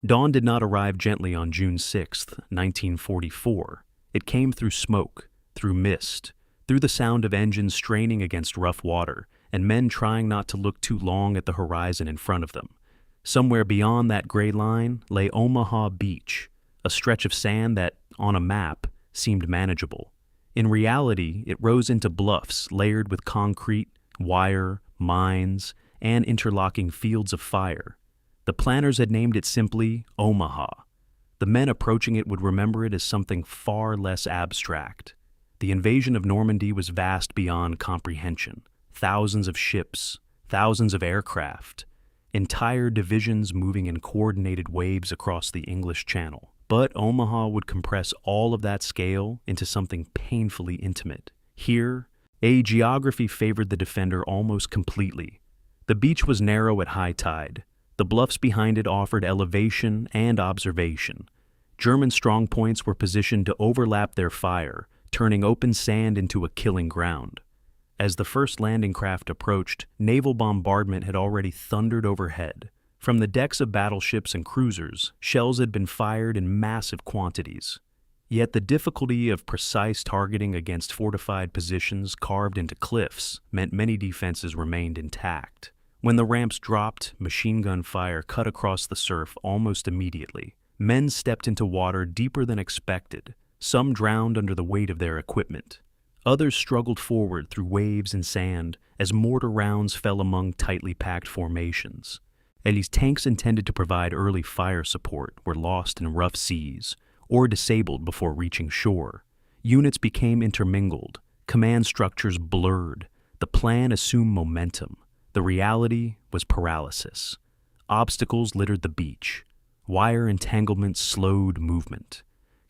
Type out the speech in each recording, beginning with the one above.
Dawn did not arrive gently on June 6, 1944. It came through smoke, through mist, through the sound of engines straining against rough water, and men trying not to look too long at the horizon in front of them. Somewhere beyond that gray line lay Omaha Beach, a stretch of sand that, on a map, seemed manageable. In reality, it rose into bluffs layered with concrete, wire, mines, and interlocking fields of fire. The planners had named it simply Omaha. The men approaching it would remember it as something far less abstract. The invasion of Normandy was vast beyond comprehension. Thousands of ships, thousands of aircraft, entire divisions moving in coordinated waves across the English Channel. But Omaha would compress all of that scale into something painfully intimate. Here, geography favored the defender almost completely. The beach was narrow at high tide. The bluffs behind it offered elevation and observation. German strongpoints were positioned to overlap their fire, turning open sand into a killing ground. As the first landing craft approached, naval bombardment had already thundered overhead. From the decks of battleships and cruisers, shells had been fired in massive quantities. Yet the difficulty of precise targeting against fortified positions carved into cliffs meant many defenses remained intact. When the ramps dropped, machine gun fire cut across the surf almost immediately. Men stepped into water deeper than expected. Some drowned under the weight of their equipment. Others struggled forward through waves and sand as mortar rounds fell among tightly packed formations. Ellie's tanks intended to provide early fire support were lost in rough seas or disabled before reaching shore. Units became intermingled. Command structures blurred. The plan assumed momentum. The reality was paralysis. Obstacles littered the beach. Wire entanglements slowed movement.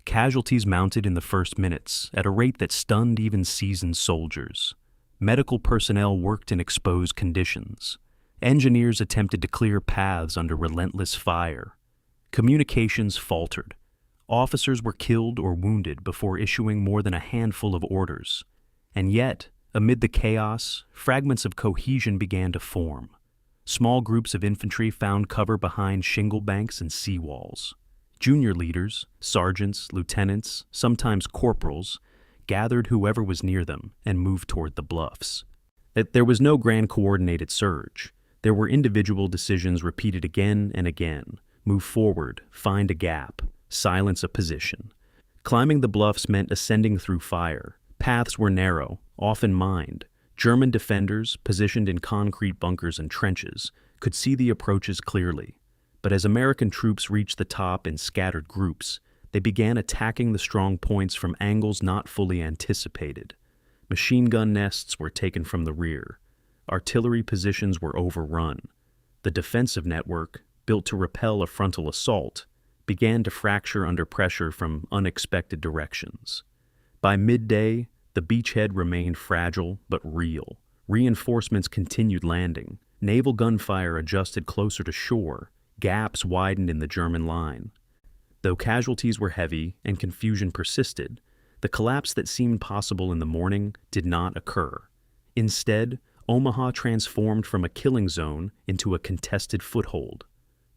Casualties mounted in the first minutes at a rate that stunned even seasoned soldiers. Medical personnel worked in exposed conditions. Engineers attempted to clear paths under relentless fire. Communications faltered. Officers were killed or wounded before issuing more than a handful of orders. And yet, amid the chaos, fragments of cohesion began to form. Small groups of infantry found cover behind shingle banks and seawalls. Junior leaders, sergeants, lieutenants, sometimes corporals, gathered whoever was near them and moved toward the bluffs. There was no grand coordinated surge. There were individual decisions repeated again and again. Move forward, find a gap, silence a position. Climbing the bluffs meant ascending through fire. Paths were narrow, often mined. German defenders, positioned in concrete bunkers and trenches, could see the approaches clearly. But as American troops reached the top in scattered groups, they began attacking the strong points from angles not fully anticipated. Machine gun nests were taken from the rear. Artillery positions were overrun. The defensive network, built to repel a frontal assault, began to fracture under pressure from unexpected directions. By midday, the beachhead remained fragile but real. Reinforcements continued landing. Naval gunfire adjusted closer to shore. Gaps widened in the German line. Though casualties were heavy and confusion persisted, the collapse that seemed possible in the morning did not occur. Instead, Omaha transformed from a killing zone into a contested foothold.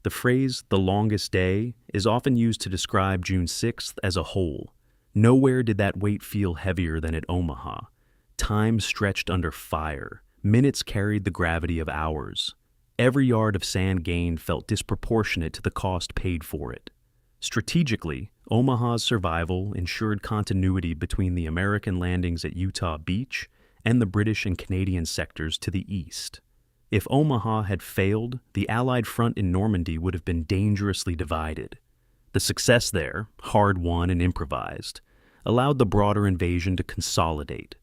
The phrase, "the longest day," is often used to describe June 6th as a whole. Nowhere did that weight feel heavier than at Omaha. Time stretched under fire. Minutes carried the gravity of hours. Every yard of sand gained felt disproportionate to the cost paid for it. Strategically, Omaha's survival ensured continuity between the American landings at Utah Beach and the British and Canadian sectors to the east. If Omaha had failed, the Allied front in Normandy would have been dangerously divided. The success there, hard-won and improvised, allowed the broader invasion to consolidate.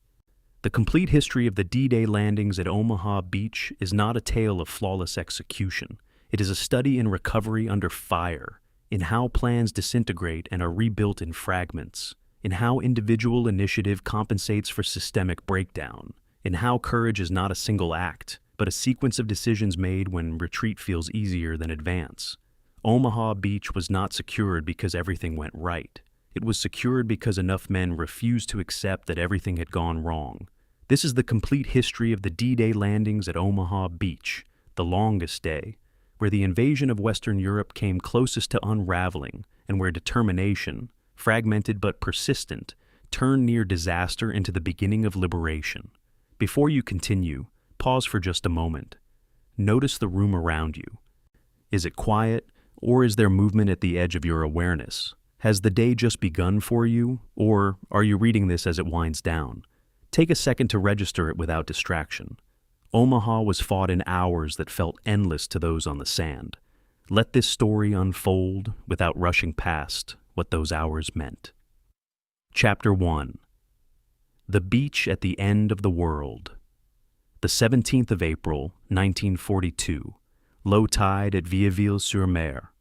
The complete history of the D-Day landings at Omaha Beach is not a tale of flawless execution. It is a study in recovery under fire, in how plans disintegrate and are rebuilt in fragments, in how individual initiative compensates for systemic breakdown, in how courage is not a single act, but a sequence of decisions made when retreat feels easier than advance. Omaha Beach was not secured because everything went right. It was secured because enough men refused to accept that everything had gone wrong. This is the complete history of the D-Day landings at Omaha Beach, the longest day, where the invasion of Western Europe came closest to unraveling, and where determination, fragmented but persistent, turned near disaster into the beginning of liberation. Before you continue, pause for just a moment. Notice the room around you. Is it quiet, or is there movement at the edge of your awareness? Has the day just begun for you, or are you reading this as it winds down? Take a second to register it without distraction. Omaha was fought in hours that felt endless to those on the sand. Let this story unfold without rushing past what those hours meant. Chapter 1. The Beach at the End of the World. The 17th of April, 1942. Low tide at Vieilleville-sur-Mer.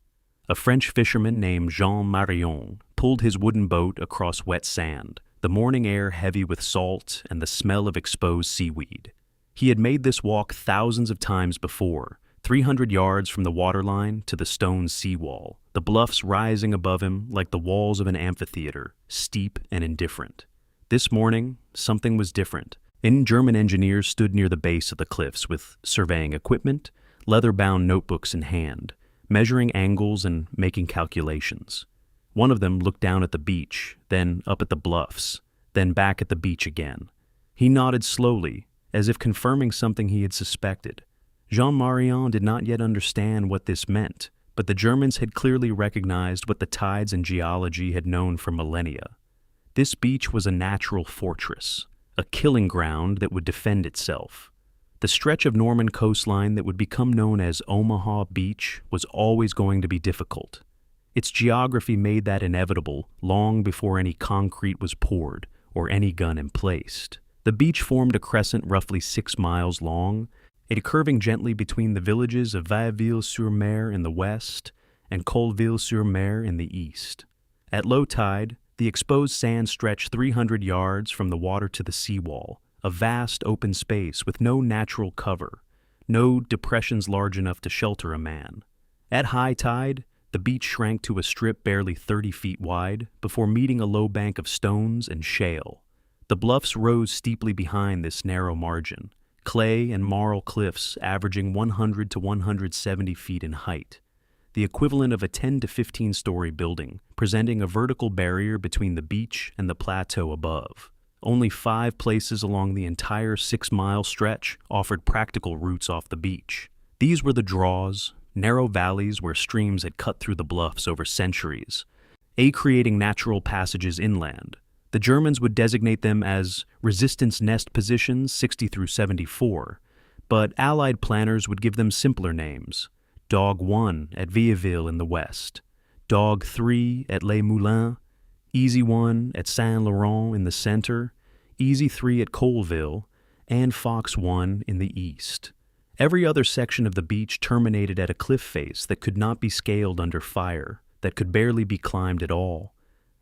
A French fisherman named Jean Marion pulled his wooden boat across wet sand, the morning air heavy with salt and the smell of exposed seaweed. He had made this walk thousands of times before, 300 yards from the waterline to the stone seawall, the bluffs rising above him like the walls of an amphitheater, steep and indifferent. This morning, something was different. German engineers stood near the base of the cliffs with surveying equipment, leather-bound notebooks in hand, measuring angles and making calculations. One of them looked down at the beach, then up at the bluffs, then back at the beach again. He nodded slowly, as if confirming something he had suspected. Jean Marion did not yet understand what this meant, but the Germans had clearly recognized what the tides and geology had known for millennia. This beach was a natural fortress, a killing ground that would defend itself. The stretch of Norman coastline that would become known as Omaha Beach was always going to be difficult. Its geography made that inevitable long before any concrete was poured or any gun emplaced. The beach formed a crescent roughly 6 miles long, it curving gently between the villages of Vieilleville-sur-Mer in the west and Colleville-sur-Mer in the east. At low tide, the exposed sand stretched 300 yards from the water to the seawall, a vast open space with no natural cover, no depressions large enough to shelter a man. At high tide, the beach shrank to a strip barely 30 feet wide before meeting a low bank of stones and shale. The bluffs rose steeply behind this narrow margin, clay and marl cliffs averaging 100 to 170 feet in height, the equivalent of a 10 to 15-story building, presenting a vertical barrier between the beach and the plateau above. Only 5 places along the entire 6-mile stretch offered practical routes off the beach. These were the draws, narrow valleys where streams had cut through the bluffs over centuries, creating natural passages inland. The Germans would designate them as resistance nest positions 60 through 74, but Allied planners would give them simpler names: Dog 1 at Vieilleville in the west, Dog 3 at Les Moulins, Easy 1 at Saint-Laurent in the center, Easy 3 at Colleville, and Fox 1 in the east. Every other section of the beach terminated at a cliff face that could not be scaled under fire, that could barely be climbed at all.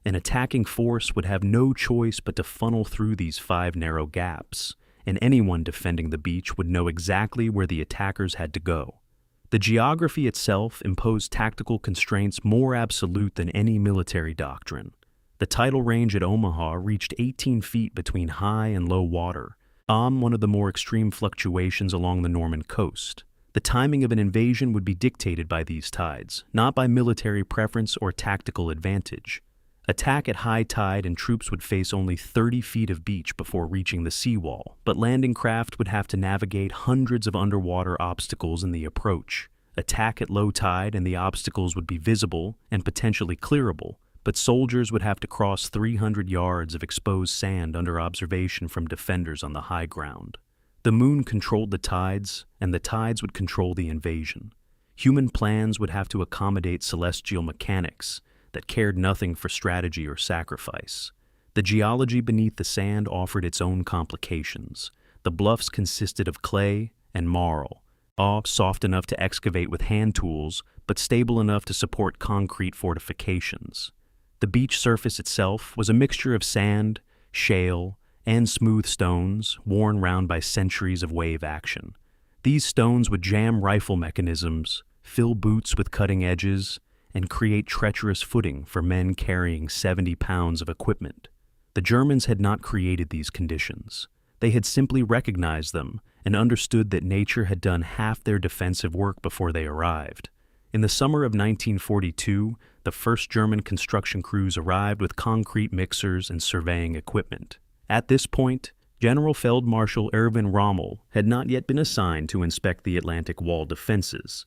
An attacking force would have no choice but to funnel through these 5 narrow gaps, and anyone defending the beach would know exactly where the attackers had to go. The geography itself imposed tactical constraints more absolute than any military doctrine. The tidal range at Omaha reached 18 feet between high and low water, one of the more extreme fluctuations along the Norman coast. The timing of an invasion would be dictated by these tides, not by military preference or tactical advantage. Attack at high tide and troops would face only 30 feet of beach before reaching the seawall, but landing craft would have to navigate hundreds of underwater obstacles in the approach. Attack at low tide and the obstacles would be visible and potentially clearable, but soldiers would have to cross 300 yards of exposed sand under observation from defenders on the high ground. The moon controlled the tides, and the tides would control the invasion. Human plans would have to accommodate celestial mechanics that cared nothing for strategy or sacrifice. The geology beneath the sand offered its own complications. The bluffs consisted of clay and marl, all soft enough to excavate with hand tools, but stable enough to support concrete fortifications. The beach surface itself was a mixture of sand, shale, and smooth stones worn round by centuries of wave action. These stones would jam rifle mechanisms, fill boots with cutting edges, and create treacherous footing for men carrying 70 pounds of equipment. The Germans had not created these conditions. They had simply recognized them and understood that nature had done half their defensive work before they arrived. In the summer of 1942, the first German construction crews arrived with concrete mixers and surveying equipment. At this point, General Feldmarschall Erwin Rommel had not yet been assigned to inspect the Atlantic Wall defenses,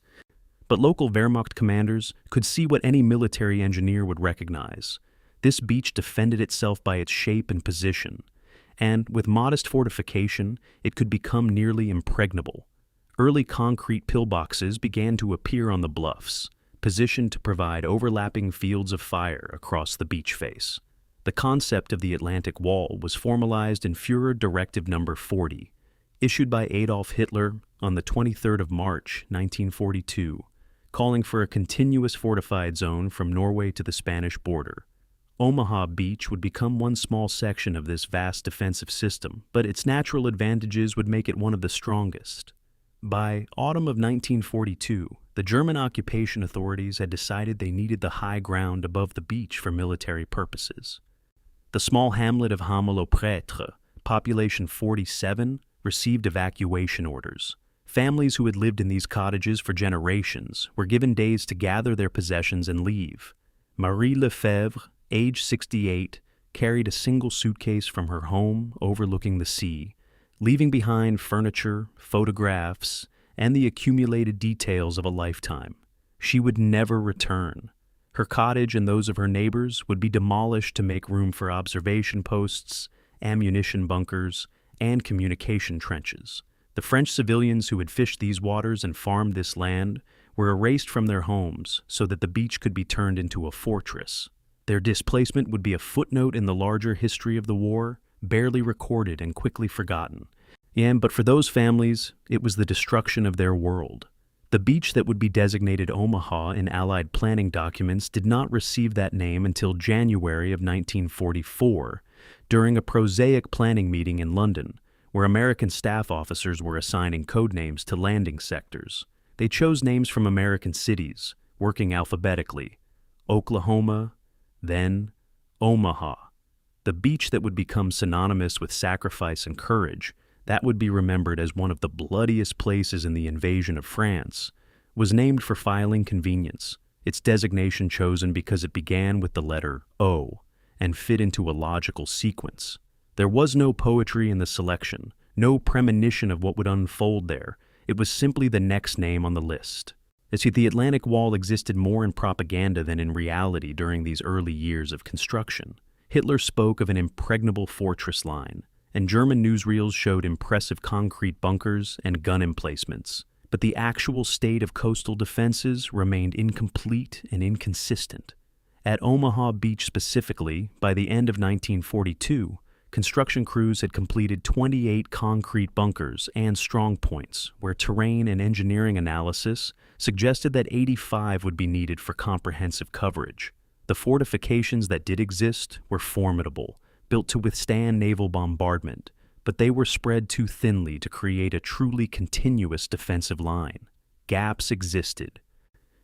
but local Wehrmacht commanders could see what any military engineer would recognize. This beach defended itself by its shape and position, and with modest fortification, it could become nearly impregnable. Early concrete pillboxes began to appear on the bluffs, positioned to provide overlapping fields of fire across the beach face. The concept of the Atlantic Wall was formalized in Führer Directive No. 40, issued by Adolf Hitler on the 23rd of March, 1942, calling for a continuous fortified zone from Norway to the Spanish border. Omaha Beach would become one small section of this vast defensive system, but its natural advantages would make it one of the strongest. By autumn of 1942, the German occupation authorities had decided they needed the high ground above the beach for military purposes. The small hamlet of Hamel-au-Prêtre, population 47, received evacuation orders. Families who had lived in these cottages for generations were given days to gather their possessions and leave. Marie Lefebvre, age 68, carried a single suitcase from her home overlooking the sea, leaving behind furniture, photographs, and the accumulated details of a lifetime. She would never return. Her cottage and those of her neighbors would be demolished to make room for observation posts, ammunition bunkers, and communication trenches. The French civilians who had fished these waters and farmed this land were erased from their homes so that the beach could be turned into a fortress. Their displacement would be a footnote in the larger history of the war, barely recorded and quickly forgotten. But for those families, it was the destruction of their world. The beach that would be designated Omaha in Allied planning documents did not receive that name until January of 1944, during a prosaic planning meeting in London, where American staff officers were assigning code names to landing sectors. They chose names from American cities, working alphabetically: Oklahoma, then Omaha. The beach that would become synonymous with sacrifice and courage, that would be remembered as one of the bloodiest places in the invasion of France, was named for filing convenience, its designation chosen because it began with the letter O and fit into a logical sequence. There was no poetry in the selection, no premonition of what would unfold there. It was simply the next name on the list. The Atlantic Wall existed more in propaganda than in reality during these early years of construction. Hitler spoke of an impregnable fortress line, and German newsreels showed impressive concrete bunkers and gun emplacements. But the actual state of coastal defenses remained incomplete and inconsistent. At Omaha Beach specifically, by the end of 1942, construction crews had completed 28 concrete bunkers and strong points, where terrain and engineering analysis suggested that 85 would be needed for comprehensive coverage. The fortifications that did exist were formidable, built to withstand naval bombardment, but they were spread too thinly to create a truly continuous defensive line. Gaps existed,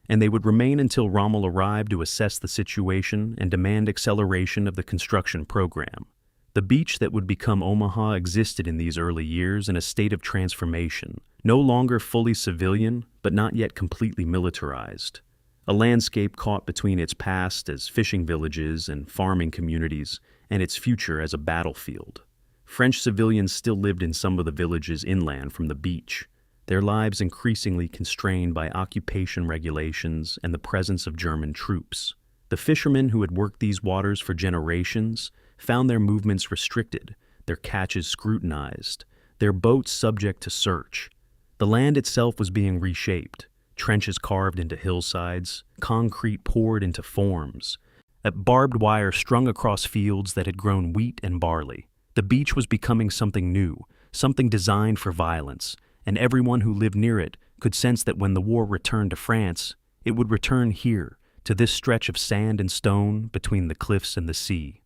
and they would remain until Rommel arrived to assess the situation and demand acceleration of the construction program. The beach that would become Omaha existed in these early years in a state of transformation, no longer fully civilian, but not yet completely militarized. A landscape caught between its past as fishing villages and farming communities and its future as a battlefield. French civilians still lived in some of the villages inland from the beach, their lives increasingly constrained by occupation regulations and the presence of German troops. The fishermen who had worked these waters for generations found their movements restricted, their catches scrutinized, their boats subject to search. The land itself was being reshaped, trenches carved into hillsides, concrete poured into forms, a barbed wire strung across fields that had grown wheat and barley. The beach was becoming something new, something designed for violence, and everyone who lived near it could sense that when the war returned to France, it would return here, to this stretch of sand and stone between the cliffs and the sea.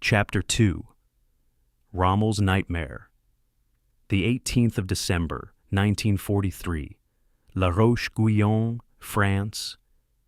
Chapter 2. Rommel's Nightmare. The 18th of December, 1943. La Roche-Guyon, France.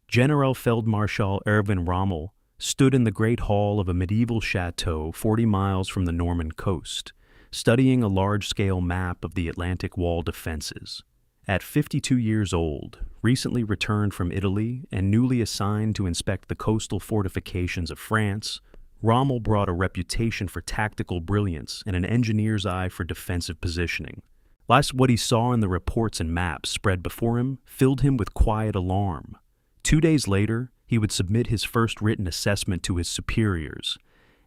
General Feldmarschall Erwin Rommel stood in the great hall of a medieval chateau 40 miles from the Norman coast, studying a large-scale map of the Atlantic Wall defenses. At 52 years old, recently returned from Italy and newly assigned to inspect the coastal fortifications of France, Rommel brought a reputation for tactical brilliance and an engineer's eye for defensive positioning. What he saw in the reports and maps spread before him filled him with quiet alarm. 2 days later, he would submit his first written assessment to his superiors,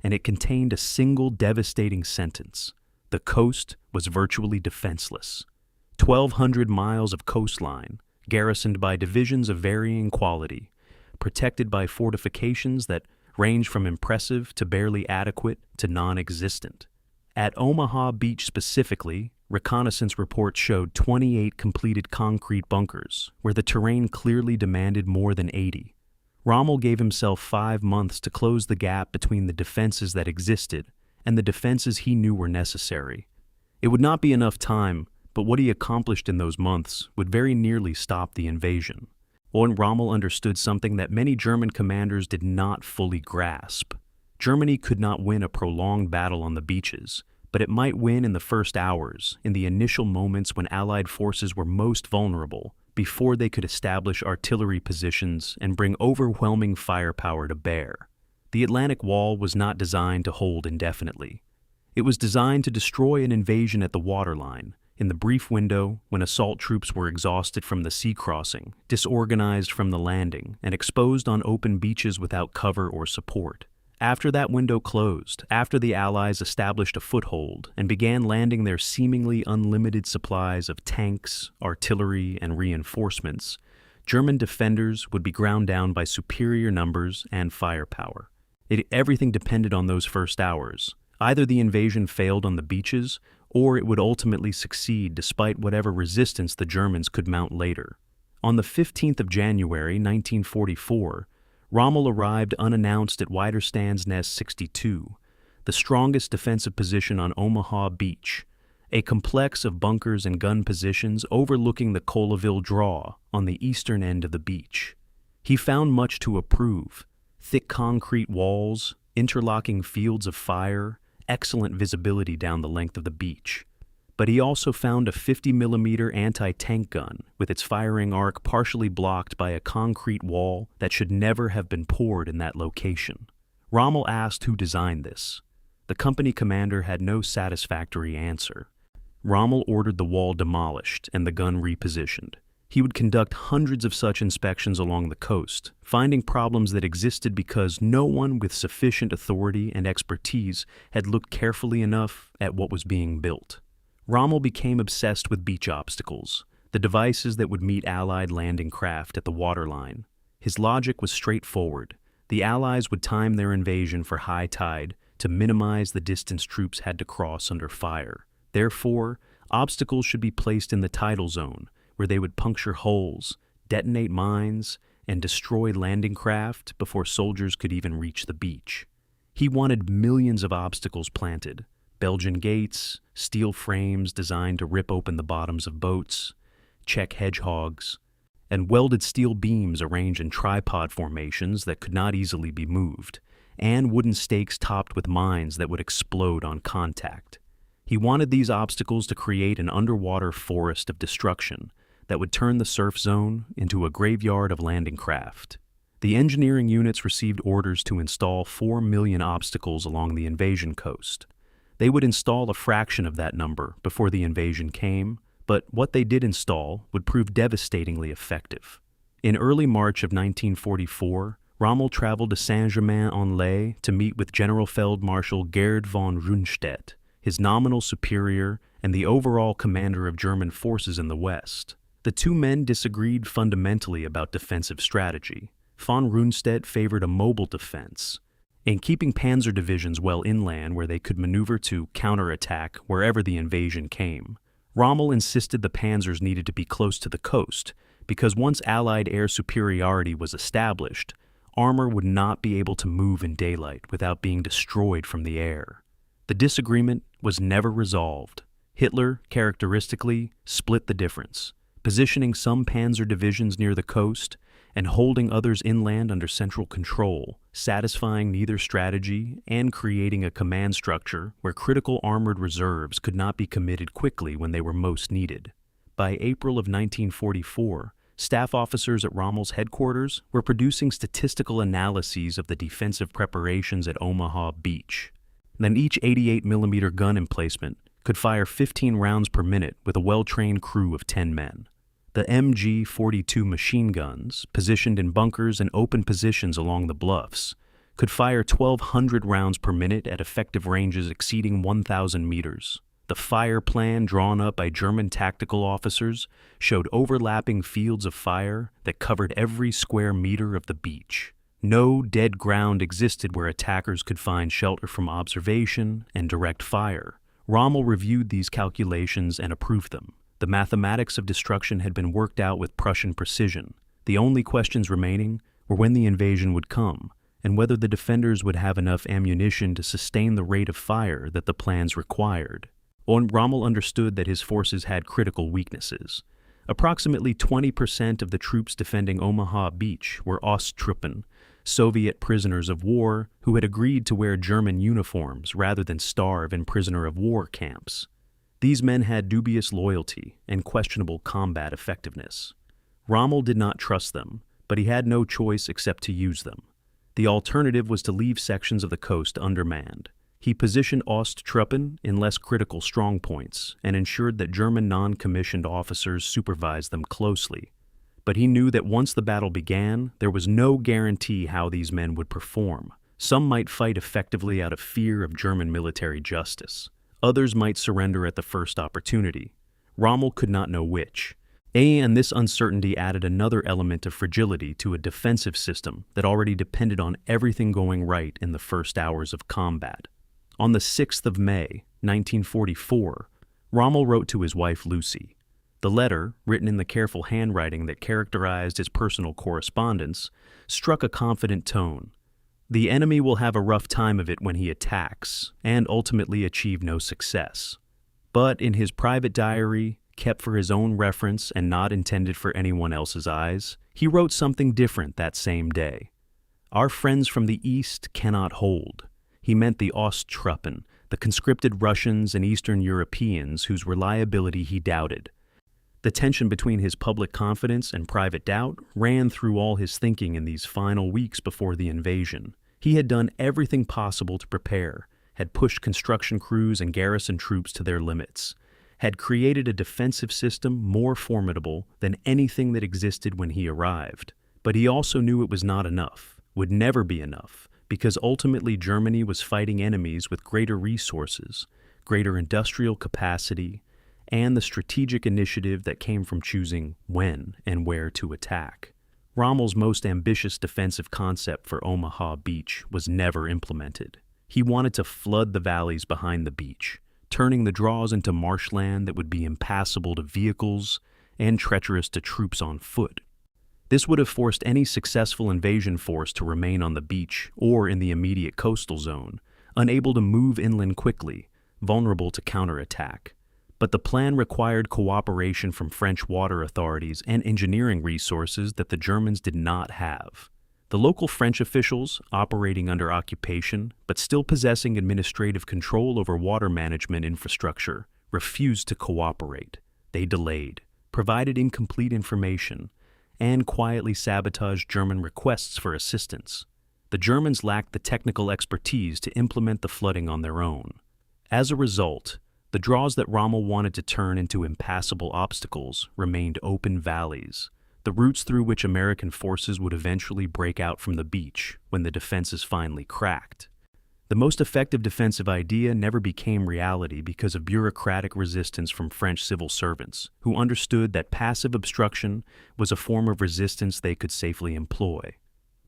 and it contained a single devastating sentence: the coast was virtually defenseless. 1,200 miles of coastline, garrisoned by divisions of varying quality, protected by fortifications that range from impressive to barely adequate to non-existent. At Omaha Beach specifically, reconnaissance reports showed 28 completed concrete bunkers, where the terrain clearly demanded more than 80. Rommel gave himself 5 months to close the gap between the defenses that existed and the defenses he knew were necessary. It would not be enough time, but what he accomplished in those months would very nearly stop the invasion. Rommel understood something that many German commanders did not fully grasp. Germany could not win a prolonged battle on the beaches, but it might win in the first hours, in the initial moments when Allied forces were most vulnerable, before they could establish artillery positions and bring overwhelming firepower to bear. The Atlantic Wall was not designed to hold indefinitely. It was designed to destroy an invasion at the waterline, in the brief window when assault troops were exhausted from the sea crossing, disorganized from the landing, and exposed on open beaches without cover or support. After that window closed, after the Allies established a foothold and began landing their seemingly unlimited supplies of tanks, artillery, and reinforcements, German defenders would be ground down by superior numbers and firepower. Everything depended on those first hours. Either the invasion failed on the beaches, or it would ultimately succeed despite whatever resistance the Germans could mount later. On the 15th of January, 1944, Rommel arrived unannounced at Widerstands Nest 62, the strongest defensive position on Omaha Beach, a complex of bunkers and gun positions overlooking the Colleville Draw on the eastern end of the beach. He found much to approve: thick concrete walls, interlocking fields of fire, excellent visibility down the length of the beach. But he also found a 50mm anti-tank gun with its firing arc partially blocked by a concrete wall that should never have been poured in that location. Rommel asked who designed this. The company commander had no satisfactory answer. Rommel ordered the wall demolished and the gun repositioned. He would conduct hundreds of such inspections along the coast, finding problems that existed because no one with sufficient authority and expertise had looked carefully enough at what was being built. Rommel became obsessed with beach obstacles, the devices that would meet Allied landing craft at the waterline. His logic was straightforward. The Allies would time their invasion for high tide to minimize the distance troops had to cross under fire. Therefore, obstacles should be placed in the tidal zone, where they would puncture hulls, detonate mines, and destroy landing craft before soldiers could even reach the beach. He wanted millions of obstacles planted: Belgian gates, steel frames designed to rip open the bottoms of boats, Czech hedgehogs, and welded steel beams arranged in tripod formations that could not easily be moved, and wooden stakes topped with mines that would explode on contact. He wanted these obstacles to create an underwater forest of destruction that would turn the surf zone into a graveyard of landing craft. The engineering units received orders to install 4 million obstacles along the invasion coast. They would install a fraction of that number before the invasion came, but what they did install would prove devastatingly effective. In early March of 1944, Rommel traveled to Saint-Germain-en-Laye to meet with General Feldmarschall Gerd von Rundstedt, his nominal superior and the overall commander of German forces in the West. The two men disagreed fundamentally about defensive strategy. Von Rundstedt favored a mobile defense, in keeping panzer divisions well inland where they could maneuver to counterattack wherever the invasion came. Rommel insisted the panzers needed to be close to the coast, because once Allied air superiority was established, armor would not be able to move in daylight without being destroyed from the air. The disagreement was never resolved. Hitler, characteristically, split the difference, positioning some panzer divisions near the coast and holding others inland under central control, satisfying neither strategy and creating a command structure where critical armored reserves could not be committed quickly when they were most needed. By April of 1944, staff officers at Rommel's headquarters were producing statistical analyses of the defensive preparations at Omaha Beach. Then each 88mm gun emplacement could fire 15 rounds per minute with a well-trained crew of 10 men. The MG-42 machine guns, positioned in bunkers and open positions along the bluffs, could fire 1,200 rounds per minute at effective ranges exceeding 1,000 meters. The fire plan drawn up by German tactical officers showed overlapping fields of fire that covered every square meter of the beach. No dead ground existed where attackers could find shelter from observation and direct fire. Rommel reviewed these calculations and approved them. The mathematics of destruction had been worked out with Prussian precision. The only questions remaining were when the invasion would come, and whether the defenders would have enough ammunition to sustain the rate of fire that the plans required. Rommel understood that his forces had critical weaknesses. Approximately 20% of the troops defending Omaha Beach were Osttruppen, Soviet prisoners of war who had agreed to wear German uniforms rather than starve in prisoner of war camps. These men had dubious loyalty and questionable combat effectiveness. Rommel did not trust them, but he had no choice except to use them. The alternative was to leave sections of the coast undermanned. He positioned Osttruppen in less critical strongpoints and ensured that German non-commissioned officers supervised them closely. But he knew that once the battle began, there was no guarantee how these men would perform. Some might fight effectively out of fear of German military justice. Others might surrender at the first opportunity. Rommel could not know which. And this uncertainty added another element of fragility to a defensive system that already depended on everything going right in the first hours of combat. On the 6th of May, 1944, Rommel wrote to his wife Lucy. The letter, written in the careful handwriting that characterized his personal correspondence, struck a confident tone. The enemy will have a rough time of it when he attacks, and ultimately achieve no success. But in his private diary, kept for his own reference and not intended for anyone else's eyes, he wrote something different that same day. Our friends from the East cannot hold. He meant the Osttruppen, the conscripted Russians and Eastern Europeans whose reliability he doubted. The tension between his public confidence and private doubt ran through all his thinking in these final weeks before the invasion. He had done everything possible to prepare, had pushed construction crews and garrison troops to their limits, had created a defensive system more formidable than anything that existed when he arrived. But he also knew it was not enough, would never be enough, because ultimately Germany was fighting enemies with greater resources, greater industrial capacity, and the strategic initiative that came from choosing when and where to attack. Rommel's most ambitious defensive concept for Omaha Beach was never implemented. He wanted to flood the valleys behind the beach, turning the draws into marshland that would be impassable to vehicles and treacherous to troops on foot. This would have forced any successful invasion force to remain on the beach or in the immediate coastal zone, unable to move inland quickly, vulnerable to counterattack. But the plan required cooperation from French water authorities and engineering resources that the Germans did not have. The local French officials, operating under occupation but still possessing administrative control over water management infrastructure, refused to cooperate. They delayed, provided incomplete information, and quietly sabotaged German requests for assistance. The Germans lacked the technical expertise to implement the flooding on their own. As a result, the draws that Rommel wanted to turn into impassable obstacles remained open valleys, the routes through which American forces would eventually break out from the beach when the defenses finally cracked. The most effective defensive idea never became reality because of bureaucratic resistance from French civil servants, who understood that passive obstruction was a form of resistance they could safely employ.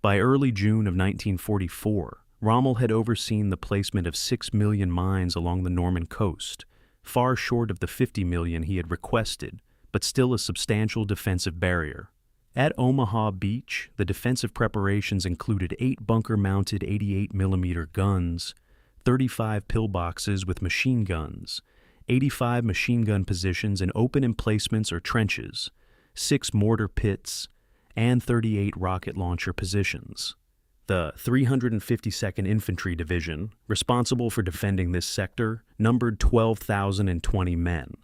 By early June of 1944, Rommel had overseen the placement of 6 million mines along the Norman coast, far short of the 50 million he had requested, but still a substantial defensive barrier. At Omaha Beach, the defensive preparations included 8 bunker-mounted 88mm guns, 35 pillboxes with machine guns, 85 machine gun positions in open emplacements or trenches, 6 mortar pits, and 38 rocket launcher positions. The 352nd Infantry Division, responsible for defending this sector, numbered 12,020 men,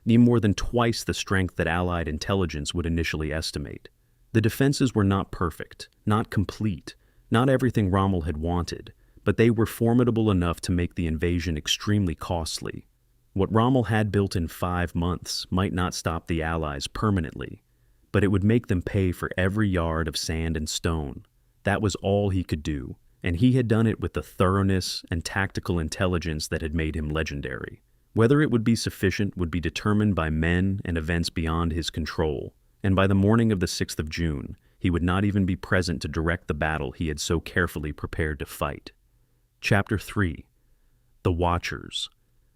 more than twice the strength that Allied intelligence would initially estimate. The defenses were not perfect, not complete, not everything Rommel had wanted, but they were formidable enough to make the invasion extremely costly. What Rommel had built in 5 months might not stop the Allies permanently, but it would make them pay for every yard of sand and stone. That was all he could do, and he had done it with the thoroughness and tactical intelligence that had made him legendary. Whether it would be sufficient would be determined by men and events beyond his control, and by the morning of the 6th of June, he would not even be present to direct the battle he had so carefully prepared to fight. Chapter 3. The Watchers.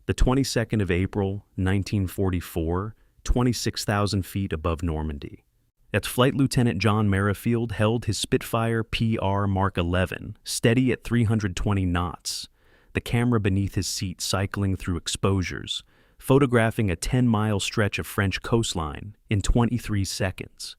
The 22nd of April, 1944, 26,000 feet above Normandy. As Flight Lieutenant John Merrifield held his Spitfire PR Mark 11 steady at 320 knots, the camera beneath his seat cycling through exposures, photographing a 10-mile stretch of French coastline in 23 seconds.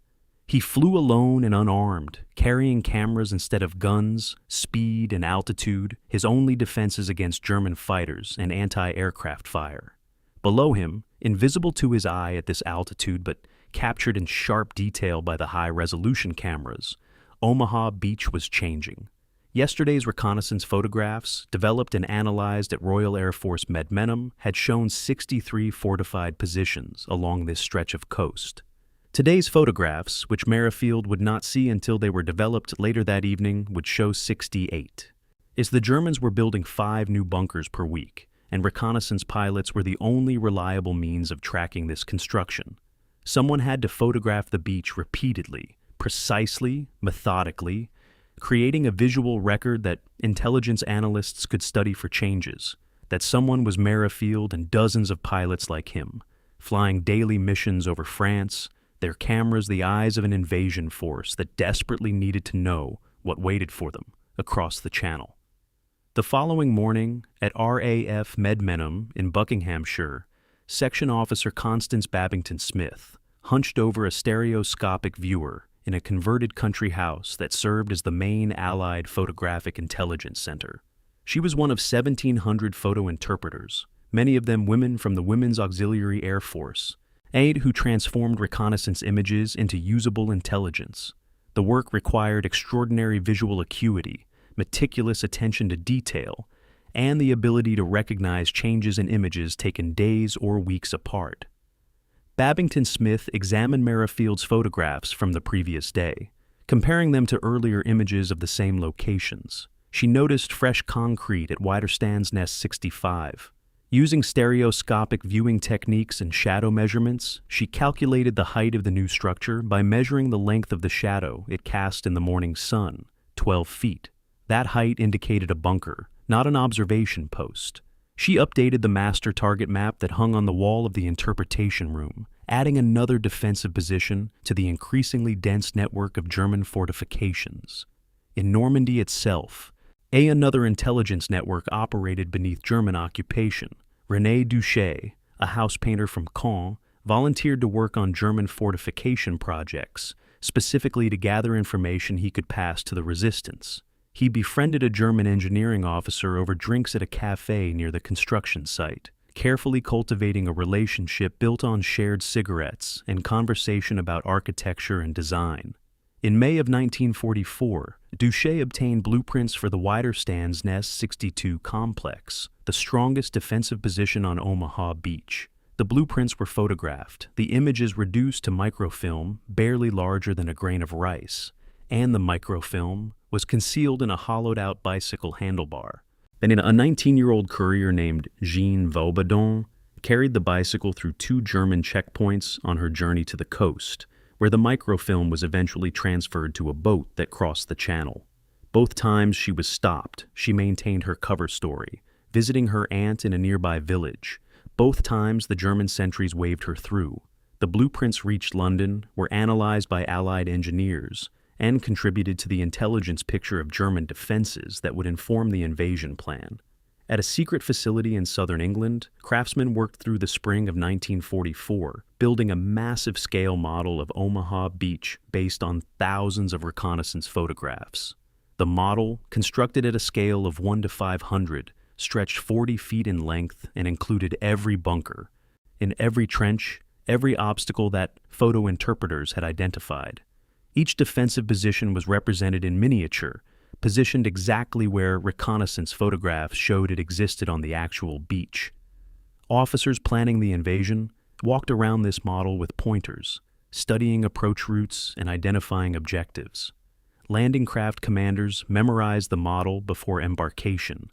He flew alone and unarmed, carrying cameras instead of guns, speed, and altitude, his only defenses against German fighters and anti-aircraft fire. Below him, invisible to his eye at this altitude but captured in sharp detail by the high-resolution cameras, Omaha Beach was changing. Yesterday's reconnaissance photographs, developed and analyzed at Royal Air Force Medmenham, had shown 63 fortified positions along this stretch of coast. Today's photographs, which Merrifield would not see until they were developed later that evening, would show 68. As the Germans were building 5 new bunkers per week, and reconnaissance pilots were the only reliable means of tracking this construction, someone had to photograph the beach repeatedly, precisely, methodically, creating a visual record that intelligence analysts could study for changes. That someone was Merrifield and dozens of pilots like him, flying daily missions over France, their cameras the eyes of an invasion force that desperately needed to know what waited for them across the channel. The following morning, at RAF Medmenham in Buckinghamshire, Section Officer Constance Babington Smith hunched over a stereoscopic viewer in a converted country house that served as the main Allied Photographic Intelligence Center. She was one of 1,700 photo interpreters, many of them women from the Women's Auxiliary Air Force, who transformed reconnaissance images into usable intelligence. The work required extraordinary visual acuity, meticulous attention to detail, and the ability to recognize changes in images taken days or weeks apart. Babington Smith examined Merrifield's photographs from the previous day, comparing them to earlier images of the same locations. She noticed fresh concrete at Widerstands Nest 65. Using stereoscopic viewing techniques and shadow measurements, she calculated the height of the new structure by measuring the length of the shadow it cast in the morning sun, 12 feet. That height indicated a bunker, not an observation post. She updated the master target map that hung on the wall of the interpretation room, adding another defensive position to the increasingly dense network of German fortifications. In Normandy itself, another intelligence network operated beneath German occupation. René Duché, a house painter from Caen, volunteered to work on German fortification projects, specifically to gather information he could pass to the resistance. He befriended a German engineering officer over drinks at a cafe near the construction site, carefully cultivating a relationship built on shared cigarettes and conversation about architecture and design. In May of 1944, Duché obtained blueprints for the Widerstands Nest 62 complex, the strongest defensive position on Omaha Beach. The blueprints were photographed, the images reduced to microfilm barely larger than a grain of rice, and the microfilm was concealed in a hollowed-out bicycle handlebar. Then a 19-year-old courier named Jean Vaubadon carried the bicycle through 2 German checkpoints on her journey to the coast, where the microfilm was eventually transferred to a boat that crossed the channel. Both times she was stopped, she maintained her cover story, visiting her aunt in a nearby village. Both times the German sentries waved her through. The blueprints reached London, were analyzed by Allied engineers, and contributed to the intelligence picture of German defenses that would inform the invasion plan. At a secret facility in southern England, craftsmen worked through the spring of 1944, building a massive-scale model of Omaha Beach based on thousands of reconnaissance photographs. The model, constructed at a scale of 1 to 500, stretched 40 feet in length and included every bunker, in every trench, every obstacle that photo interpreters had identified. Each defensive position was represented in miniature, positioned exactly where reconnaissance photographs showed it existed on the actual beach. Officers planning the invasion walked around this model with pointers, studying approach routes and identifying objectives. Landing craft commanders memorized the model before embarkation,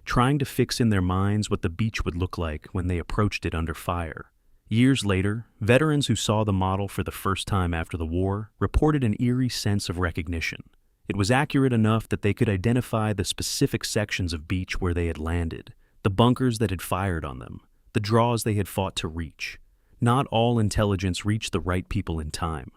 trying to fix in their minds what the beach would look like when they approached it under fire. Years later, veterans who saw the model for the first time after the war reported an eerie sense of recognition. It was accurate enough that they could identify the specific sections of beach where they had landed, the bunkers that had fired on them, the draws they had fought to reach. Not all intelligence reached the right people in time.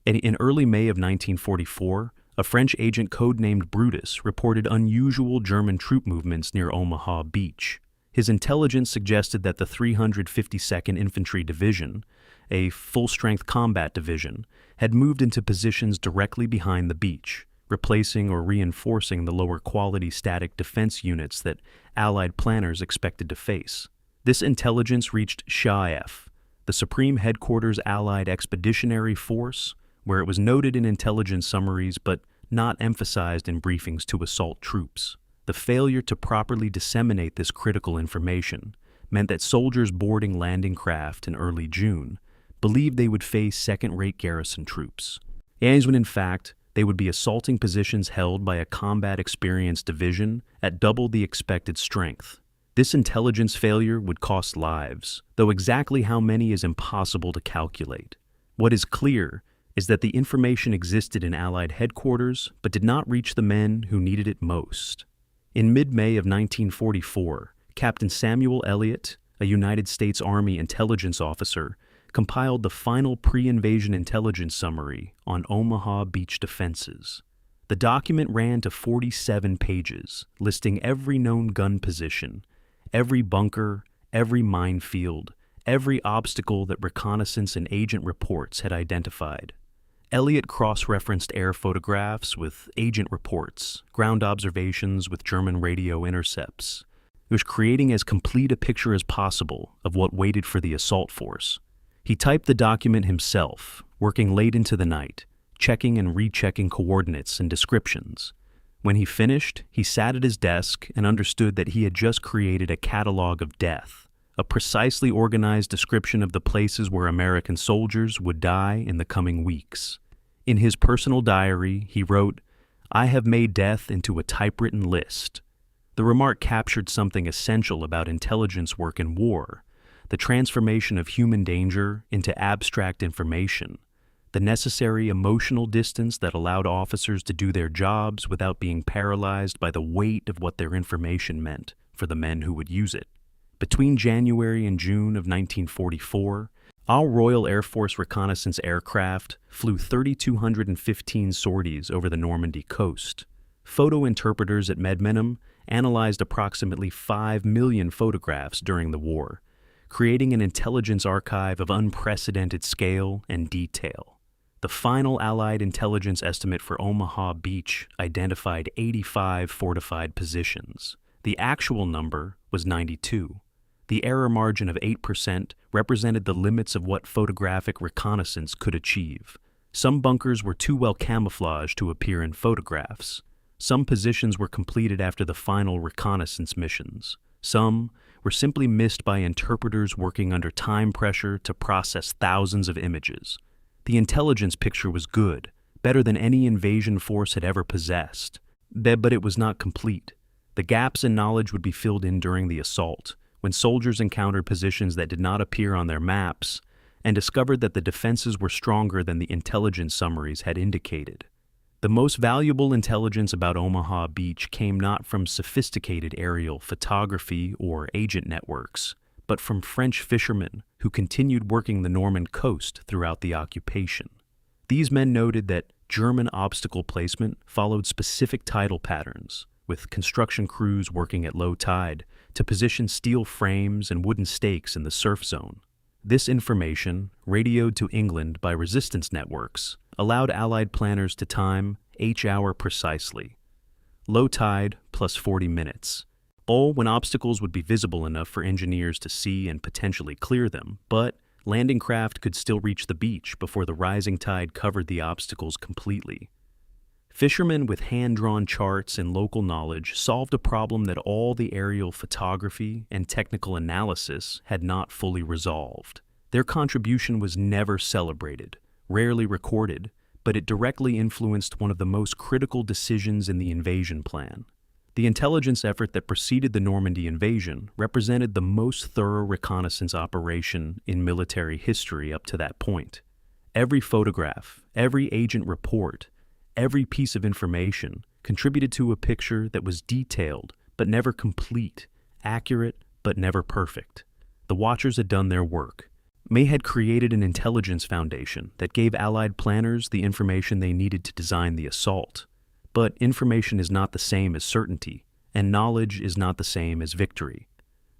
In early May of 1944, a French agent codenamed Brutus reported unusual German troop movements near Omaha Beach. His intelligence suggested that the 352nd Infantry Division, a full-strength combat division, had moved into positions directly behind the beach, replacing or reinforcing the lower-quality static defense units that Allied planners expected to face. This intelligence reached SHAEF, the Supreme Headquarters Allied Expeditionary Force, where it was noted in intelligence summaries but not emphasized in briefings to assault troops. The failure to properly disseminate this critical information meant that soldiers boarding landing craft in early June believed they would face second-rate garrison troops, and when in fact they would be assaulting positions held by a combat-experienced division at double the expected strength. This intelligence failure would cost lives, though exactly how many is impossible to calculate. What is clear is that the information existed in Allied headquarters but did not reach the men who needed it most. In mid-May of 1944, Captain Samuel Elliott, a United States Army intelligence officer, compiled the final pre-invasion intelligence summary on Omaha Beach defenses. The document ran to 47 pages, listing every known gun position, every bunker, every minefield, every obstacle that reconnaissance and agent reports had identified. Elliott cross-referenced air photographs with agent reports, ground observations with German radio intercepts. It was creating as complete a picture as possible of what waited for the assault force. He typed the document himself, working late into the night, checking and rechecking coordinates and descriptions. When he finished, he sat at his desk and understood that he had just created a catalog of death, a precisely organized description of the places where American soldiers would die in the coming weeks. In his personal diary, he wrote, "I have made death into a typewritten list." The remark captured something essential about intelligence work in war, the transformation of human danger into abstract information, the necessary emotional distance that allowed officers to do their jobs without being paralyzed by the weight of what their information meant for the men who would use it. Between January and June of 1944, our Royal Air Force reconnaissance aircraft flew 3,215 sorties over the Normandy coast. Photo interpreters at Medmenham analyzed approximately 5 million photographs during the war, creating an intelligence archive of unprecedented scale and detail. The final Allied intelligence estimate for Omaha Beach identified 85 fortified positions. The actual number was 92. The error margin of 8% represented the limits of what photographic reconnaissance could achieve. Some bunkers were too well camouflaged to appear in photographs. Some positions were completed after the final reconnaissance missions. Some were simply missed by interpreters working under time pressure to process thousands of images. The intelligence picture was good, better than any invasion force had ever possessed. But it was not complete. The gaps in knowledge would be filled in during the assault, when soldiers encountered positions that did not appear on their maps and discovered that the defenses were stronger than the intelligence summaries had indicated. The most valuable intelligence about Omaha Beach came not from sophisticated aerial photography or agent networks, but from French fishermen who continued working the Norman coast throughout the occupation. These men noted that German obstacle placement followed specific tidal patterns, with construction crews working at low tide to position steel frames and wooden stakes in the surf zone. This information, radioed to England by resistance networks, allowed Allied planners to time each hour precisely. Low tide plus 40 minutes. All when obstacles would be visible enough for engineers to see and potentially clear them, but landing craft could still reach the beach before the rising tide covered the obstacles completely. Fishermen with hand-drawn charts and local knowledge solved a problem that all the aerial photography and technical analysis had not fully resolved. Their contribution was never celebrated, rarely recorded, but it directly influenced one of the most critical decisions in the invasion plan. The intelligence effort that preceded the Normandy invasion represented the most thorough reconnaissance operation in military history up to that point. Every photograph, every agent report, every piece of information contributed to a picture that was detailed but never complete, accurate but never perfect. The Watchers had done their work. May had created an intelligence foundation that gave Allied planners the information they needed to design the assault. But information is not the same as certainty, and knowledge is not the same as victory.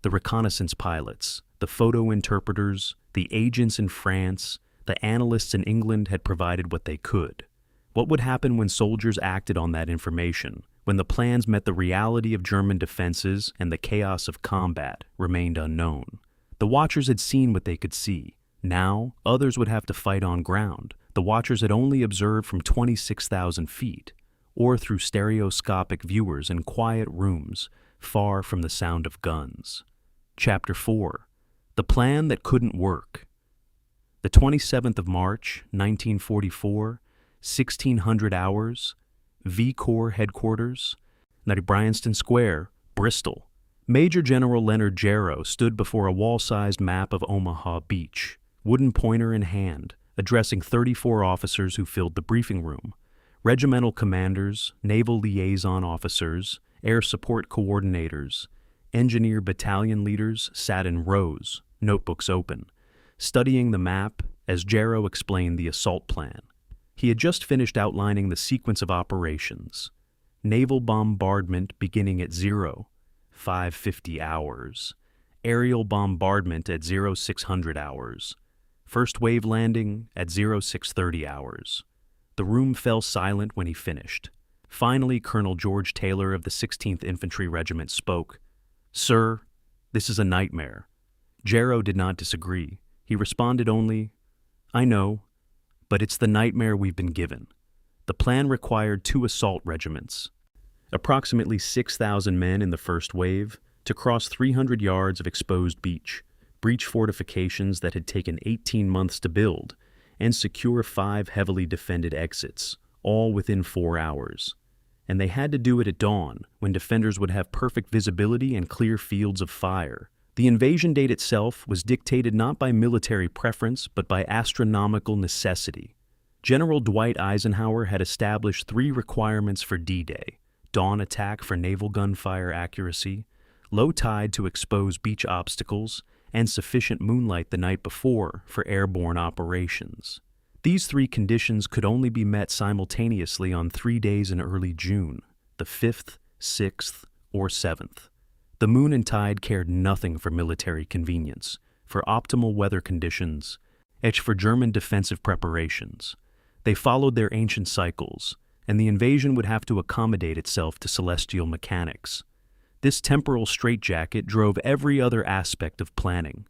The reconnaissance pilots, the photo interpreters, the agents in France, the analysts in England had provided what they could. What would happen when soldiers acted on that information, when the plans met the reality of German defenses and the chaos of combat remained unknown? The Watchers had seen what they could see. Now, others would have to fight on ground. The Watchers had only observed from 26,000 feet, or through stereoscopic viewers in quiet rooms, far from the sound of guns. Chapter 4. The Plan That Couldn't Work. The 27th of March, 1944, 1600 hours, V Corps Headquarters, Bryanston Square, Bristol. Major General Leonard Jarrow stood before a wall-sized map of Omaha Beach, wooden pointer in hand, addressing 34 officers who filled the briefing room. Regimental commanders, naval liaison officers, air support coordinators, engineer battalion leaders sat in rows, notebooks open, studying the map as Jarrow explained the assault plan. He had just finished outlining the sequence of operations. Naval bombardment beginning at 0550 hours. Aerial bombardment at 0600 hours. First wave landing at 0630 hours. The room fell silent when he finished. Finally, Colonel George Taylor of the 16th Infantry Regiment spoke. "Sir, this is a nightmare." Jarrow did not disagree. He responded only, "I know, but it's the nightmare we've been given." The plan required 2 assault regiments, approximately 6,000 men in the first wave, to cross 300 yards of exposed beach, breach fortifications that had taken 18 months to build, and secure 5 heavily defended exits, all within 4 hours. And they had to do it at dawn, when defenders would have perfect visibility and clear fields of fire. The invasion date itself was dictated not by military preference, but by astronomical necessity. General Dwight Eisenhower had established 3 requirements for D-Day: dawn attack for naval gunfire accuracy, low tide to expose beach obstacles, and sufficient moonlight the night before for airborne operations. These 3 conditions could only be met simultaneously on 3 days in early June, the 5th, 6th, or 7th. The moon and tide cared nothing for military convenience, for optimal weather conditions, and for German defensive preparations. They followed their ancient cycles, and the invasion would have to accommodate itself to celestial mechanics. This temporal straitjacket drove every other aspect of planning.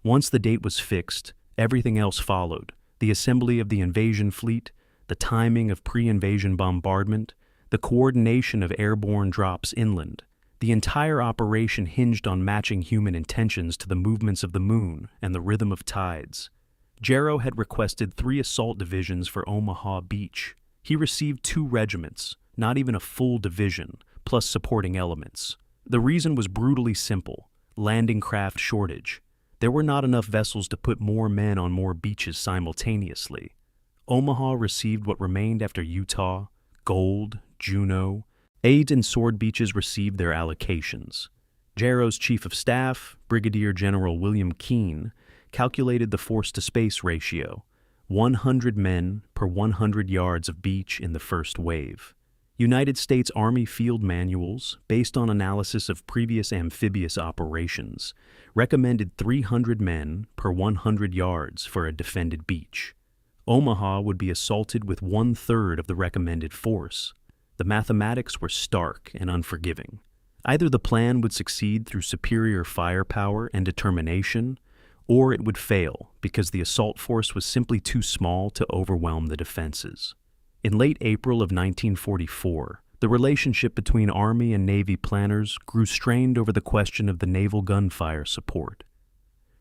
Once the date was fixed, everything else followed: the assembly of the invasion fleet, the timing of pre-invasion bombardment, the coordination of airborne drops inland. The entire operation hinged on matching human intentions to the movements of the moon and the rhythm of tides. Jarrow had requested 3 assault divisions for Omaha Beach. He received 2 regiments, not even a full division, plus supporting elements. The reason was brutally simple: landing craft shortage. There were not enough vessels to put more men on more beaches simultaneously. Omaha received what remained after Utah, Gold, Juneau. Aids and Sword Beaches received their allocations. Jarrow's Chief of Staff, Brigadier General William Keene, calculated the force-to-space ratio: 100 men per 100 yards of beach in the first wave. United States Army field manuals, based on analysis of previous amphibious operations, recommended 300 men per 100 yards for a defended beach. Omaha would be assaulted with 1/3 of the recommended force. The mathematics were stark and unforgiving. Either the plan would succeed through superior firepower and determination, or it would fail because the assault force was simply too small to overwhelm the defenses. In late April of 1944, the relationship between Army and Navy planners grew strained over the question of the naval gunfire support.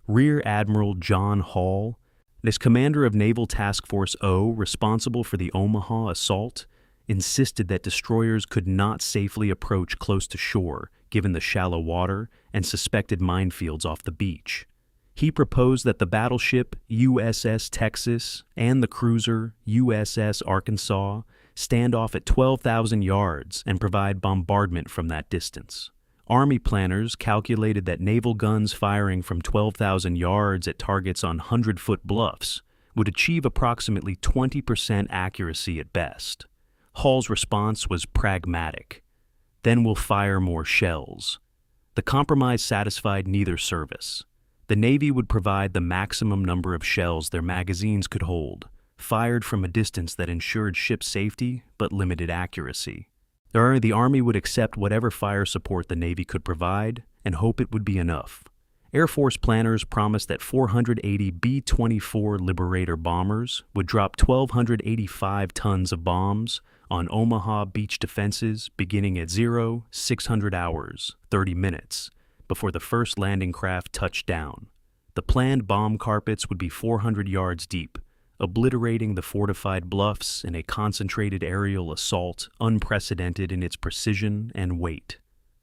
Rear Admiral John Hall, as commander of Naval Task Force O responsible for the Omaha assault, insisted that destroyers could not safely approach close to shore given the shallow water and suspected minefields off the beach. He proposed that the battleship USS Texas and the cruiser USS Arkansas stand off at 12,000 yards and provide bombardment from that distance. Army planners calculated that naval guns firing from 12,000 yards at targets on 100-foot bluffs would achieve approximately 20% accuracy at best. Hall's response was pragmatic. Then we'll fire more shells. The compromise satisfied neither service. The Navy would provide the maximum number of shells their magazines could hold, fired from a distance that ensured ship safety but limited accuracy. The Army would accept whatever fire support the Navy could provide and hope it would be enough. Air Force planners promised that 480 B-24 Liberator bombers would drop 1,285 tons of bombs on Omaha Beach defenses beginning at 0600 hours, 30 minutes, before the first landing craft touched down. The planned bomb carpets would be 400 yards deep, obliterating the fortified bluffs in a concentrated aerial assault unprecedented in its precision and weight.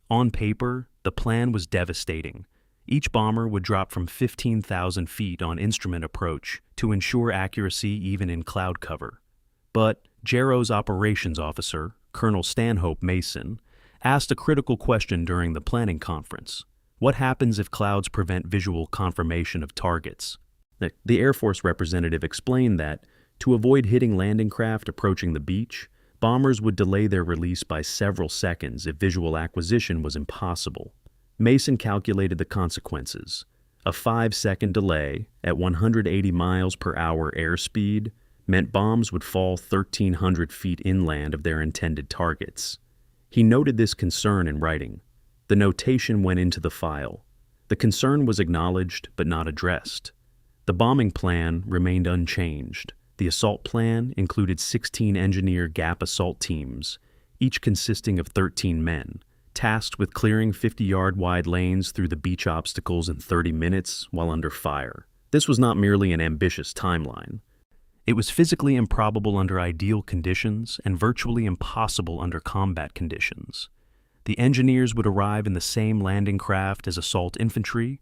On paper, the plan was devastating. Each bomber would drop from 15,000 feet on instrument approach to ensure accuracy even in cloud cover. But JARO's operations officer, Colonel Stanhope Mason, asked a critical question during the planning conference. What happens if clouds prevent visual confirmation of targets? The Air Force representative explained that, to avoid hitting landing craft approaching the beach, bombers would delay their release by several seconds if visual acquisition was impossible. Mason calculated the consequences. A 5-second delay at 180 miles per hour airspeed meant bombs would fall 1,300 feet inland of their intended targets. He noted this concern in writing. The notation went into the file. The concern was acknowledged but not addressed. The bombing plan remained unchanged. The assault plan included 16 engineer gap assault teams, each consisting of 13 men, tasked with clearing 50-yard wide lanes through the beach obstacles in 30 minutes while under fire. This was not merely an ambitious timeline. It was physically improbable under ideal conditions and virtually impossible under combat conditions. The engineers would arrive in the same landing craft as assault infantry,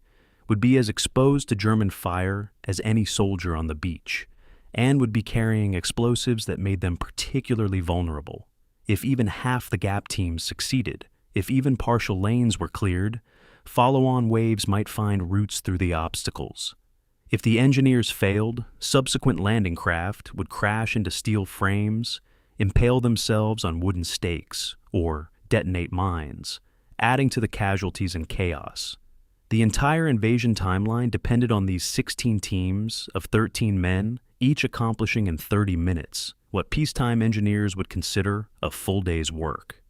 would be as exposed to German fire as any soldier on the beach, and would be carrying explosives that made them particularly vulnerable. If even half the gap teams succeeded, if even partial lanes were cleared, follow-on waves might find routes through the obstacles. If the engineers failed, subsequent landing craft would crash into steel frames, impale themselves on wooden stakes, or detonate mines, adding to the casualties and chaos. The entire invasion timeline depended on these 16 teams of 13 men, each accomplishing in 30 minutes what peacetime engineers would consider a full day's work.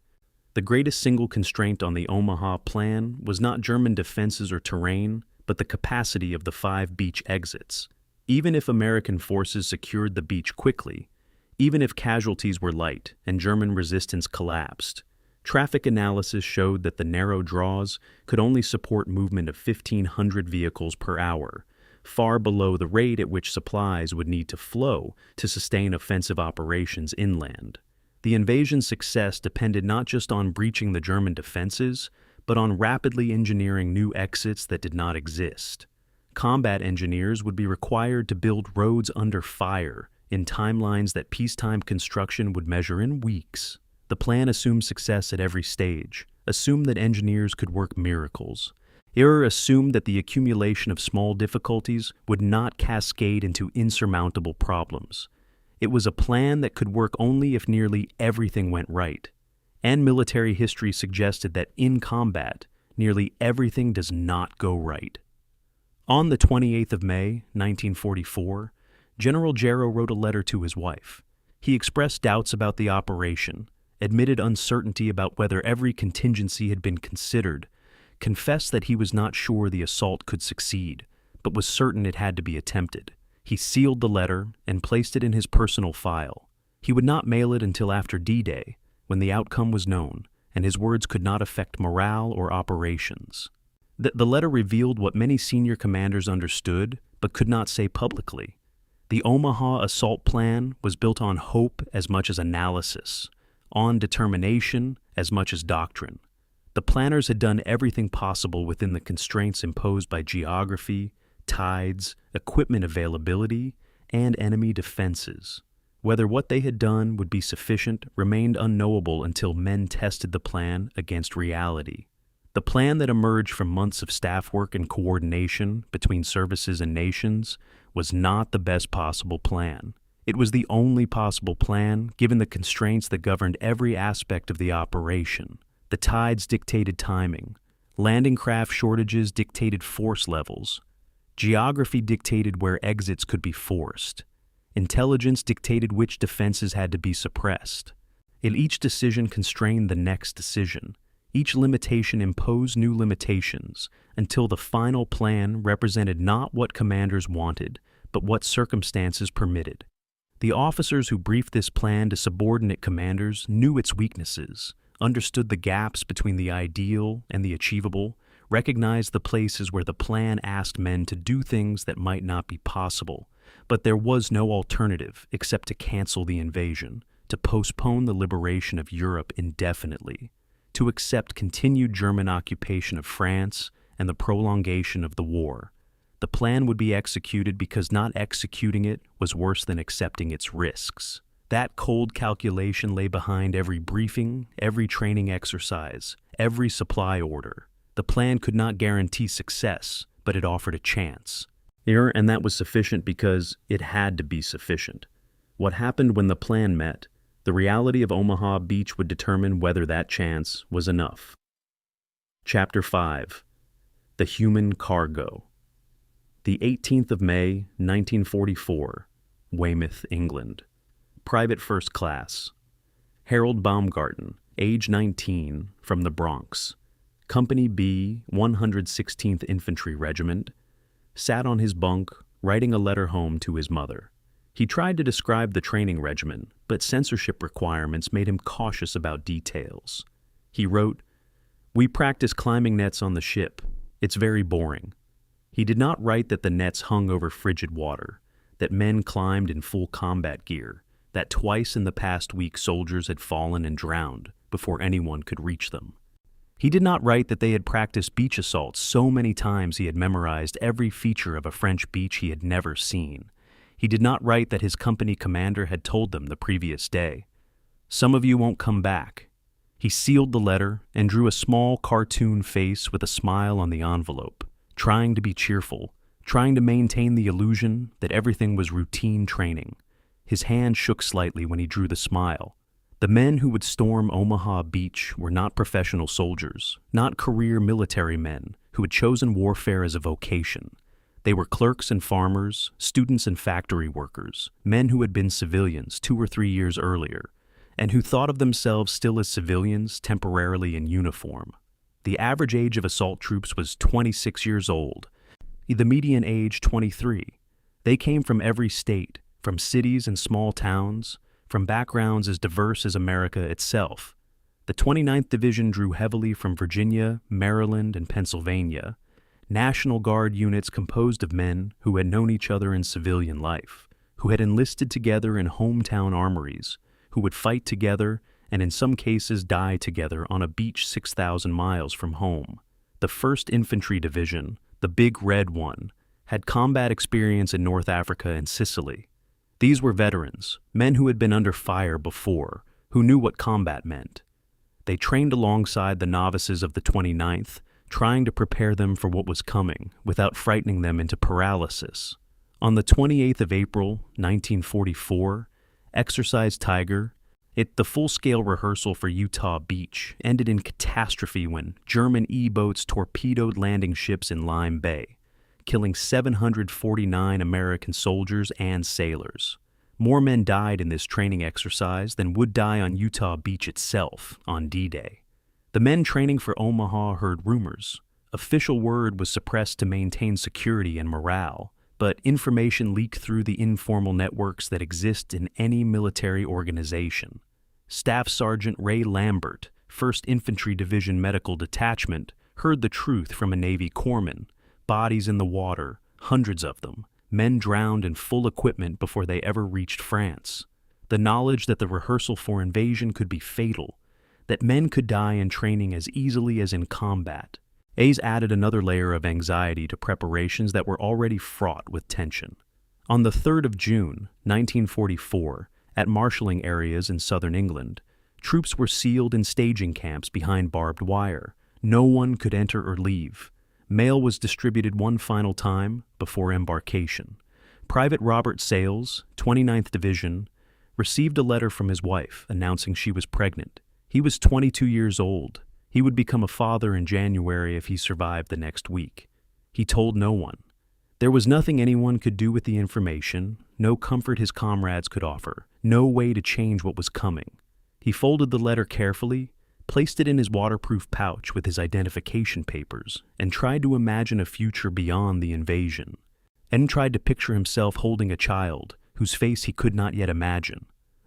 The greatest single constraint on the Omaha plan was not German defenses or terrain, but the capacity of the 5 beach exits. Even if American forces secured the beach quickly, even if casualties were light and German resistance collapsed, traffic analysis showed that the narrow draws could only support movement of 1,500 vehicles per hour, far below the rate at which supplies would need to flow to sustain offensive operations inland. The invasion's success depended not just on breaching the German defenses, but on rapidly engineering new exits that did not exist. Combat engineers would be required to build roads under fire in timelines that peacetime construction would measure in weeks. The plan assumed success at every stage, assumed that engineers could work miracles. It assumed that the accumulation of small difficulties would not cascade into insurmountable problems. It was a plan that could work only if nearly everything went right. and military history suggested that in combat, nearly everything does not go right. On the 28th of May, 1944, General Jarrow wrote a letter to his wife. He expressed doubts about the operation, admitted uncertainty about whether every contingency had been considered, confessed that he was not sure the assault could succeed, but was certain it had to be attempted. He sealed the letter and placed it in his personal file. He would not mail it until after D-Day, when the outcome was known, and his words could not affect morale or operations. The letter revealed what many senior commanders understood, but could not say publicly. The Omaha assault plan was built on hope as much as analysis, on determination as much as doctrine. The planners had done everything possible within the constraints imposed by geography, tides, equipment availability, and enemy defenses. Whether what they had done would be sufficient remained unknowable until men tested the plan against reality. The plan that emerged from months of staff work and coordination between services and nations was not the best possible plan. It was the only possible plan given the constraints that governed every aspect of the operation. The tides dictated timing. Landing craft shortages dictated force levels. Geography dictated where exits could be forced. Intelligence dictated which defenses had to be suppressed. Each decision constrained the next decision. Each limitation imposed new limitations until the final plan represented not what commanders wanted, but what circumstances permitted. The officers who briefed this plan to subordinate commanders knew its weaknesses, understood the gaps between the ideal and the achievable, recognized the places where the plan asked men to do things that might not be possible, but there was no alternative except to cancel the invasion, to postpone the liberation of Europe indefinitely, to accept continued German occupation of France and the prolongation of the war. The plan would be executed because not executing it was worse than accepting its risks. That cold calculation lay behind every briefing, every training exercise, every supply order. The plan could not guarantee success, but it offered a chance. And that was sufficient because it had to be sufficient. What happened when the plan met, the reality of Omaha Beach would determine whether that chance was enough. Chapter 5. The Human Cargo. The 18th of May, 1944, Weymouth, England. Private First Class. Harold Baumgarten, age 19, from the Bronx. Company B, 116th Infantry Regiment, sat on his bunk, writing a letter home to his mother. He tried to describe the training regimen, but censorship requirements made him cautious about details. He wrote, "We practice climbing nets on the ship. It's very boring." He did not write that the nets hung over frigid water, that men climbed in full combat gear, that twice in the past week soldiers had fallen and drowned before anyone could reach them. He did not write that they had practiced beach assaults so many times he had memorized every feature of a French beach he had never seen. He did not write that his company commander had told them the previous day, "Some of you won't come back." He sealed the letter and drew a small cartoon face with a smile on the envelope, trying to be cheerful, trying to maintain the illusion that everything was routine training. His hand shook slightly when he drew the smile. The men who would storm Omaha Beach were not professional soldiers, not career military men who had chosen warfare as a vocation. They were clerks and farmers, students and factory workers, men who had been civilians 2 or 3 years earlier, and who thought of themselves still as civilians temporarily in uniform. The average age of assault troops was 26 years old, the median age 23. They came from every state, from cities and small towns, from backgrounds as diverse as America itself. The 29th Division drew heavily from Virginia, Maryland, and Pennsylvania, National Guard units composed of men who had known each other in civilian life, who had enlisted together in hometown armories, who would fight together and in some cases die together on a beach 6,000 miles from home. The 1st Infantry Division, the Big Red One, had combat experience in North Africa and Sicily. These were veterans, men who had been under fire before, who knew what combat meant. They trained alongside the novices of the 29th, trying to prepare them for what was coming without frightening them into paralysis. On the 28th of April, 1944, Exercise Tiger, The full-scale rehearsal for Utah Beach ended in catastrophe when German E-boats torpedoed landing ships in Lime Bay, killing 749 American soldiers and sailors. More men died in this training exercise than would die on Utah Beach itself on D-Day. The men training for Omaha heard rumors. Official word was suppressed to maintain security and morale, but information leaked through the informal networks that exist in any military organization. Staff Sergeant Ray Lambert, 1st Infantry Division Medical Detachment, heard the truth from a Navy corpsman. Bodies in the water, hundreds of them, men drowned in full equipment before they ever reached France. The knowledge that the rehearsal for invasion could be fatal, that men could die in training as easily as in combat. A's added another layer of anxiety to preparations that were already fraught with tension. On the 3rd of June, 1944, at marshalling areas in southern England, troops were sealed in staging camps behind barbed wire. No one could enter or leave. Mail was distributed one final time before embarkation. Private Robert Sales, 29th Division, received a letter from his wife announcing she was pregnant. He was 22 years old. He would become a father in January if he survived the next week. He told no one. There was nothing anyone could do with the information, no comfort his comrades could offer, no way to change what was coming. He folded the letter carefully, placed it in his waterproof pouch with his identification papers, and tried to imagine a future beyond the invasion. And tried to picture himself holding a child whose face he could not yet imagine.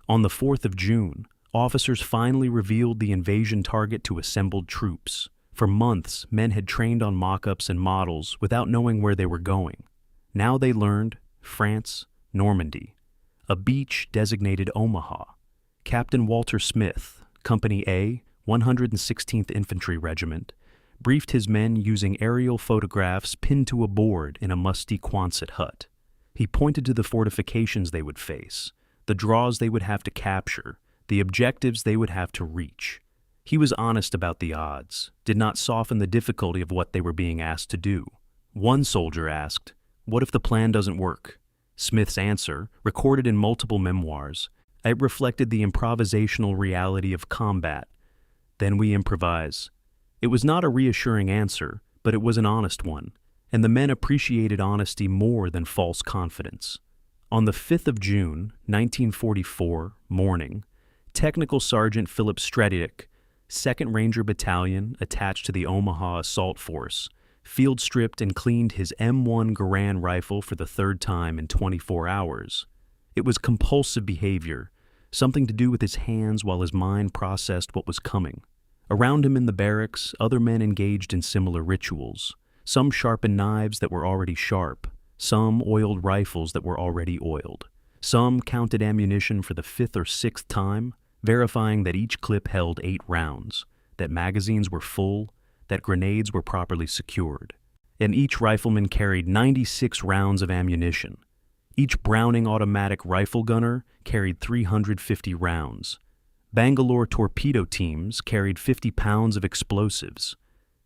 On the 4th of June, officers finally revealed the invasion target to assembled troops. For months, men had trained on mock-ups and models without knowing where they were going. Now they learned France, Normandy. A beach designated Omaha. Captain Walter Smith, Company A, 116th Infantry Regiment, briefed his men using aerial photographs pinned to a board in a musty Quonset hut. He pointed to the fortifications they would face, the draws they would have to capture, the objectives they would have to reach. He was honest about the odds, did not soften the difficulty of what they were being asked to do. One soldier asked, "What if the plan doesn't work?" Smith's answer, recorded in multiple memoirs, it reflected the improvisational reality of combat. Then we improvise. It was not a reassuring answer, but it was an honest one, and the men appreciated honesty more than false confidence. On the 5th of June, 1944, morning, Technical Sergeant Philip Stredick, 2nd Ranger Battalion attached to the Omaha Assault Force, field-stripped and cleaned his M1 Garand rifle for the 3rd time in 24 hours. It was compulsive behavior, something to do with his hands while his mind processed what was coming. Around him in the barracks, other men engaged in similar rituals. Some sharpened knives that were already sharp. Some oiled rifles that were already oiled. Some counted ammunition for the 5th or 6th time, verifying that each clip held 8 rounds, that magazines were full, that grenades were properly secured. And each rifleman carried 96 rounds of ammunition. Each Browning automatic rifle gunner carried 350 rounds. Bangalore torpedo teams carried 50 pounds of explosives.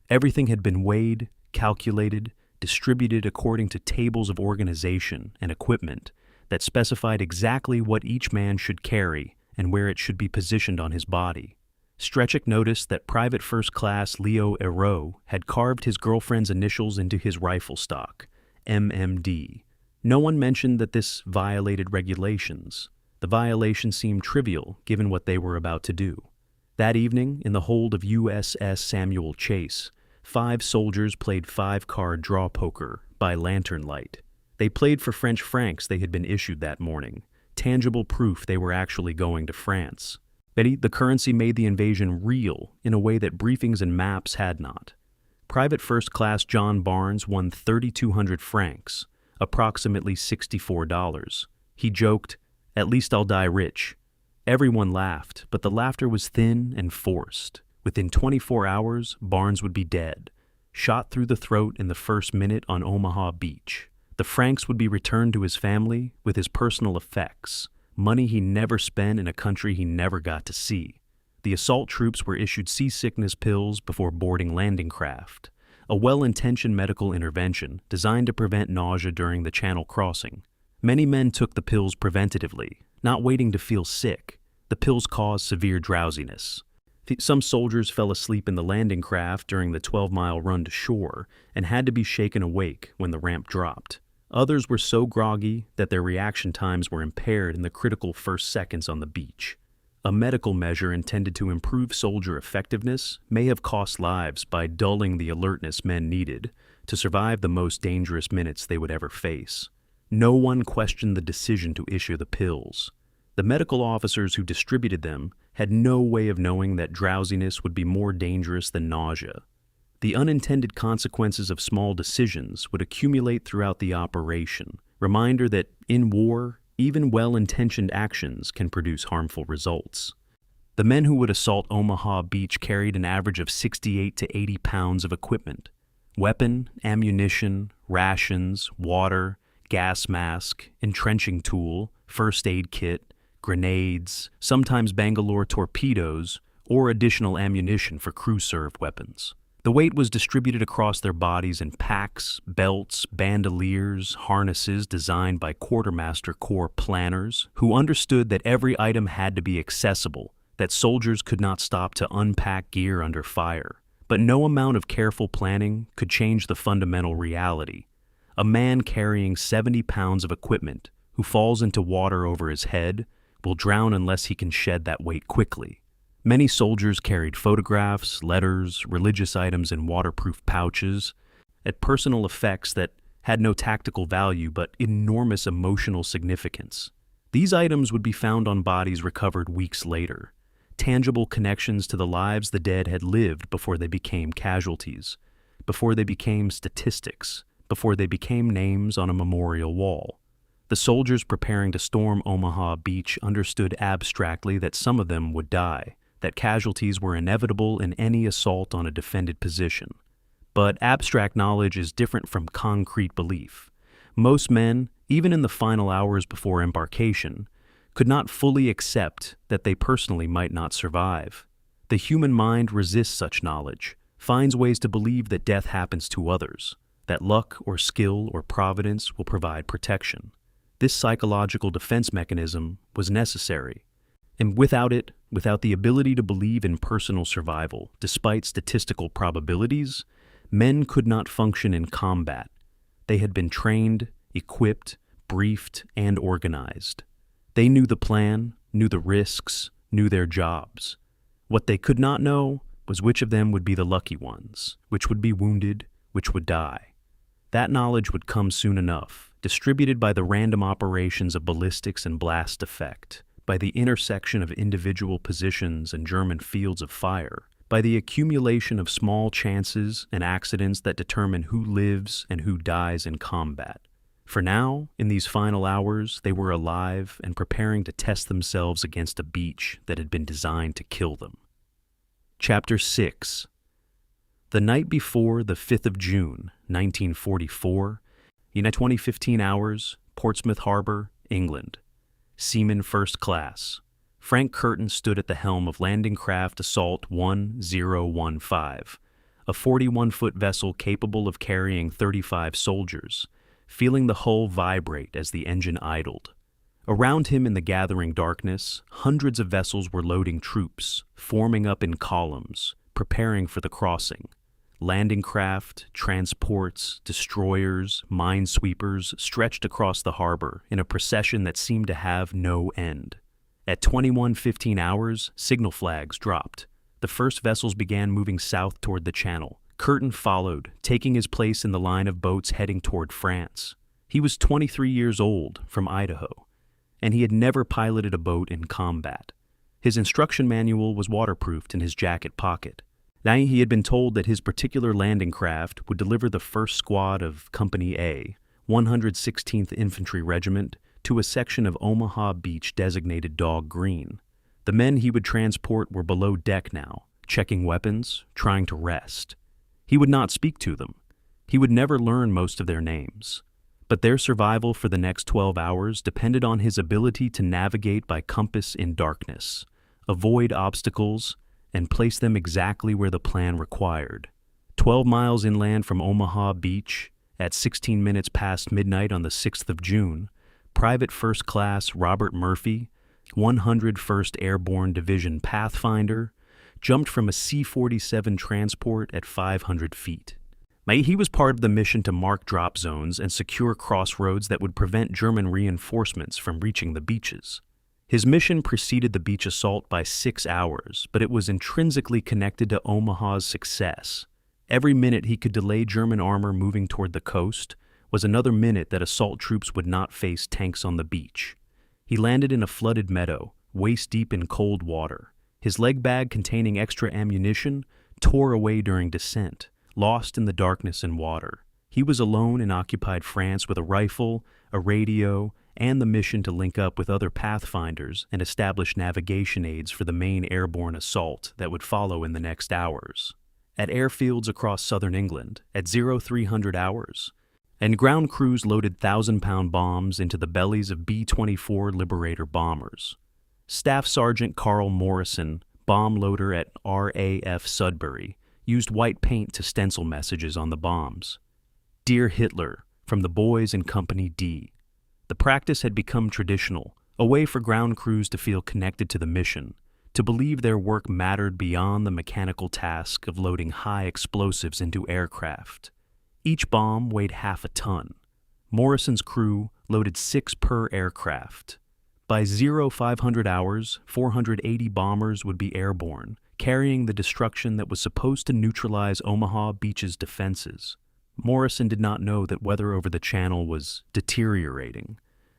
Everything had been weighed, calculated, distributed according to tables of organization and equipment that specified exactly what each man should carry and where it should be positioned on his body. Stredick noticed that Private First Class Leo Hérault had carved his girlfriend's initials into his rifle stock, MMD. No one mentioned that this violated regulations. The violation seemed trivial given what they were about to do. That evening, in the hold of USS Samuel Chase, 5 soldiers played 5-card draw poker by lantern light. They played for French francs they had been issued that morning, tangible proof they were actually going to France. But the currency made the invasion real in a way that briefings and maps had not. Private First Class John Barnes won 3,200 francs, approximately $64. He joked, "At least I'll die rich." Everyone laughed, but the laughter was thin and forced. Within 24 hours, Barnes would be dead, shot through the throat in the first minute on Omaha Beach. The francs would be returned to his family with his personal effects, money he never spent in a country he never got to see. The assault troops were issued seasickness pills before boarding landing craft, a well-intentioned medical intervention designed to prevent nausea during the Channel crossing. Many men took the pills preventatively, not waiting to feel sick. The pills caused severe drowsiness. Some soldiers fell asleep in the landing craft during the 12-mile run to shore and had to be shaken awake when the ramp dropped. Others were so groggy that their reaction times were impaired in the critical first seconds on the beach. A medical measure intended to improve soldier effectiveness may have cost lives by dulling the alertness men needed to survive the most dangerous minutes they would ever face. No one questioned the decision to issue the pills. The medical officers who distributed them had no way of knowing that drowsiness would be more dangerous than nausea. The unintended consequences of small decisions would accumulate throughout the operation, reminder that in war, even well-intentioned actions can produce harmful results. The men who would assault Omaha Beach carried an average of 68 to 80 pounds of equipment: weapon, ammunition, rations, water, gas mask, entrenching tool, first aid kit, grenades, sometimes Bangalore torpedoes, or additional ammunition for crew-served weapons. The weight was distributed across their bodies in packs, belts, bandoliers, harnesses designed by quartermaster corps planners who understood that every item had to be accessible, that soldiers could not stop to unpack gear under fire. But no amount of careful planning could change the fundamental reality. A man carrying 70 pounds of equipment who falls into water over his head will drown unless he can shed that weight quickly. Many soldiers carried photographs, letters, religious items in waterproof pouches, at personal effects that had no tactical value but enormous emotional significance. These items would be found on bodies recovered weeks later, tangible connections to the lives the dead had lived before they became casualties, before they became statistics, before they became names on a memorial wall. The soldiers preparing to storm Omaha Beach understood abstractly that some of them would die, that casualties were inevitable in any assault on a defended position. But abstract knowledge is different from concrete belief. Most men, even in the final hours before embarkation, could not fully accept that they personally might not survive. The human mind resists such knowledge, finds ways to believe that death happens to others, that luck or skill or providence will provide protection. This psychological defense mechanism was necessary, and without it, without the ability to believe in personal survival, despite statistical probabilities, men could not function in combat. They had been trained, equipped, briefed, and organized. They knew the plan, knew the risks, knew their jobs. What they could not know was which of them would be the lucky ones, which would be wounded, which would die. That knowledge would come soon enough, distributed by the random operations of ballistics and blast effect, by the intersection of individual positions and German fields of fire, by the accumulation of small chances and accidents that determine who lives and who dies in combat. For now, in these final hours, they were alive and preparing to test themselves against a beach that had been designed to kill them. Chapter 6. The night before the 5th of June, 1944, in 2015 hours, Portsmouth Harbor, England. Seaman First Class. Frank Curtin stood at the helm of Landing Craft Assault 1015, a 41-foot vessel capable of carrying 35 soldiers, feeling the hull vibrate as the engine idled. Around him in the gathering darkness, hundreds of vessels were loading troops, forming up in columns, preparing for the crossing. Landing craft, transports, destroyers, minesweepers stretched across the harbor in a procession that seemed to have no end. At 21:15 hours, signal flags dropped. The first vessels began moving south toward the channel. Curtin followed, taking his place in the line of boats heading toward France. He was 23 years old, from Idaho, and he had never piloted a boat in combat. His instruction manual was waterproofed in his jacket pocket. Now he had been told that his particular landing craft would deliver the first squad of Company A, 116th Infantry Regiment, to a section of Omaha Beach designated Dog Green. The men he would transport were below deck now, checking weapons, trying to rest. He would not speak to them. He would never learn most of their names. But their survival for the next 12 hours depended on his ability to navigate by compass in darkness, avoid obstacles, and place them exactly where the plan required. 12 miles inland from Omaha Beach, at 16 minutes past midnight on the 6th of June, Private First Class Robert Murphy 101st Airborne Division Pathfinder, jumped from a C-47 transport at 500 feet. He was part of the mission to mark drop zones and secure crossroads that would prevent German reinforcements from reaching the beaches. His mission preceded the beach assault by 6 hours, but it was intrinsically connected to Omaha's success. Every minute he could delay German armor moving toward the coast was another minute that assault troops would not face tanks on the beach. He landed in a flooded meadow, waist-deep in cold water. His leg bag containing extra ammunition tore away during descent, lost in the darkness and water. He was alone in occupied France with a rifle, a radio, and the mission to link up with other pathfinders and establish navigation aids for the main airborne assault that would follow in the next hours. At airfields across southern England, at 0300 hours, and ground crews loaded 1,000-pound bombs into the bellies of B-24 Liberator bombers. Staff Sergeant Carl Morrison, bomb loader at RAF Sudbury, used white paint to stencil messages on the bombs. "Dear Hitler," from the boys in Company D. The practice had become traditional, a way for ground crews to feel connected to the mission, to believe their work mattered beyond the mechanical task of loading high explosives into aircraft. Each bomb weighed half a ton. Morrison's crew loaded 6 per aircraft. By 0500 hours, 480 bombers would be airborne, carrying the destruction that was supposed to neutralize Omaha Beach's defenses. Morrison did not know that weather over the channel was deteriorating.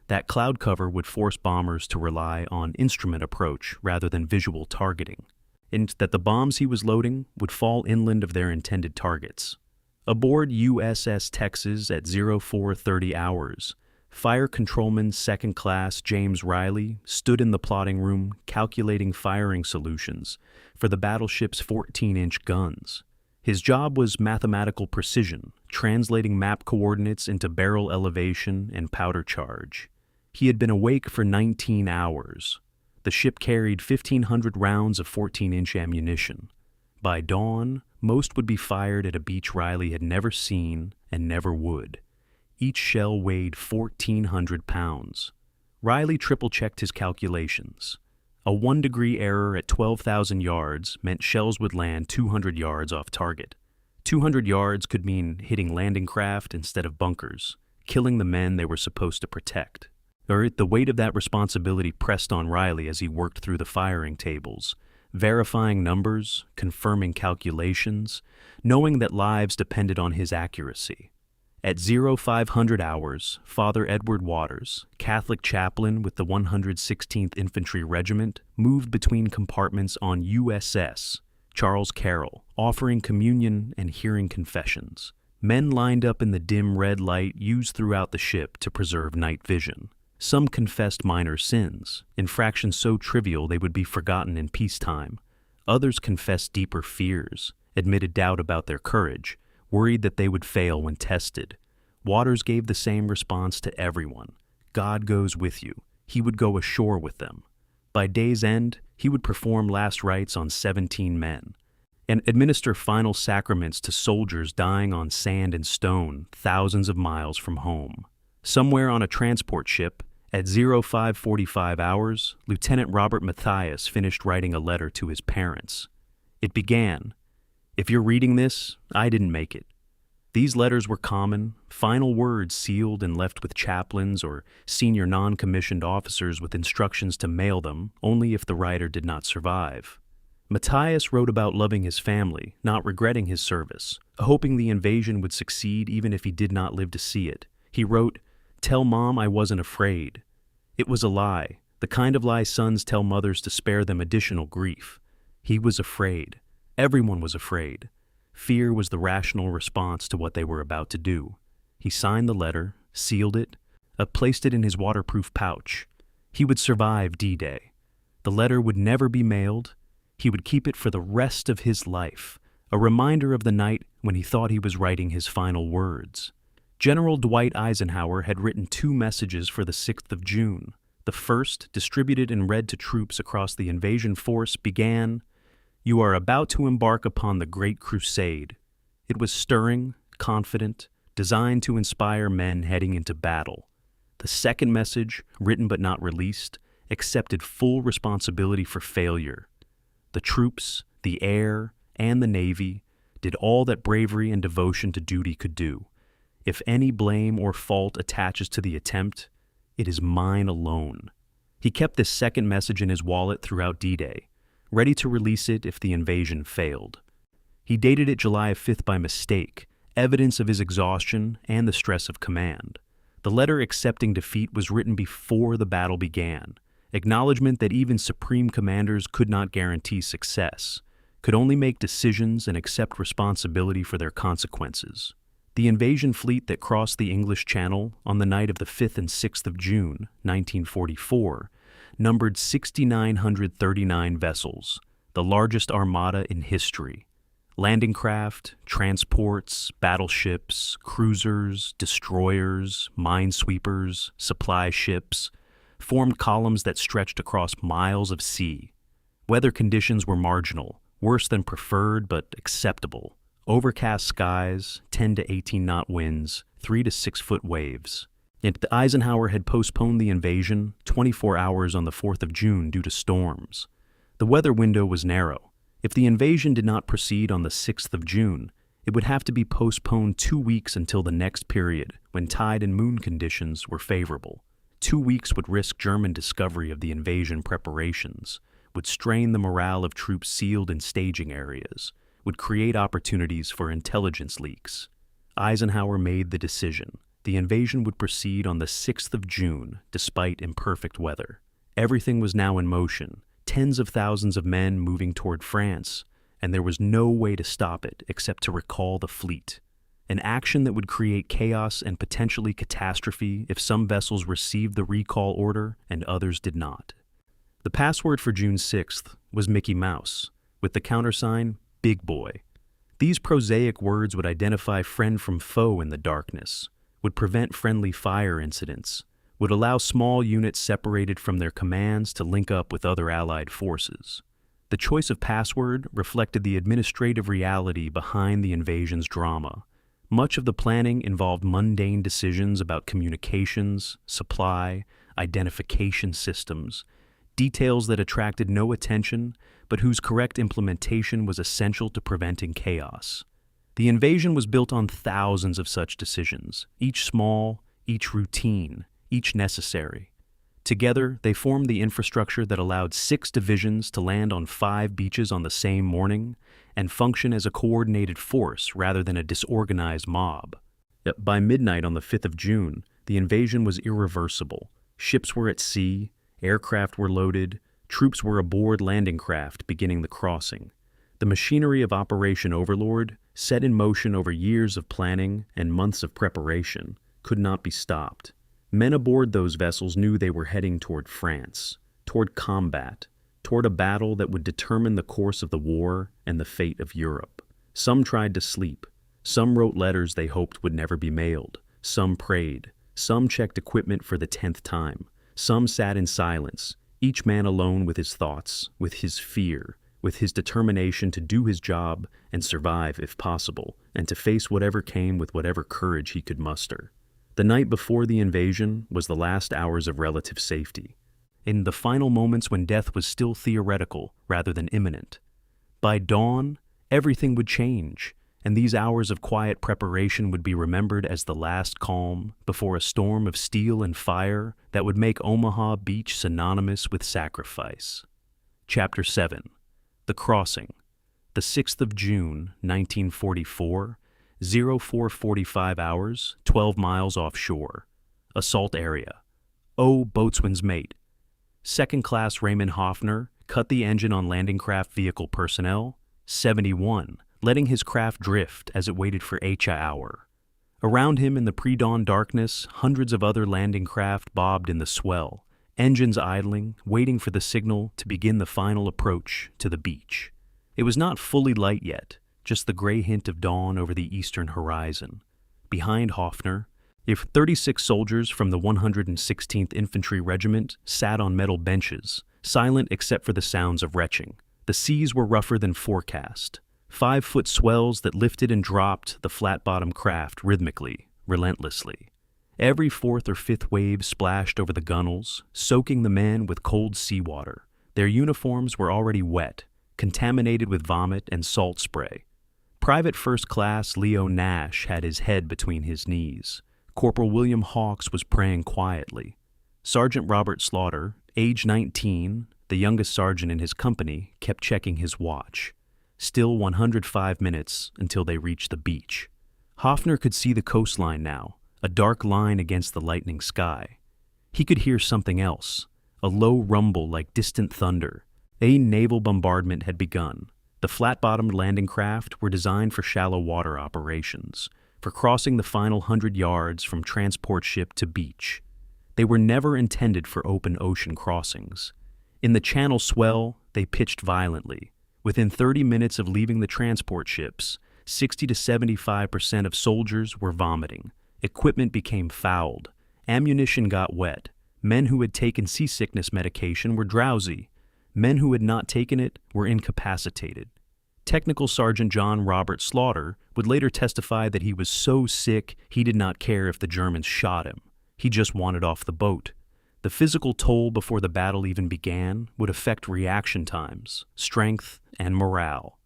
That cloud cover would force bombers to rely on instrument approach rather than visual targeting, and that the bombs he was loading would fall inland of their intended targets. Aboard USS Texas at 0430 hours, Fire Controlman Second Class James Riley stood in the plotting room calculating firing solutions for the battleship's 14-inch guns. His job was mathematical precision, translating map coordinates into barrel elevation and powder charge. He had been awake for 19 hours. The ship carried 1,500 rounds of 14-inch ammunition. By dawn, most would be fired at a beach Riley had never seen and never would. Each shell weighed 1,400 pounds. Riley triple-checked his calculations. A 1-degree error at 12,000 yards meant shells would land 200 yards off target. 200 yards could mean hitting landing craft instead of bunkers, killing the men they were supposed to protect. The weight of that responsibility pressed on Riley as he worked through the firing tables, verifying numbers, confirming calculations, knowing that lives depended on his accuracy. At 0500 hours, Father Edward Waters, Catholic chaplain with the 116th Infantry Regiment, moved between compartments on USS Charles Carroll, offering communion and hearing confessions. Men lined up in the dim red light used throughout the ship to preserve night vision. Some confessed minor sins, infractions so trivial they would be forgotten in peacetime. Others confessed deeper fears, admitted doubt about their courage, worried that they would fail when tested. Waters gave the same response to everyone. God goes with you. He would go ashore with them. By day's end, he would perform last rites on 17 men and administer final sacraments to soldiers dying on sand and stone thousands of miles from home. Somewhere on a transport ship, at 0545 hours, Lieutenant Robert Matthias finished writing a letter to his parents. It began, "If you're reading this, I didn't make it." These letters were common, final words sealed and left with chaplains or senior non-commissioned officers with instructions to mail them only if the writer did not survive. Matthias wrote about loving his family, not regretting his service, hoping the invasion would succeed even if he did not live to see it. He wrote, "Tell Mom I wasn't afraid." It was a lie, the kind of lie sons tell mothers to spare them additional grief. He was afraid. Everyone was afraid. Fear was the rational response to what they were about to do. He signed the letter, sealed it, placed it in his waterproof pouch. He would survive D-Day. The letter would never be mailed. He would keep it for the rest of his life, a reminder of the night when he thought he was writing his final words. General Dwight Eisenhower had written 2 messages for the 6th of June. The first, distributed and read to troops across the invasion force, began, "You are about to embark upon the Great Crusade." It was stirring, confident, designed to inspire men heading into battle. The second message, written but not released, accepted full responsibility for failure. The troops, the air, and the Navy did all that bravery and devotion to duty could do. If any blame or fault attaches to the attempt, it is mine alone. He kept this second message in his wallet throughout D-Day, ready to release it if the invasion failed. He dated it July 5th by mistake, evidence of his exhaustion and the stress of command. The letter accepting defeat was written before the battle began, acknowledgement that even supreme commanders could not guarantee success, could only make decisions and accept responsibility for their consequences. The invasion fleet that crossed the English Channel on the night of the 5th and 6th of June, 1944, numbered 6,939 vessels, the largest armada in history. Landing craft, transports, battleships, cruisers, destroyers, minesweepers, supply ships formed columns that stretched across miles of sea. Weather conditions were marginal, worse than preferred but acceptable. Overcast skies, 10 to 18 knot winds, 3 to 6 foot waves. Yet Eisenhower had postponed the invasion 24 hours on the 4th of June due to storms. The weather window was narrow. If the invasion did not proceed on the 6th of June, it would have to be postponed 2 weeks until the next period, when tide and moon conditions were favorable. 2 weeks would risk German discovery of the invasion preparations, would strain the morale of troops sealed in staging areas, would create opportunities for intelligence leaks. Eisenhower made the decision. The invasion would proceed on the 6th of June, despite imperfect weather. Everything was now in motion, tens of thousands of men moving toward France, and there was no way to stop it except to recall the fleet. An action that would create chaos and potentially catastrophe if some vessels received the recall order and others did not. The password for June 6th was Mickey Mouse, with the countersign Big Boy. These prosaic words would identify friend from foe in the darkness, would prevent friendly fire incidents, would allow small units separated from their commands to link up with other Allied forces. The choice of password reflected the administrative reality behind the invasion's drama. Much of the planning involved mundane decisions about communications, supply, identification systems, details that attracted no attention, but whose correct implementation was essential to preventing chaos. The invasion was built on thousands of such decisions, each small, each routine, each necessary. Together, they formed the infrastructure that allowed 6 divisions to land on 5 beaches on the same morning and function as a coordinated force rather than a disorganized mob. Yet by midnight on the 5th of June, the invasion was irreversible. Ships were at sea, aircraft were loaded, troops were aboard landing craft beginning the crossing. The machinery of Operation Overlord, set in motion over years of planning and months of preparation, could not be stopped. Men aboard those vessels knew they were heading toward France, toward combat, toward a battle that would determine the course of the war and the fate of Europe. Some tried to sleep. Some wrote letters they hoped would never be mailed. Some prayed. Some checked equipment for the 10th time. Some sat in silence, each man alone with his thoughts, with his fear, with his determination to do his job and survive if possible, and to face whatever came with whatever courage he could muster. The night before the invasion was the last hours of relative safety, in the final moments when death was still theoretical rather than imminent. By dawn, everything would change, and these hours of quiet preparation would be remembered as the last calm before a storm of steel and fire that would make Omaha Beach synonymous with sacrifice. Chapter 7. The Crossing. The 6th of June, 1944, 0445 hours, 12 miles offshore. Assault area. O boatswain's mate. Second Class Raymond Hoffner cut the engine on landing craft vehicle personnel, 71, letting his craft drift as it waited for HA hour. Around him in the pre-dawn darkness, hundreds of other landing craft bobbed in the swell, engines idling, waiting for the signal to begin the final approach to the beach. It was not fully light yet, just the gray hint of dawn over the eastern horizon. Behind Hoffner, 36 soldiers from the 116th Infantry Regiment sat on metal benches, silent except for the sounds of retching. The seas were rougher than forecast. 5-foot swells that lifted and dropped the flat-bottomed craft rhythmically, relentlessly. Every fourth or fifth wave splashed over the gunwales, soaking the men with cold seawater. Their uniforms were already wet, contaminated with vomit and salt spray. Private First Class Leo Nash had his head between his knees. Corporal William Hawks was praying quietly. Sergeant Robert Slaughter, age 19, the youngest sergeant in his company, kept checking his watch. Still 105 minutes until they reached the beach. Hoffner could see the coastline now, a dark line against the lightening sky. He could hear something else, a low rumble like distant thunder. A naval bombardment had begun. The flat-bottomed landing craft were designed for shallow water operations, for crossing the final 100 yards from transport ship to beach. They were never intended for open ocean crossings. In the channel swell, they pitched violently. Within 30 minutes of leaving the transport ships, 60 to 75% of soldiers were vomiting. Equipment became fouled. Ammunition got wet. Men who had taken seasickness medication were drowsy. Men who had not taken it were incapacitated. Technical Sergeant John Robert Slaughter would later testify that he was so sick he did not care if the Germans shot him. He just wanted off the boat. The physical toll before the battle even began would affect reaction times, strength, and morale.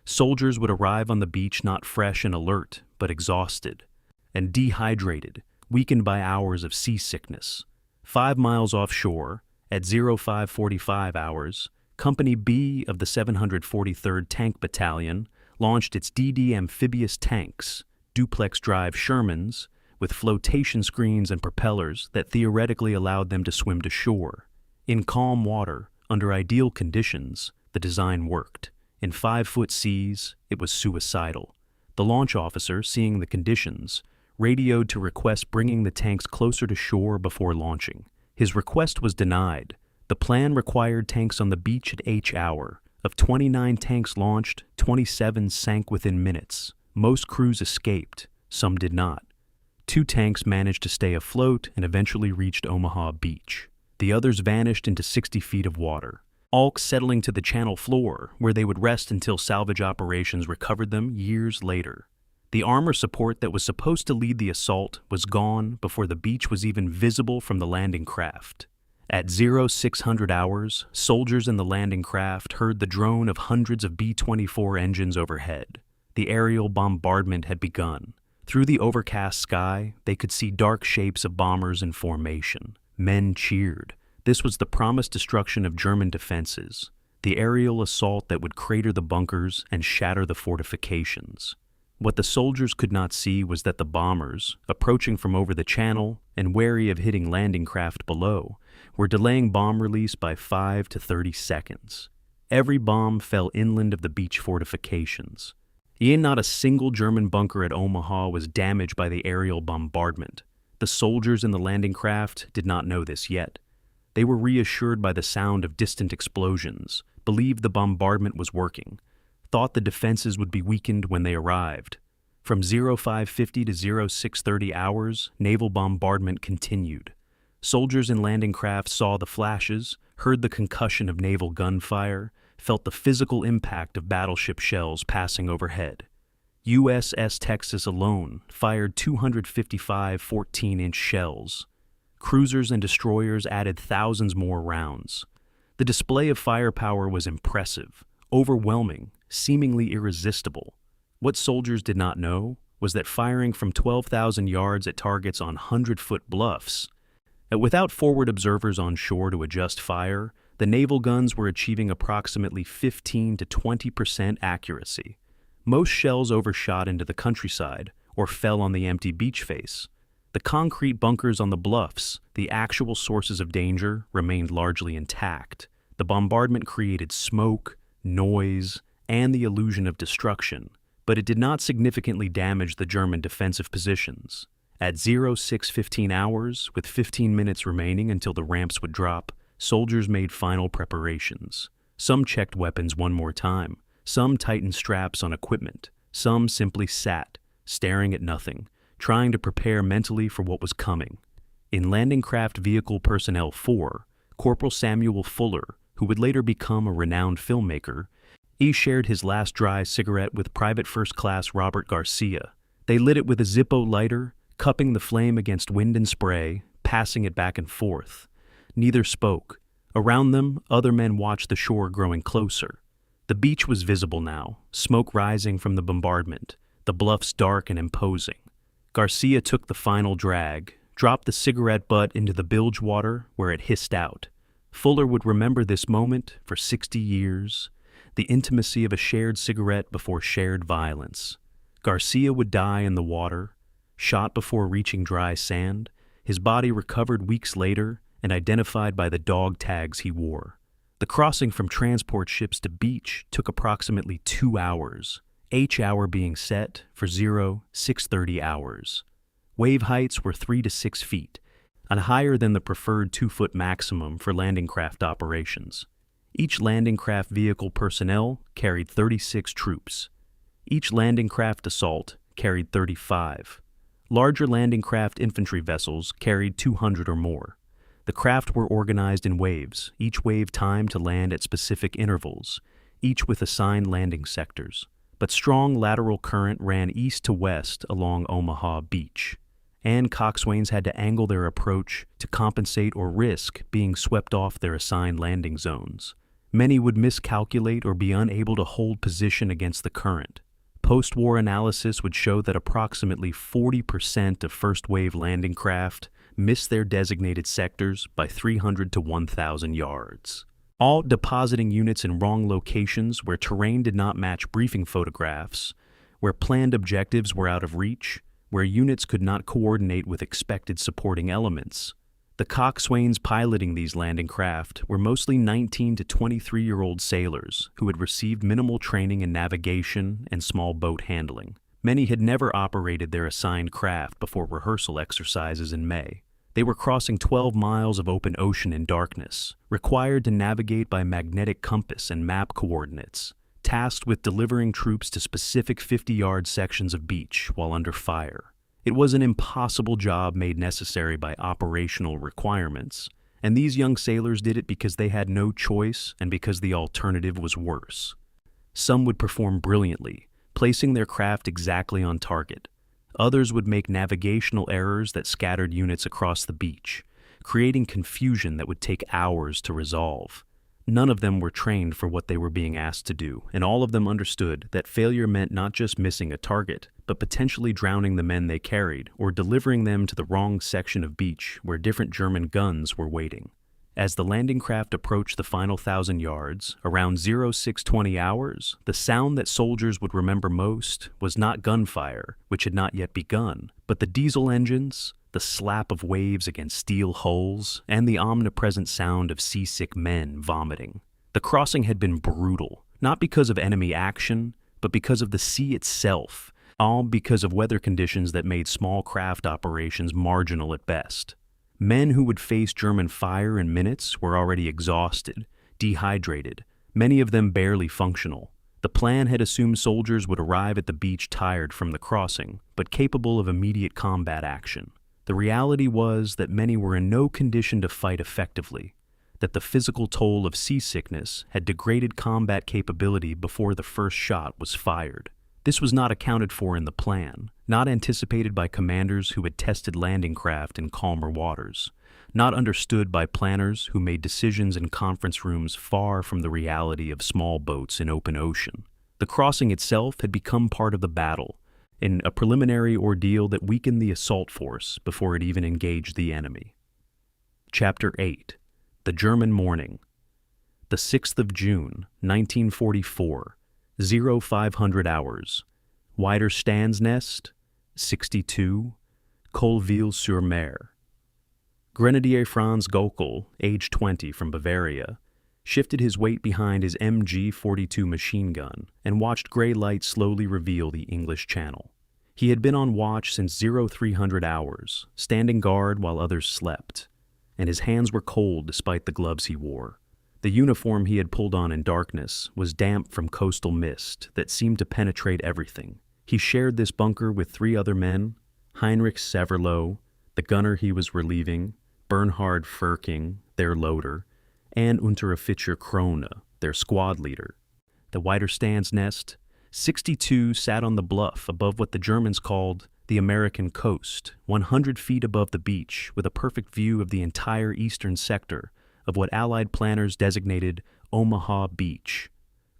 Soldiers would arrive on the beach not fresh and alert, but exhausted and dehydrated, weakened by hours of seasickness. 5 miles offshore, at 0545 hours, Company B of the 743rd Tank Battalion launched its DD amphibious tanks, duplex-drive Shermans, with flotation screens and propellers that theoretically allowed them to swim to shore. In calm water, under ideal conditions, the design worked. In 5-foot seas, it was suicidal. The launch officer, seeing the conditions, radioed to request bringing the tanks closer to shore before launching. His request was denied. The plan required tanks on the beach at H hour. Of 29 tanks launched, 27 sank within minutes. Most crews escaped, some did not. 2 tanks managed to stay afloat and eventually reached Omaha Beach. The others vanished into 60 feet of water, all settling to the channel floor, where they would rest until salvage operations recovered them years later. The armor support that was supposed to lead the assault was gone before the beach was even visible from the landing craft. At 0600 hours, soldiers in the landing craft heard the drone of hundreds of B-24 engines overhead. The aerial bombardment had begun. Through the overcast sky, they could see dark shapes of bombers in formation. Men cheered. This was the promised destruction of German defenses, the aerial assault that would crater the bunkers and shatter the fortifications. What the soldiers could not see was that the bombers, approaching from over the channel and wary of hitting landing craft below, were delaying bomb release by 5 to 30 seconds. Every bomb fell inland of the beach fortifications. Not a single German bunker at Omaha was damaged by the aerial bombardment. The soldiers in the landing craft did not know this yet. They were reassured by the sound of distant explosions, believed the bombardment was working, thought the defenses would be weakened when they arrived. From 0550 to 0630 hours, naval bombardment continued. Soldiers in landing craft saw the flashes, heard the concussion of naval gunfire, felt the physical impact of battleship shells passing overhead. USS Texas alone fired 255 14-inch shells. Cruisers and destroyers added thousands more rounds. The display of firepower was impressive, overwhelming, seemingly irresistible. What soldiers did not know was that firing from 12,000 yards at targets on 100-foot bluffs, without forward observers on shore to adjust fire, the naval guns were achieving approximately 15 to 20% accuracy. Most shells overshot into the countryside or fell on the empty beach face. The concrete bunkers on the bluffs, the actual sources of danger, remained largely intact. The bombardment created smoke, noise, and the illusion of destruction, but it did not significantly damage the German defensive positions. At 0615 hours, with 15 minutes remaining until the ramps would drop, soldiers made final preparations. Some checked weapons one more time. Some tightened straps on equipment. Some simply sat, staring at nothing, trying to prepare mentally for what was coming. In Landing Craft Vehicle Personnel 4, Corporal Samuel Fuller, who would later become a renowned filmmaker, he shared his last dry cigarette with Private First Class Robert Garcia. They lit it with a Zippo lighter, cupping the flame against wind and spray, passing it back and forth. Neither spoke. Around them, other men watched the shore growing closer. The beach was visible now, smoke rising from the bombardment, the bluffs dark and imposing. Garcia took the final drag, dropped the cigarette butt into the bilge water where it hissed out. Fuller would remember this moment for 60 years, the intimacy of a shared cigarette before shared violence. Garcia would die in the water, shot before reaching dry sand, his body recovered weeks later and identified by the dog tags he wore. The crossing from transport ships to beach took approximately 2 hours, H hour being set for 6:30 hours. Wave heights were 3 to 6 feet, and higher than the preferred 2-foot maximum for landing craft operations. Each landing craft vehicle personnel carried 36 troops. Each landing craft assault carried 35. Larger landing craft infantry vessels carried 200 or more. The craft were organized in waves, each wave timed to land at specific intervals, each with assigned landing sectors. But strong lateral current ran east to west along Omaha Beach, and coxswains had to angle their approach to compensate or risk being swept off their assigned landing zones. Many would miscalculate or be unable to hold position against the current. Post-war analysis would show that approximately 40% of first-wave landing craft missed their designated sectors by 300 to 1,000 yards. All depositing units in wrong locations where terrain did not match briefing photographs, where planned objectives were out of reach, where units could not coordinate with expected supporting elements. The coxswains piloting these landing craft were mostly 19 to 23-year-old sailors who had received minimal training in navigation and small boat handling. Many had never operated their assigned craft before rehearsal exercises in May. They were crossing 12 miles of open ocean in darkness, required to navigate by magnetic compass and map coordinates, tasked with delivering troops to specific 50-yard sections of beach while under fire. It was an impossible job made necessary by operational requirements, and these young sailors did it because they had no choice and because the alternative was worse. Some would perform brilliantly, placing their craft exactly on target. Others would make navigational errors that scattered units across the beach, creating confusion that would take hours to resolve. None of them were trained for what they were being asked to do, and all of them understood that failure meant not just missing a target, but potentially drowning the men they carried or delivering them to the wrong section of beach where different German guns were waiting. As the landing craft approached the final 1,000 yards, around 0620 hours, the sound that soldiers would remember most was not gunfire, which had not yet begun, but the diesel engines, the slap of waves against steel hulls, and the omnipresent sound of seasick men vomiting. The crossing had been brutal, not because of enemy action, but because of the sea itself, all because of weather conditions that made small craft operations marginal at best. Men who would face German fire in minutes were already exhausted, dehydrated, many of them barely functional. The plan had assumed soldiers would arrive at the beach tired from the crossing, but capable of immediate combat action. The reality was that many were in no condition to fight effectively, that the physical toll of seasickness had degraded combat capability before the first shot was fired. This was not accounted for in the plan, not anticipated by commanders who had tested landing craft in calmer waters, not understood by planners who made decisions in conference rooms far from the reality of small boats in open ocean. The crossing itself had become part of the battle, in a preliminary ordeal that weakened the assault force before it even engaged the enemy. Chapter 8. The German Morning. The 6th of June, 1944, 0500 hours. Wider Stan's Nest, 62, Colville-sur-Mer. Grenadier Franz Gockel, age 20, from Bavaria, shifted his weight behind his MG-42 machine gun and watched gray light slowly reveal the English Channel. He had been on watch since 0300 hours, standing guard while others slept, and his hands were cold despite the gloves he wore. The uniform he had pulled on in darkness was damp from coastal mist that seemed to penetrate everything. He shared this bunker with 3 other men, Heinrich Severloh, the gunner he was relieving, Bernhard Firking, their loader, and Unteroffizier Krone, their squad leader. The Wider Stan's Nest, 62 sat on the bluff above what the Germans called the the American coast, 100 feet above the beach, with a perfect view of the entire eastern sector of what Allied planners designated Omaha Beach.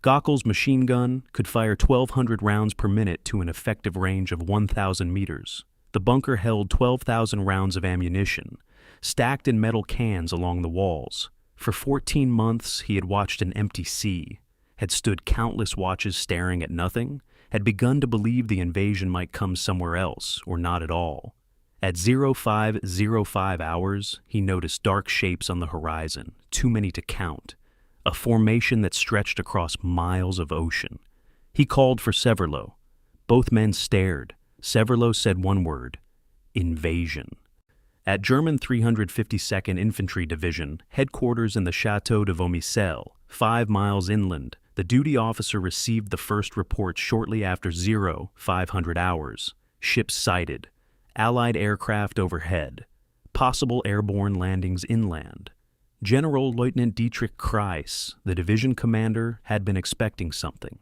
Gockel's machine gun could fire 1,200 rounds per minute to an effective range of 1,000 meters. The bunker held 12,000 rounds of ammunition, stacked in metal cans along the walls. For 14 months, he had watched an empty sea, had stood countless watches staring at nothing, had begun to believe the invasion might come somewhere else or not at all. At 0505 hours, he noticed dark shapes on the horizon, too many to count, a formation that stretched across miles of ocean. He called for Severlo. Both men stared. Severlo said one word: invasion. At German 352nd Infantry Division, headquarters in the Château de Vomicelle, 5 miles inland, the duty officer received the first report shortly after 0500 hours. Ships sighted. Allied aircraft overhead. Possible airborne landings inland. General Lieutenant Dietrich Kreis, the division commander, had been expecting something.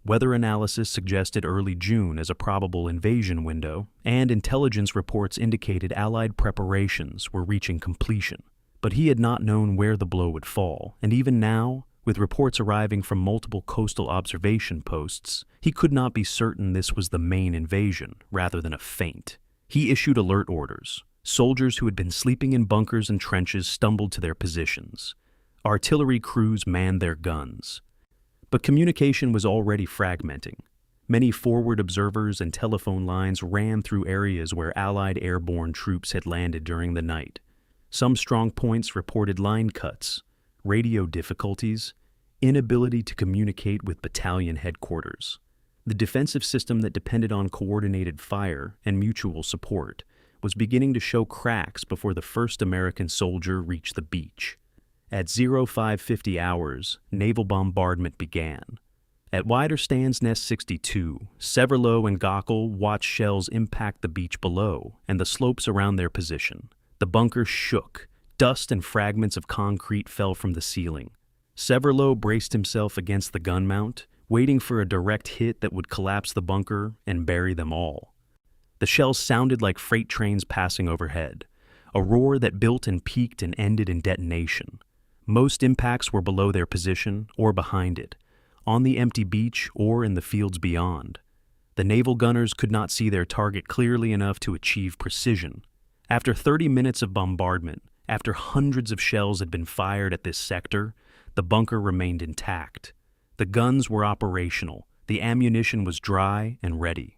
Weather analysis suggested early June as a probable invasion window, and intelligence reports indicated Allied preparations were reaching completion. But he had not known where the blow would fall, and even now, with reports arriving from multiple coastal observation posts, he could not be certain this was the main invasion rather than a feint. He issued alert orders. Soldiers who had been sleeping in bunkers and trenches stumbled to their positions. Artillery crews manned their guns. But communication was already fragmenting. Many forward observers and telephone lines ran through areas where Allied airborne troops had landed during the night. Some strong points reported line cuts, radio difficulties, inability to communicate with battalion headquarters. The defensive system that depended on coordinated fire and mutual support was beginning to show cracks before the first American soldier reached the beach. At 0550 hours, naval bombardment began. At Widerstands Nest 62, Severlo and Gockel watched shells impact the beach below and the slopes around their position. The bunker shook. Dust and fragments of concrete fell from the ceiling. Severlo braced himself against the gun mount, waiting for a direct hit that would collapse the bunker and bury them all. The shells sounded like freight trains passing overhead, a roar that built and peaked and ended in detonation. Most impacts were below their position or behind it, on the empty beach or in the fields beyond. The naval gunners could not see their target clearly enough to achieve precision. After 30 minutes of bombardment, after hundreds of shells had been fired at this sector, the bunker remained intact. The guns were operational, the ammunition was dry and ready.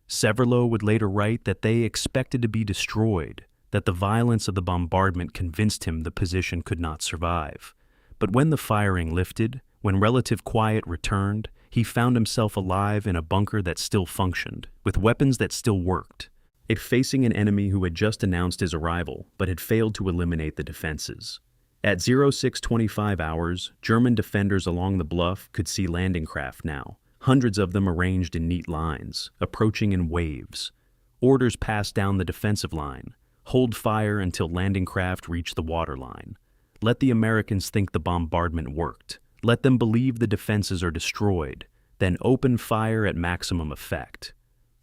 Severlo would later write that they expected to be destroyed, that the violence of the bombardment convinced him the position could not survive. But when the firing lifted, when relative quiet returned, he found himself alive in a bunker that still functioned, with weapons that still worked. It facing an enemy who had just announced his arrival, but had failed to eliminate the defenses. At 0625 hours, German defenders along the bluff could see landing craft now, hundreds of them arranged in neat lines, approaching in waves. Orders passed down the defensive line. Hold fire until landing craft reached the waterline. Let the Americans think the bombardment worked. Let them believe the defenses are destroyed. Then open fire at maximum effect.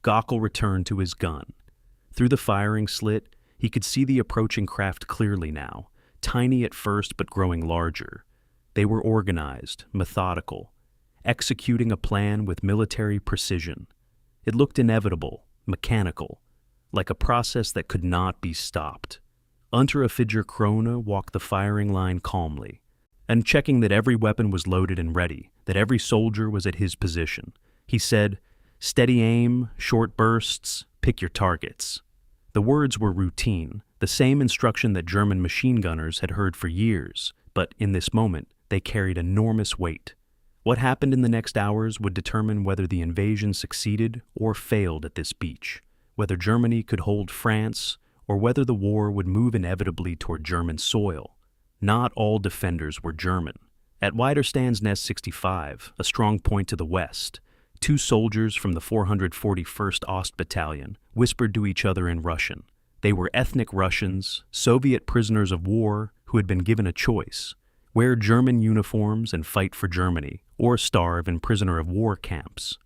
Gockel returned to his gun. Through the firing slit, he could see the approaching craft clearly now, tiny at first but growing larger. They were organized, methodical, executing a plan with military precision. It looked inevitable, mechanical, like a process that could not be stopped. Unteroffizier Krone walked the firing line calmly, and checking that every weapon was loaded and ready, that every soldier was at his position. He said, "Steady aim, short bursts, pick your targets." The words were routine, the same instruction that German machine gunners had heard for years, but in this moment they carried enormous weight. What happened in the next hours would determine whether the invasion succeeded or failed at this beach, whether Germany could hold France, or whether the war would move inevitably toward German soil. Not all defenders were German. At Widerstands Nest 65, a strong point to the west, 2 soldiers from the 441st Ost Battalion whispered to each other in Russian. They were ethnic Russians, Soviet prisoners of war who had been given a choice: wear German uniforms and fight for Germany, or starve in prisoner of war camps.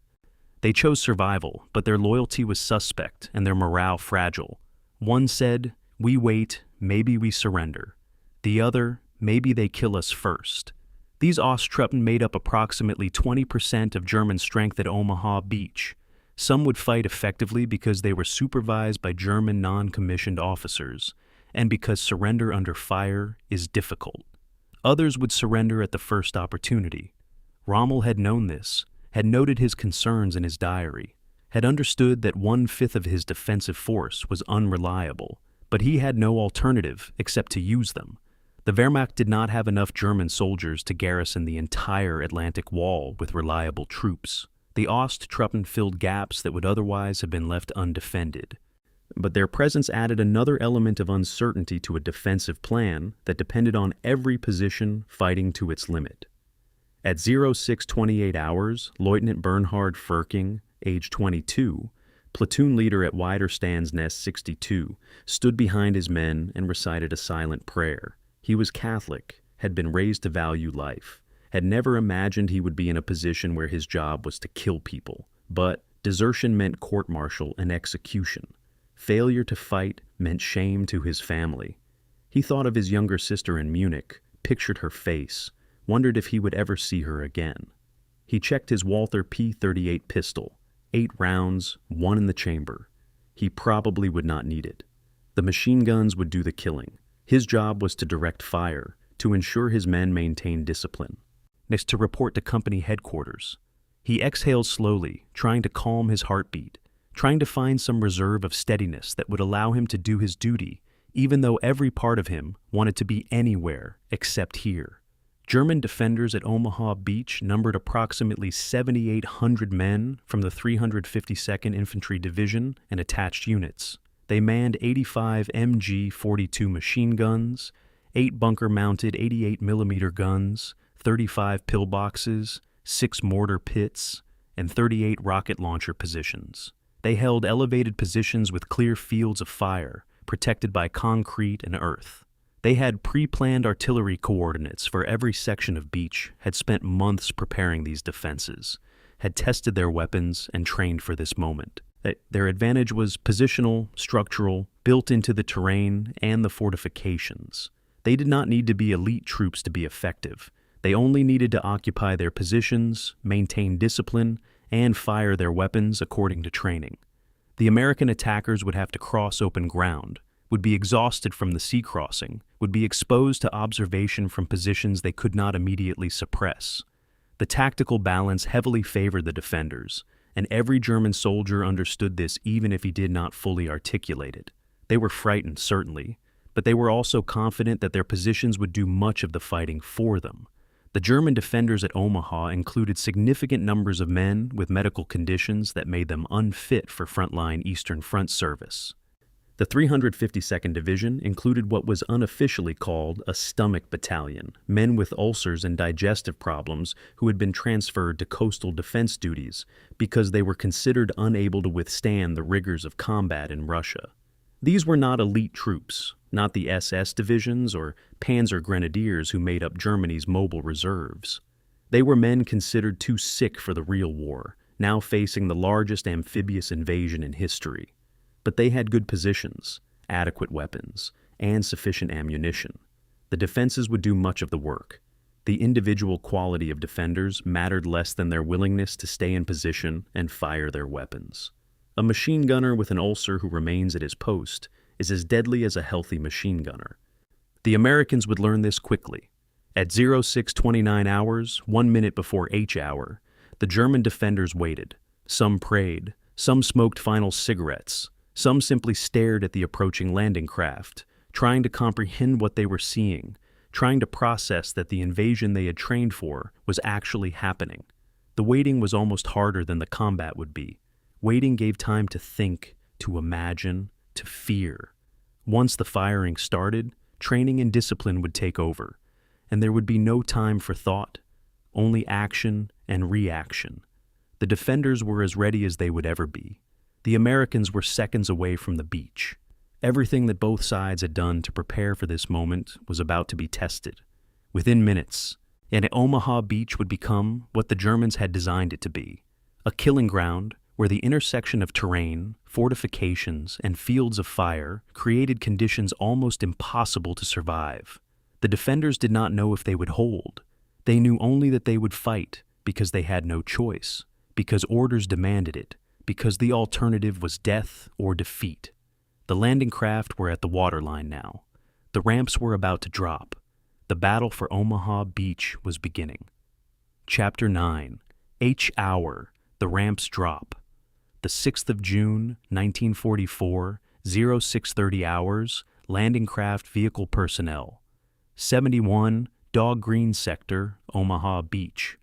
They chose survival, but their loyalty was suspect and their morale fragile. One said, "We wait, maybe we surrender." The other, "Maybe they kill us first." These Osttruppen made up approximately 20% of German strength at Omaha Beach. Some would fight effectively because they were supervised by German non-commissioned officers, and because surrender under fire is difficult. Others would surrender at the first opportunity. Rommel had known this, had noted his concerns in his diary, had understood that 1/5 of his defensive force was unreliable, but he had no alternative except to use them. The Wehrmacht did not have enough German soldiers to garrison the entire Atlantic Wall with reliable troops. The Osttruppen filled gaps that would otherwise have been left undefended. But their presence added another element of uncertainty to a defensive plan that depended on every position fighting to its limit. At 0628 hours, Lieutenant Bernhard Firking, age 22, platoon leader at Widerstands Nest 62, stood behind his men and recited a silent prayer. He was Catholic, had been raised to value life, had never imagined he would be in a position where his job was to kill people. But desertion meant court-martial and execution. Failure to fight meant shame to his family. He thought of his younger sister in Munich, pictured her face, wondered if he would ever see her again. He checked his Walther P38 pistol, 8 rounds, 1 in the chamber. He probably would not need it. The machine guns would do the killing. His job was to direct fire, to ensure his men maintained discipline. Next, to report to company headquarters. He exhaled slowly, trying to calm his heartbeat, trying to find some reserve of steadiness that would allow him to do his duty, even though every part of him wanted to be anywhere except here. German defenders at Omaha Beach numbered approximately 7,800 men from the 352nd Infantry Division and attached units. They manned 85 MG-42 machine guns, 8 bunker-mounted 88mm guns, 35 pillboxes, 6 mortar pits, and 38 rocket launcher positions. They held elevated positions with clear fields of fire, protected by concrete and earth. They had pre-planned artillery coordinates for every section of beach, had spent months preparing these defenses, had tested their weapons and trained for this moment. Their advantage was positional, structural, built into the terrain and the fortifications. They did not need to be elite troops to be effective. They only needed to occupy their positions, maintain discipline, and fire their weapons according to training. The American attackers would have to cross open ground, would be exhausted from the sea crossing, would be exposed to observation from positions they could not immediately suppress. The tactical balance heavily favored the defenders, and every German soldier understood this even if he did not fully articulate it. They were frightened, certainly, but they were also confident that their positions would do much of the fighting for them. The German defenders at Omaha included significant numbers of men with medical conditions that made them unfit for frontline Eastern Front service. The 352nd Division included what was unofficially called a stomach battalion, men with ulcers and digestive problems who had been transferred to coastal defense duties because they were considered unable to withstand the rigors of combat in Russia. These were not elite troops, not the SS divisions or Panzer Grenadiers who made up Germany's mobile reserves. They were men considered too sick for the real war, now facing the largest amphibious invasion in history. But they had good positions, adequate weapons, and sufficient ammunition. The defenses would do much of the work. The individual quality of defenders mattered less than their willingness to stay in position and fire their weapons. A machine gunner with an ulcer who remains at his post is as deadly as a healthy machine gunner. The Americans would learn this quickly. At 0629 hours, 1 minute before H hour, the German defenders waited. Some prayed, some smoked final cigarettes, some simply stared at the approaching landing craft, trying to comprehend what they were seeing, trying to process that the invasion they had trained for was actually happening. The waiting was almost harder than the combat would be. Waiting gave time to think, to imagine, to fear. Once the firing started, training and discipline would take over, and there would be no time for thought, only action and reaction. The defenders were as ready as they would ever be. The Americans were seconds away from the beach. Everything that both sides had done to prepare for this moment was about to be tested. Within minutes, and Omaha Beach would become what the Germans had designed it to be, a killing ground where the intersection of terrain, fortifications, and fields of fire created conditions almost impossible to survive. The defenders did not know if they would hold. They knew only that they would fight because they had no choice, because orders demanded it, because the alternative was death or defeat. The landing craft were at the waterline now. The ramps were about to drop. The battle for Omaha Beach was beginning. Chapter 9. H hour. The ramps drop. The 6th of June, 1944, 0630 hours, landing craft vehicle personnel. 71, Dog Green Sector, Omaha Beach.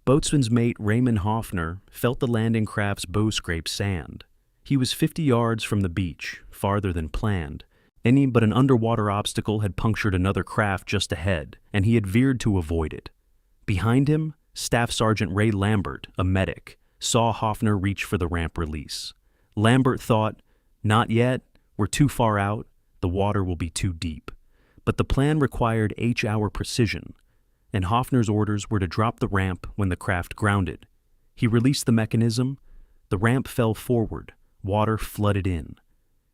Boatswain's mate Raymond Hoffner felt the landing craft's bow scrape sand. He was 50 yards from the beach, farther than planned. Any but an underwater obstacle had punctured another craft just ahead, and he had veered to avoid it. Behind him, Staff Sergeant Ray Lambert, a medic, saw Hoffner reach for the ramp release. Lambert thought, "Not yet, we're too far out, the water will be too deep." But the plan required H-hour precision, and Hoffner's orders were to drop the ramp when the craft grounded. He released the mechanism. The ramp fell forward. Water flooded in.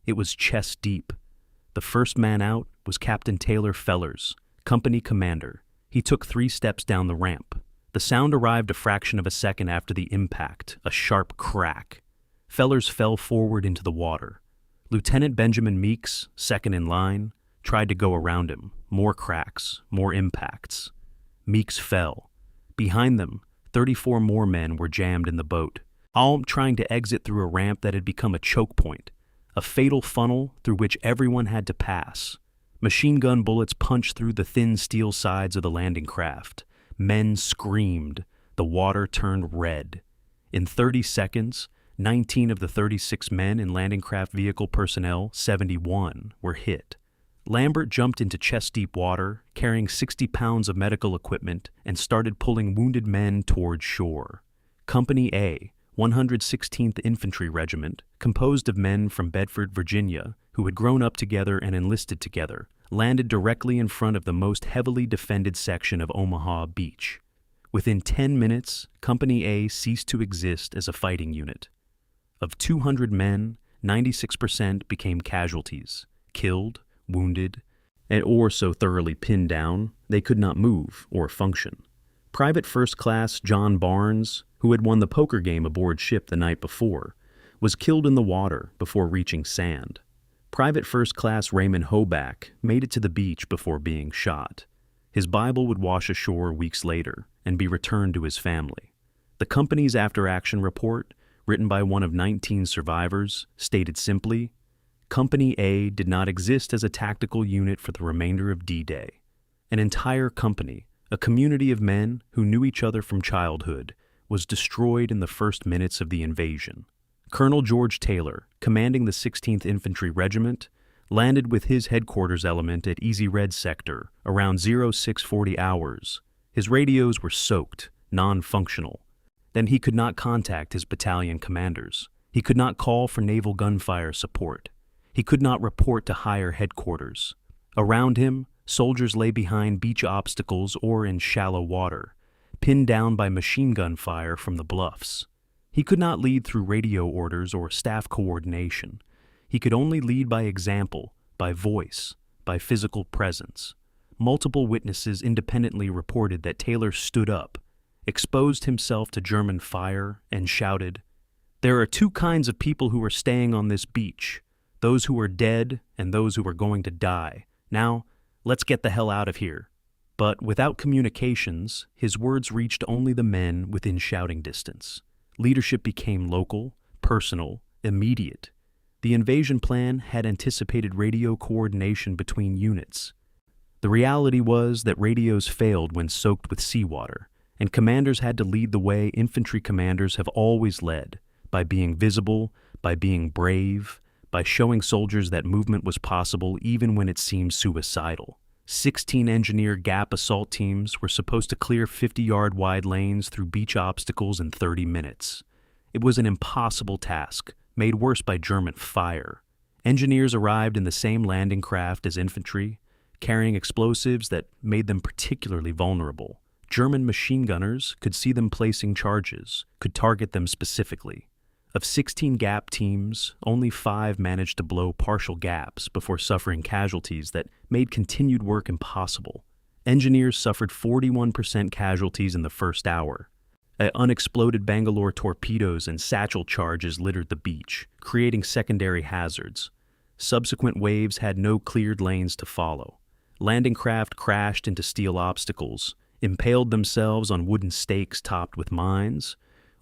It was chest deep. The first man out was Captain Taylor Fellers, company commander. He took 3 steps down the ramp. The sound arrived a fraction of a second after the impact, a sharp crack. Fellers fell forward into the water. Lieutenant Benjamin Meeks, second in line, tried to go around him. More cracks, more impacts. Meeks fell. Behind them, 34 more men were jammed in the boat, all trying to exit through a ramp that had become a choke point, a fatal funnel through which everyone had to pass. Machine gun bullets punched through the thin steel sides of the landing craft. Men screamed. The water turned red. In 30 seconds, 19 of the 36 men in landing craft vehicle personnel, 71, were hit. Lambert jumped into chest-deep water, carrying 60 pounds of medical equipment, and started pulling wounded men toward shore. Company A, 116th Infantry Regiment, composed of men from Bedford, Virginia, who had grown up together and enlisted together, landed directly in front of the most heavily defended section of Omaha Beach. Within 10 minutes, Company A ceased to exist as a fighting unit. Of 200 men, 96% became casualties, killed, wounded, or so thoroughly pinned down they could not move or function. Private First Class John Barnes, who had won the poker game aboard ship the night before, was killed in the water before reaching sand. Private First Class Raymond Hoback made it to the beach before being shot. His Bible would wash ashore weeks later and be returned to his family. The company's after-action report, written by one of 19 survivors, stated simply, "Company A did not exist as a tactical unit for the remainder of D-Day. An entire company, a community of men who knew each other from childhood, was destroyed in the first minutes of the invasion." Colonel George Taylor, commanding the 16th Infantry Regiment, landed with his headquarters element at Easy Red Sector around 0640 hours. His radios were soaked, non-functional. Then he could not contact his battalion commanders. He could not call for naval gunfire support. He could not report to higher headquarters. Around him, soldiers lay behind beach obstacles or in shallow water, pinned down by machine gun fire from the Bluffs. He could not lead through radio orders or staff coordination. He could only lead by example, by voice, by physical presence. Multiple witnesses independently reported that Taylor stood up, exposed himself to German fire, and shouted, "There are 2 kinds of people who are staying on this beach, those who are dead and those who are going to die. Now, let's get the hell out of here." But without communications, his words reached only the men within shouting distance. Leadership became local, personal, immediate. The invasion plan had anticipated radio coordination between units. The reality was that radios failed when soaked with seawater, and commanders had to lead the way infantry commanders have always led, by being visible, by being brave, by showing soldiers that movement was possible even when it seemed suicidal. 16 engineer gap assault teams were supposed to clear 50-yard wide lanes through beach obstacles in 30 minutes. It was an impossible task, made worse by German fire. Engineers arrived in the same landing craft as infantry, carrying explosives that made them particularly vulnerable. German machine gunners could see them placing charges, could target them specifically. Of 16 gap teams, only 5 managed to blow partial gaps before suffering casualties that made continued work impossible. Engineers suffered 41% casualties in the first hour. Unexploded Bangalore torpedoes and satchel charges littered the beach, creating secondary hazards. Subsequent waves had no cleared lanes to follow. Landing craft crashed into steel obstacles, impaled themselves on wooden stakes topped with mines,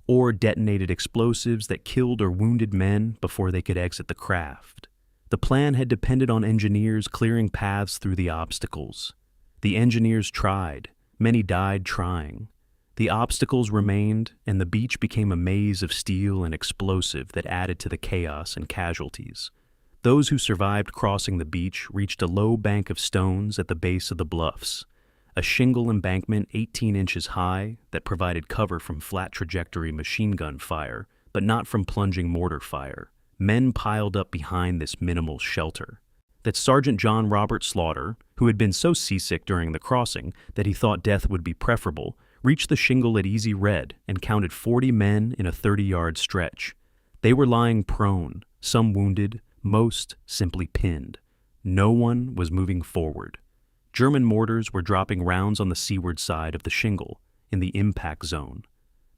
or detonated explosives that killed or wounded men before they could exit the craft. The plan had depended on engineers clearing paths through the obstacles. The engineers tried. Many died trying. The obstacles remained, and the beach became a maze of steel and explosive that added to the chaos and casualties. Those who survived crossing the beach reached a low bank of stones at the base of the Bluffs, a shingle embankment 18 inches high that provided cover from flat trajectory machine gun fire, but not from plunging mortar fire. Men piled up behind this minimal shelter. That Sergeant John Robert Slaughter, who had been so seasick during the crossing that he thought death would be preferable, reached the shingle at easy red and counted 40 men in a 30-yard stretch. They were lying prone, some wounded, most simply pinned. No one was moving forward. German mortars were dropping rounds on the seaward side of the shingle, in the impact zone.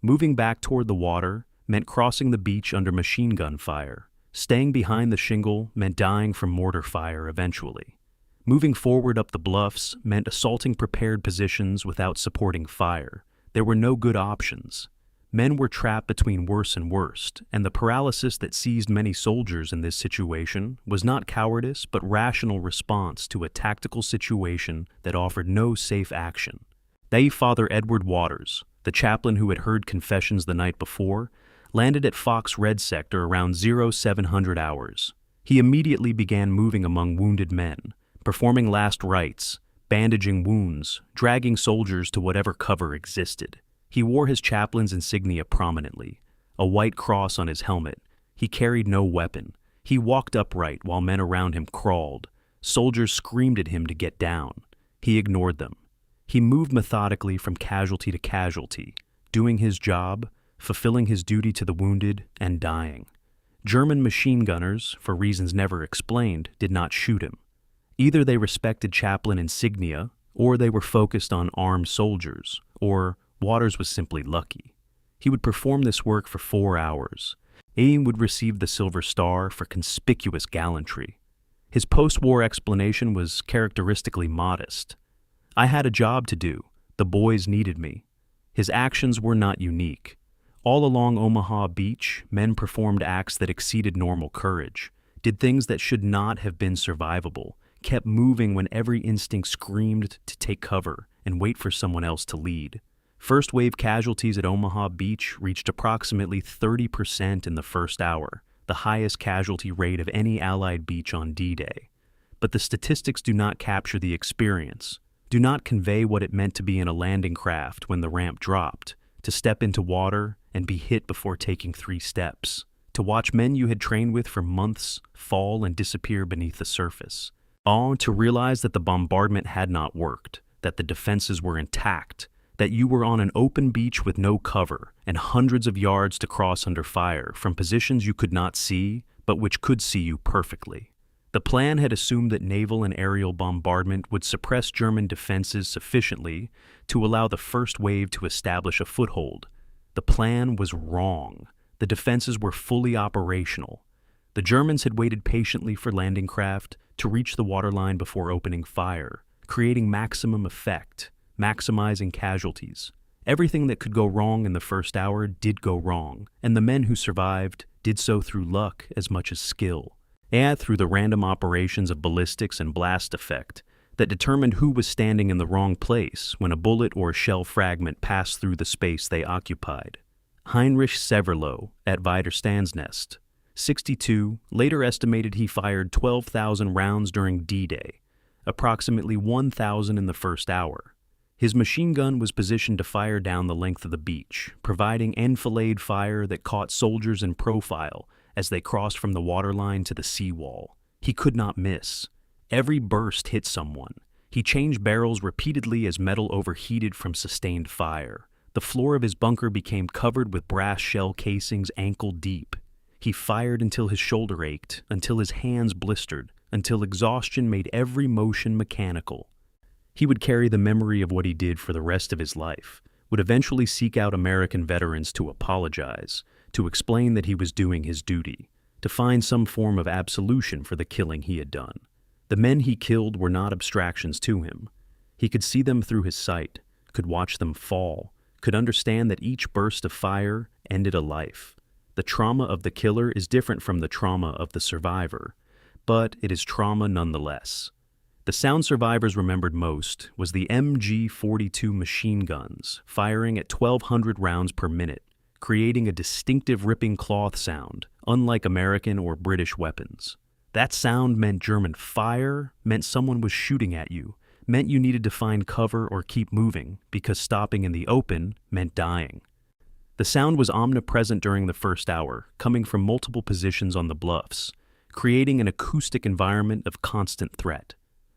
Moving back toward the water meant crossing the beach under machine gun fire. Staying behind the shingle meant dying from mortar fire eventually. Moving forward up the Bluffs meant assaulting prepared positions without supporting fire. There were no good options. Men were trapped between worse and worst, and the paralysis that seized many soldiers in this situation was not cowardice but rational response to a tactical situation that offered no safe action. They, Father Edward Waters, the chaplain who had heard confessions the night before, landed at Fox Red Sector around 0700 hours. He immediately began moving among wounded men, performing last rites, bandaging wounds, dragging soldiers to whatever cover existed. He wore his chaplain's insignia prominently, a white cross on his helmet. He carried no weapon. He walked upright while men around him crawled. Soldiers screamed at him to get down. He ignored them. He moved methodically from casualty to casualty, doing his job, fulfilling his duty to the wounded, and dying. German machine gunners, for reasons never explained, did not shoot him. Either they respected chaplain insignia, or they were focused on armed soldiers, or Waters was simply lucky. He would perform this work for 4 hours. Aim would receive the Silver Star for conspicuous gallantry. His post-war explanation was characteristically modest. I had a job to do. The boys needed me. His actions were not unique. All along Omaha Beach, men performed acts that exceeded normal courage, did things that should not have been survivable, kept moving when every instinct screamed to take cover and wait for someone else to lead. First-wave casualties at Omaha Beach reached approximately 30% in the first hour, the highest casualty rate of any Allied beach on D-Day. But the statistics do not capture the experience, do not convey what it meant to be in a landing craft when the ramp dropped, to step into water and be hit before taking 3 steps, to watch men you had trained with for months fall and disappear beneath the surface. To realize that the bombardment had not worked, that the defenses were intact, that you were on an open beach with no cover and hundreds of yards to cross under fire from positions you could not see, but which could see you perfectly. The plan had assumed that naval and aerial bombardment would suppress German defenses sufficiently to allow the first wave to establish a foothold. The plan was wrong. The defenses were fully operational. The Germans had waited patiently for landing craft to reach the waterline before opening fire, creating maximum effect, maximizing casualties. Everything that could go wrong in the first hour did go wrong, and the men who survived did so through luck as much as skill, and through the random operations of ballistics and blast effect that determined who was standing in the wrong place when a bullet or a shell fragment passed through the space they occupied. Heinrich Severloh at Widerstandsnest, 62, later estimated he fired 12,000 rounds during D-Day, approximately 1,000 in the first hour. His machine gun was positioned to fire down the length of the beach, providing enfilade fire that caught soldiers in profile as they crossed from the waterline to the seawall. He could not miss. Every burst hit someone. He changed barrels repeatedly as metal overheated from sustained fire. The floor of his bunker became covered with brass shell casings ankle deep. He fired until his shoulder ached, until his hands blistered, until exhaustion made every motion mechanical. He would carry the memory of what he did for the rest of his life, would eventually seek out American veterans to apologize, to explain that he was doing his duty, to find some form of absolution for the killing he had done. The men he killed were not abstractions to him. He could see them through his sight, could watch them fall, could understand that each burst of fire ended a life. The trauma of the killer is different from the trauma of the survivor, but it is trauma nonetheless. The sound survivors remembered most was the MG-42 machine guns firing at 1,200 rounds per minute, creating a distinctive ripping cloth sound, unlike American or British weapons. That sound meant German fire, meant someone was shooting at you, meant you needed to find cover or keep moving, because stopping in the open meant dying. The sound was omnipresent during the first hour, coming from multiple positions on the bluffs, creating an acoustic environment of constant threat.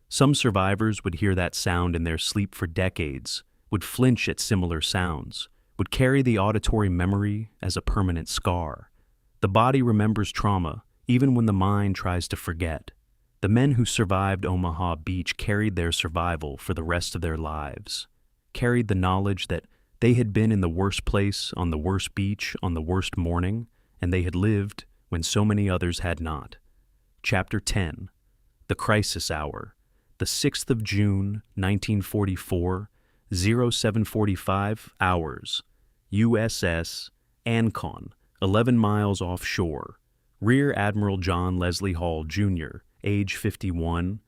Some survivors would hear that sound in their sleep for decades, would flinch at similar sounds, would carry the auditory memory as a permanent scar. The body remembers trauma, even when the mind tries to forget. The men who survived Omaha Beach carried their survival for the rest of their lives, carried the knowledge that they had been in the worst place, on the worst beach, on the worst morning, and they had lived when so many others had not. Chapter 10. The Crisis Hour. The 6th of June, 1944, 0745 hours. USS Ancon, 11 miles offshore. Rear Admiral John Leslie Hall, Jr., age 51,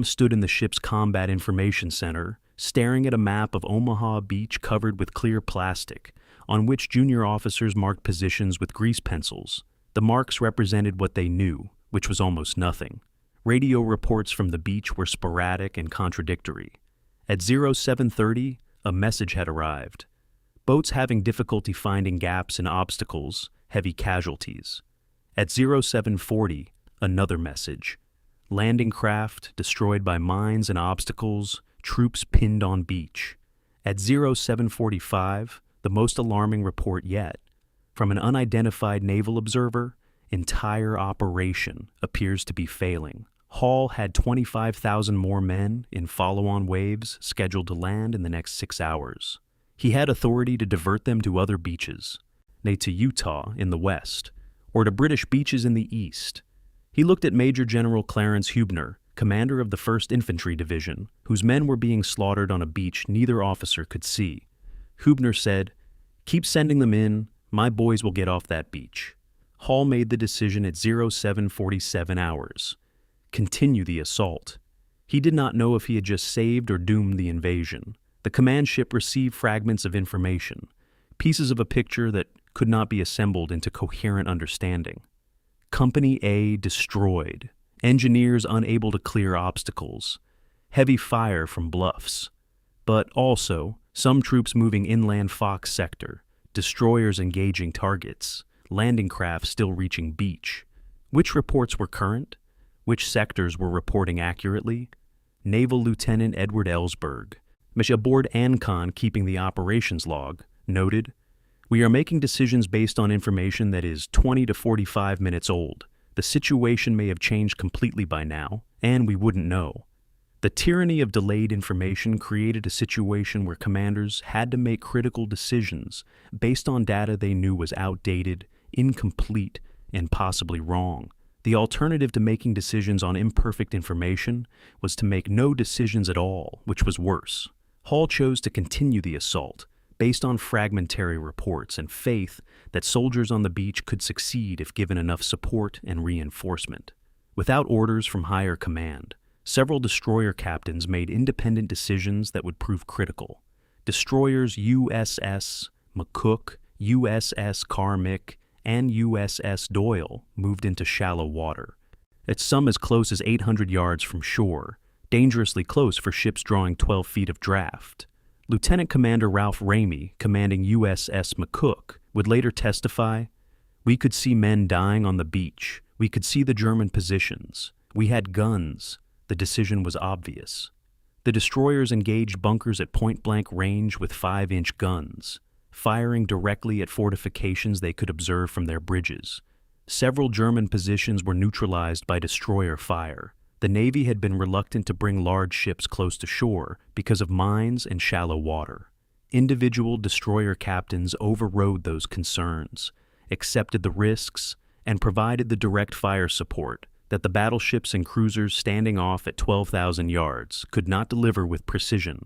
stood in the ship's Combat Information Center, staring at a map of Omaha Beach covered with clear plastic, on which junior officers marked positions with grease pencils. The marks represented what they knew, which was almost nothing. Radio reports from the beach were sporadic and contradictory. At 0730, a message had arrived. Boats having difficulty finding gaps and obstacles, heavy casualties. At 0740, another message. Landing craft destroyed by mines and obstacles, troops pinned on beach. At 0745, the most alarming report yet. From an unidentified naval observer, entire operation appears to be failing. Hall had 25,000 more men in follow-on waves scheduled to land in the next 6 hours. He had authority to divert them to other beaches, nay to Utah in the west, or to British beaches in the east. He looked at Major General Clarence Hubner, commander of the 1st Infantry Division, whose men were being slaughtered on a beach neither officer could see. Hubner said, "Keep sending them in, my boys will get off that beach." Hall made the decision at 0747 hours. Continue the assault. He did not know if he had just saved or doomed the invasion. The command ship received fragments of information, pieces of a picture that could not be assembled into coherent understanding. Company A destroyed, engineers unable to clear obstacles, heavy fire from Bluffs, but also some troops moving inland Fox sector, destroyers engaging targets, landing craft still reaching beach. Which reports were current? Which sectors were reporting accurately? Naval Lieutenant Edward Ellsberg, aboard Ancon keeping the operations log, noted, "We are making decisions based on information that is 20 to 45 minutes old. The situation may have changed completely by now, and we wouldn't know." The tyranny of delayed information created a situation where commanders had to make critical decisions based on data they knew was outdated, incomplete, and possibly wrong. The alternative to making decisions on imperfect information was to make no decisions at all, which was worse. Hall chose to continue the assault, based on fragmentary reports and faith that soldiers on the beach could succeed if given enough support and reinforcement. Without orders from higher command, several destroyer captains made independent decisions that would prove critical. Destroyers USS McCook, USS Carmick, and USS Doyle moved into shallow water, at some as close as 800 yards from shore, dangerously close for ships drawing 12 feet of draft. Lieutenant Commander Ralph Ramey, commanding USS McCook, would later testify, "We could see men dying on the beach. We could see the German positions. We had guns. The decision was obvious." The destroyers engaged bunkers at point-blank range with 5-inch guns, firing directly at fortifications they could observe from their bridges. Several German positions were neutralized by destroyer fire. The Navy had been reluctant to bring large ships close to shore because of mines and shallow water. Individual destroyer captains overrode those concerns, accepted the risks, and provided the direct fire support that the battleships and cruisers standing off at 12,000 yards could not deliver with precision.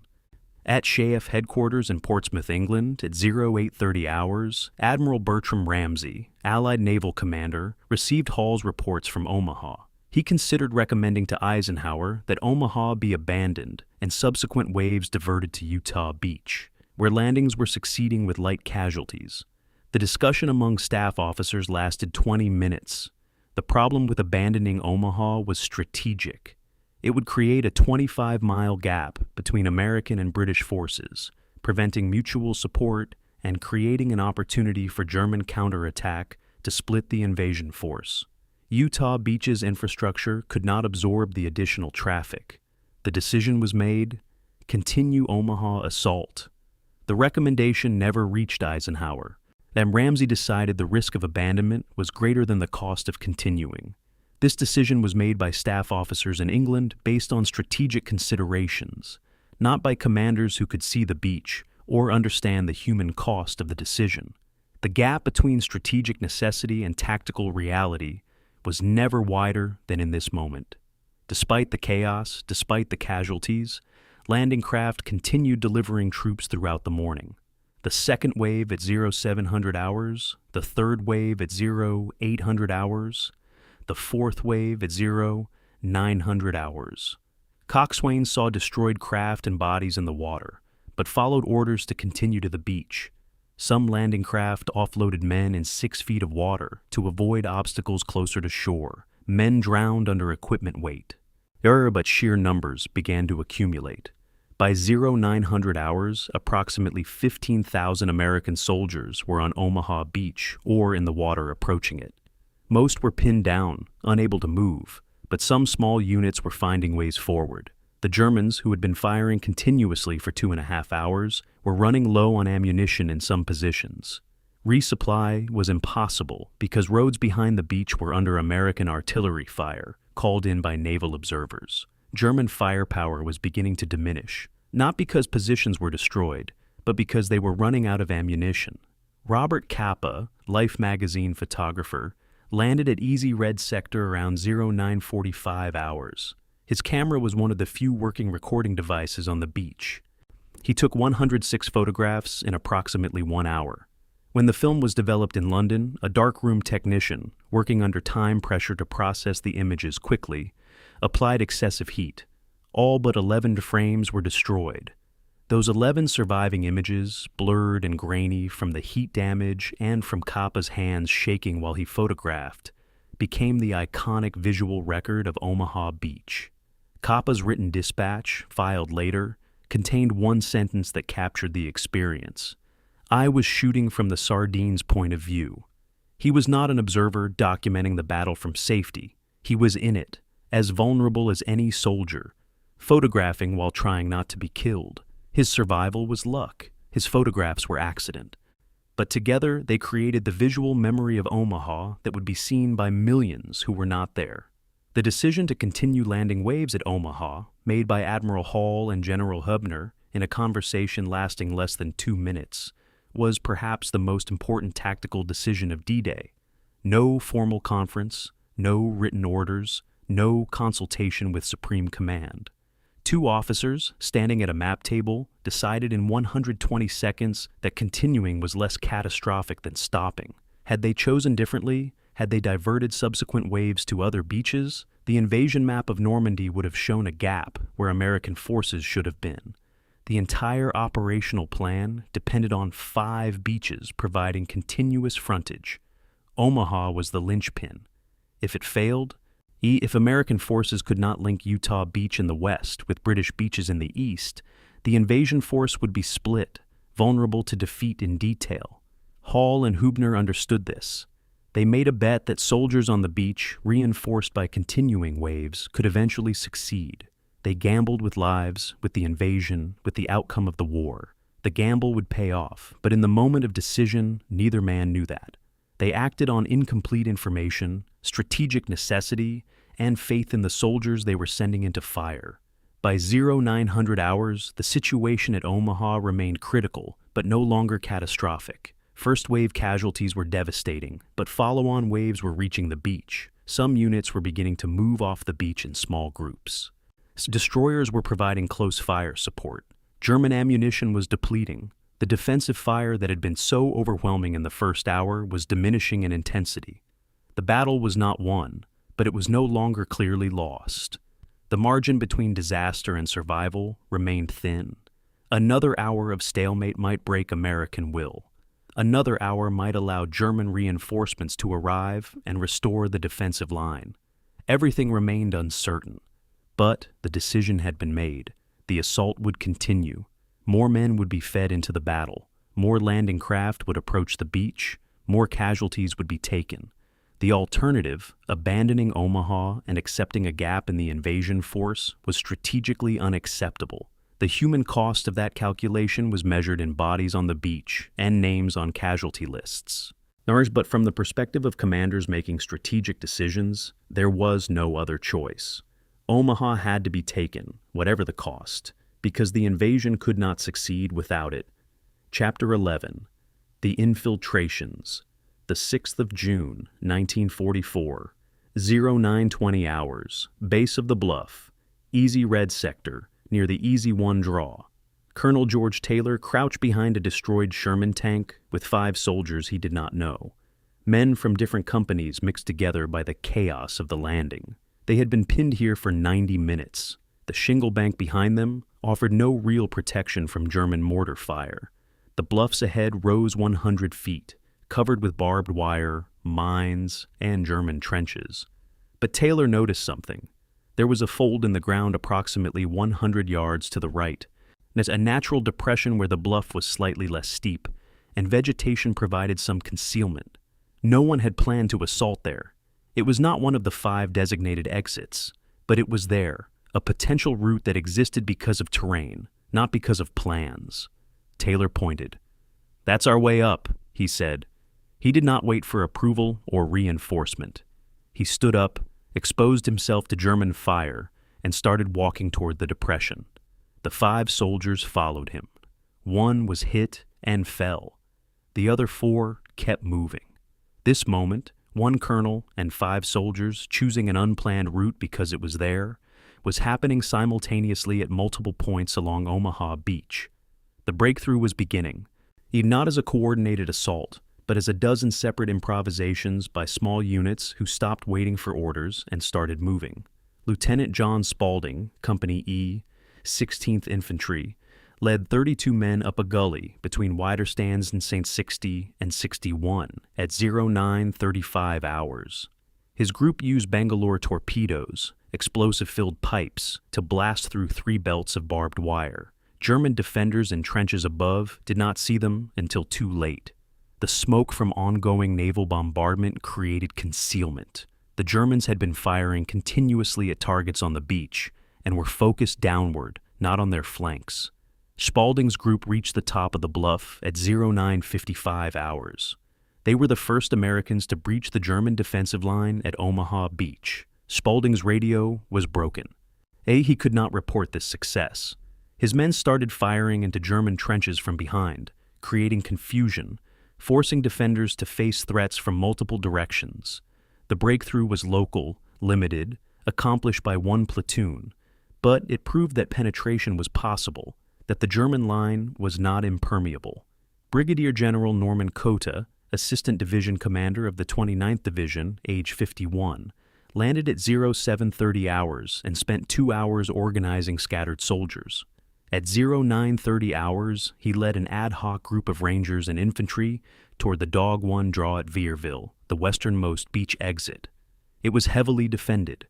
At SHAEF headquarters in Portsmouth, England, at 0830 hours, Admiral Bertram Ramsay, Allied naval commander, received Hall's reports from Omaha. He considered recommending to Eisenhower that Omaha be abandoned and subsequent waves diverted to Utah Beach, where landings were succeeding with light casualties. The discussion among staff officers lasted 20 minutes. The problem with abandoning Omaha was strategic. It would create a 25-mile gap between American and British forces, preventing mutual support and creating an opportunity for German counterattack to split the invasion force. Utah Beach's infrastructure could not absorb the additional traffic. The decision was made: continue Omaha assault. The recommendation never reached Eisenhower, and Ramsay decided the risk of abandonment was greater than the cost of continuing. This decision was made by staff officers in England based on strategic considerations, not by commanders who could see the beach or understand the human cost of the decision. The gap between strategic necessity and tactical reality was never wider than in this moment. Despite the chaos, despite the casualties, landing craft continued delivering troops throughout the morning. The second wave at 0700 hours, the third wave at 0800 hours, the fourth wave at 0900 hours. Coxswain saw destroyed craft and bodies in the water, but followed orders to continue to the beach. Some landing craft offloaded men in 6 feet of water to avoid obstacles closer to shore. Men drowned under equipment weight. But sheer numbers began to accumulate. By 0900 hours, approximately 15,000 American soldiers were on Omaha Beach or in the water approaching it. Most were pinned down, unable to move, but some small units were finding ways forward. The Germans, who had been firing continuously for 2.5 hours, were running low on ammunition in some positions. Resupply was impossible because roads behind the beach were under American artillery fire, called in by naval observers. German firepower was beginning to diminish, not because positions were destroyed, but because they were running out of ammunition. Robert Capa, Life magazine photographer, landed at Easy Red Sector around 0945 hours. His camera was one of the few working recording devices on the beach. He took 106 photographs in approximately 1 hour. When the film was developed in London, a darkroom technician, working under time pressure to process the images quickly, applied excessive heat. All but 11 frames were destroyed. Those 11 surviving images, blurred and grainy from the heat damage and from Capa's hands shaking while he photographed, became the iconic visual record of Omaha Beach. Capa's written dispatch, filed later, contained one sentence that captured the experience. "I was shooting from the sardines' point of view." He was not an observer documenting the battle from safety. He was in it, as vulnerable as any soldier, photographing while trying not to be killed. His survival was luck. His photographs were accident. But together they created the visual memory of Omaha that would be seen by millions who were not there. The decision to continue landing waves at Omaha, made by Admiral Hall and General Hubner in a conversation lasting less than 2 minutes, was perhaps the most important tactical decision of D-Day. No formal conference, no written orders, no consultation with Supreme Command. 2 officers, standing at a map table, decided in 120 seconds that continuing was less catastrophic than stopping. Had they chosen differently, had they diverted subsequent waves to other beaches, the invasion map of Normandy would have shown a gap where American forces should have been. The entire operational plan depended on 5 beaches providing continuous frontage. Omaha was the linchpin. If it failed, if American forces could not link Utah Beach in the west with British beaches in the east, the invasion force would be split, vulnerable to defeat in detail. Hall and Hubner understood this. They made a bet that soldiers on the beach, reinforced by continuing waves, could eventually succeed. They gambled with lives, with the invasion, with the outcome of the war. The gamble would pay off, but in the moment of decision, neither man knew that. They acted on incomplete information, strategic necessity, and faith in the soldiers they were sending into fire. By 0900 hours, the situation at Omaha remained critical, but no longer catastrophic. First-wave casualties were devastating, but follow-on waves were reaching the beach. Some units were beginning to move off the beach in small groups. Destroyers were providing close fire support. German ammunition was depleting. The defensive fire that had been so overwhelming in the first hour was diminishing in intensity. The battle was not won, but it was no longer clearly lost. The margin between disaster and survival remained thin. Another hour of stalemate might break American will. Another hour might allow German reinforcements to arrive and restore the defensive line. Everything remained uncertain. But the decision had been made. The assault would continue. More men would be fed into the battle. More landing craft would approach the beach. More casualties would be taken. The alternative, abandoning Omaha and accepting a gap in the invasion force, was strategically unacceptable. The human cost of that calculation was measured in bodies on the beach and names on casualty lists. But from the perspective of commanders making strategic decisions, there was no other choice. Omaha had to be taken, whatever the cost, because the invasion could not succeed without it. Chapter 11. The Infiltrations. The 6th of June, 1944. 0920 hours. Base of the Bluff. Easy Red Sector, near the Easy 1 draw. Colonel George Taylor crouched behind a destroyed Sherman tank with 5 soldiers he did not know. Men from different companies mixed together by the chaos of the landing. They had been pinned here for 90 minutes. The shingle bank behind them offered no real protection from German mortar fire. The bluffs ahead rose 100 feet, covered with barbed wire, mines, and German trenches. But Taylor noticed something. There was a fold in the ground approximately 100 yards to the right, and a natural depression where the bluff was slightly less steep, and vegetation provided some concealment. No one had planned to assault there. It was not one of the 5 designated exits, but it was there, a potential route that existed because of terrain, not because of plans. Taylor pointed. "That's our way up," he said. He did not wait for approval or reinforcement. He stood up, exposed himself to German fire, and started walking toward the depression. The 5 soldiers followed him. 1 was hit and fell. The other 4 kept moving. This moment, 1 colonel and 5 soldiers choosing an unplanned route because it was there, was happening simultaneously at multiple points along Omaha Beach. The breakthrough was beginning, not as a coordinated assault, but as a dozen separate improvisations by small units who stopped waiting for orders and started moving. Lieutenant John Spaulding, Company E, 16th Infantry, led 32 men up a gully between wider stands in St. 60 and 61 at 0935 hours. His group used Bangalore torpedoes, explosive-filled pipes, to blast through 3 belts of barbed wire. German defenders in trenches above did not see them until too late. The smoke from ongoing naval bombardment created concealment. The Germans had been firing continuously at targets on the beach and were focused downward, not on their flanks. Spaulding's group reached the top of the bluff at 0955 hours. They were the first Americans to breach the German defensive line at Omaha Beach. Spaulding's radio was broken. He could not report this success. His men started firing into German trenches from behind, creating confusion, forcing defenders to face threats from multiple directions. The breakthrough was local, limited, accomplished by 1 platoon, but it proved that penetration was possible, that the German line was not impermeable. Brigadier General Norman Cota, Assistant Division Commander of the 29th Division, age 51, landed at 0730 hours and spent 2 hours organizing scattered soldiers. At 0930 hours, he led an ad hoc group of Rangers and infantry toward the Dog 1 draw at Vierville, the westernmost beach exit. It was heavily defended.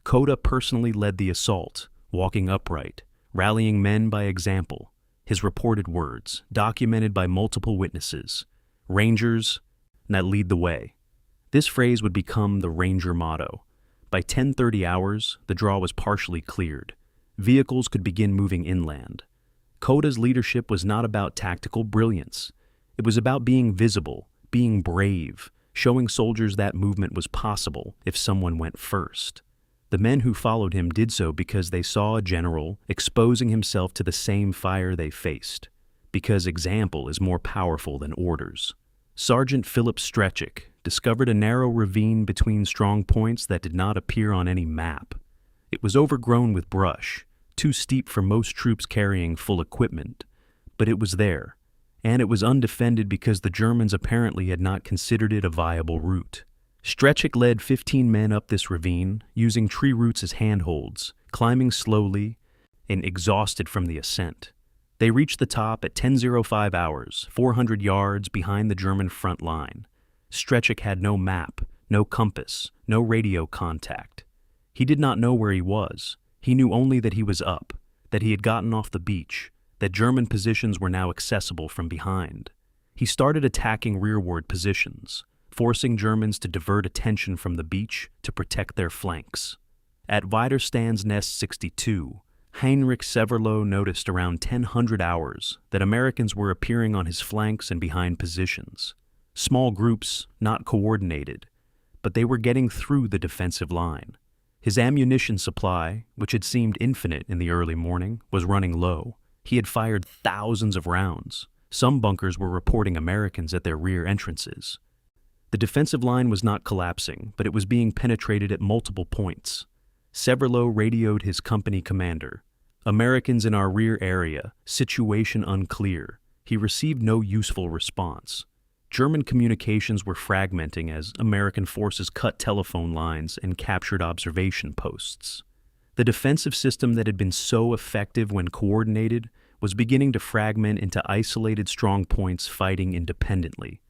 Cota personally led the assault, walking upright, rallying men by example. His reported words, documented by multiple witnesses: "Rangers that lead the way." This phrase would become the Ranger motto. By 10:30 hours, the draw was partially cleared. vehicles could begin moving inland. Coda's leadership was not about tactical brilliance. It was about being visible, being brave, showing soldiers that movement was possible if someone went first. The men who followed him did so because they saw a general exposing himself to the same fire they faced, because example is more powerful than orders. Sergeant Philip Strechik discovered a narrow ravine between strong points that did not appear on any map. It was overgrown with brush, too steep for most troops carrying full equipment, but it was there, and it was undefended because the Germans apparently had not considered it a viable route. Strechik led 15 men up this ravine, using tree roots as handholds, climbing slowly and exhausted from the ascent. They reached the top at 10:05 hours, 400 yards behind the German front line. Strechik had no map, no compass, no radio contact. He did not know where he was. He knew only that he was up, that he had gotten off the beach, that German positions were now accessible from behind. He started attacking rearward positions, forcing Germans to divert attention from the beach to protect their flanks. At Widerstands Nest 62, Heinrich Severloh noticed around 1000 hours that Americans were appearing on his flanks and behind positions. Small groups, not coordinated, but they were getting through the defensive line. His ammunition supply, which had seemed infinite in the early morning, was running low. He had fired thousands of rounds. Some bunkers were reporting Americans at their rear entrances. The defensive line was not collapsing, but it was being penetrated at multiple points. Severloh radioed his company commander. "Americans in our rear area, situation unclear." He received no useful response. German communications were fragmenting as American forces cut telephone lines and captured observation posts. The defensive system that had been so effective when coordinated was beginning to fragment into isolated strong points fighting independently.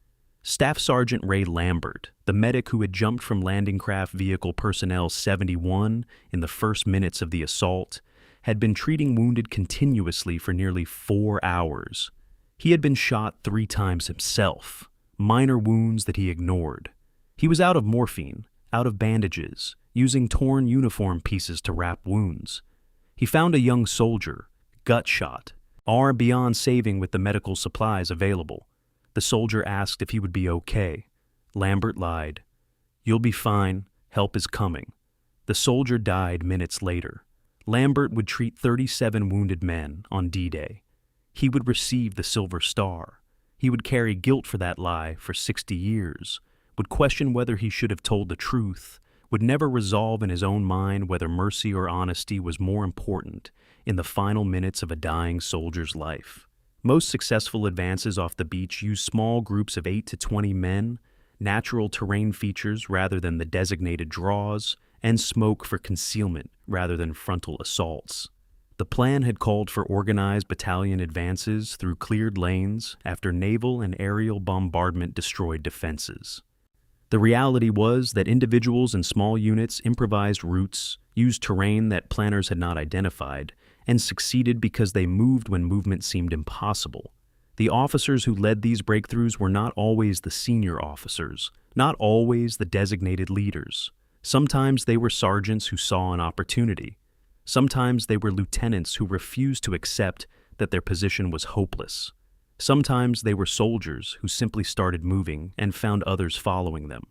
Staff Sergeant Ray Lambert, the medic who had jumped from Landing Craft Vehicle Personnel 71 in the first minutes of the assault, had been treating wounded continuously for nearly 4 hours. He had been shot 3 times himself, minor wounds that he ignored. He was out of morphine, out of bandages, using torn uniform pieces to wrap wounds. He found a young soldier, gut shot, arm beyond saving with the medical supplies available. The soldier asked if he would be okay. Lambert lied. "You'll be fine. Help is coming." The soldier died minutes later. Lambert would treat 37 wounded men on D-Day. He would receive the Silver Star. He would carry guilt for that lie for 60 years, would question whether he should have told the truth, would never resolve in his own mind whether mercy or honesty was more important in the final minutes of a dying soldier's life. Most successful advances off the beach use small groups of 8 to 20 men, natural terrain features rather than the designated draws, and smoke for concealment rather than frontal assaults. The plan had called for organized battalion advances through cleared lanes after naval and aerial bombardment destroyed defenses. The reality was that individuals and small units improvised routes, used terrain that planners had not identified, and succeeded because they moved when movement seemed impossible. The officers who led these breakthroughs were not always the senior officers, not always the designated leaders. Sometimes they were sergeants who saw an opportunity. Sometimes they were lieutenants who refused to accept that their position was hopeless. Sometimes they were soldiers who simply started moving and found others following them.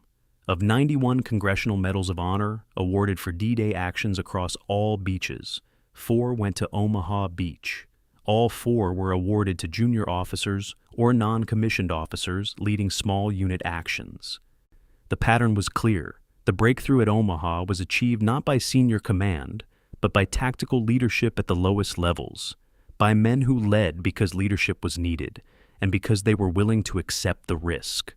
Of 91 Congressional Medals of Honor awarded for D-Day actions across all beaches, 4 went to Omaha Beach. All 4 were awarded to junior officers or non-commissioned officers leading small unit actions. The pattern was clear. The breakthrough at Omaha was achieved not by senior command, but by tactical leadership at the lowest levels, by men who led because leadership was needed, and because they were willing to accept the risk.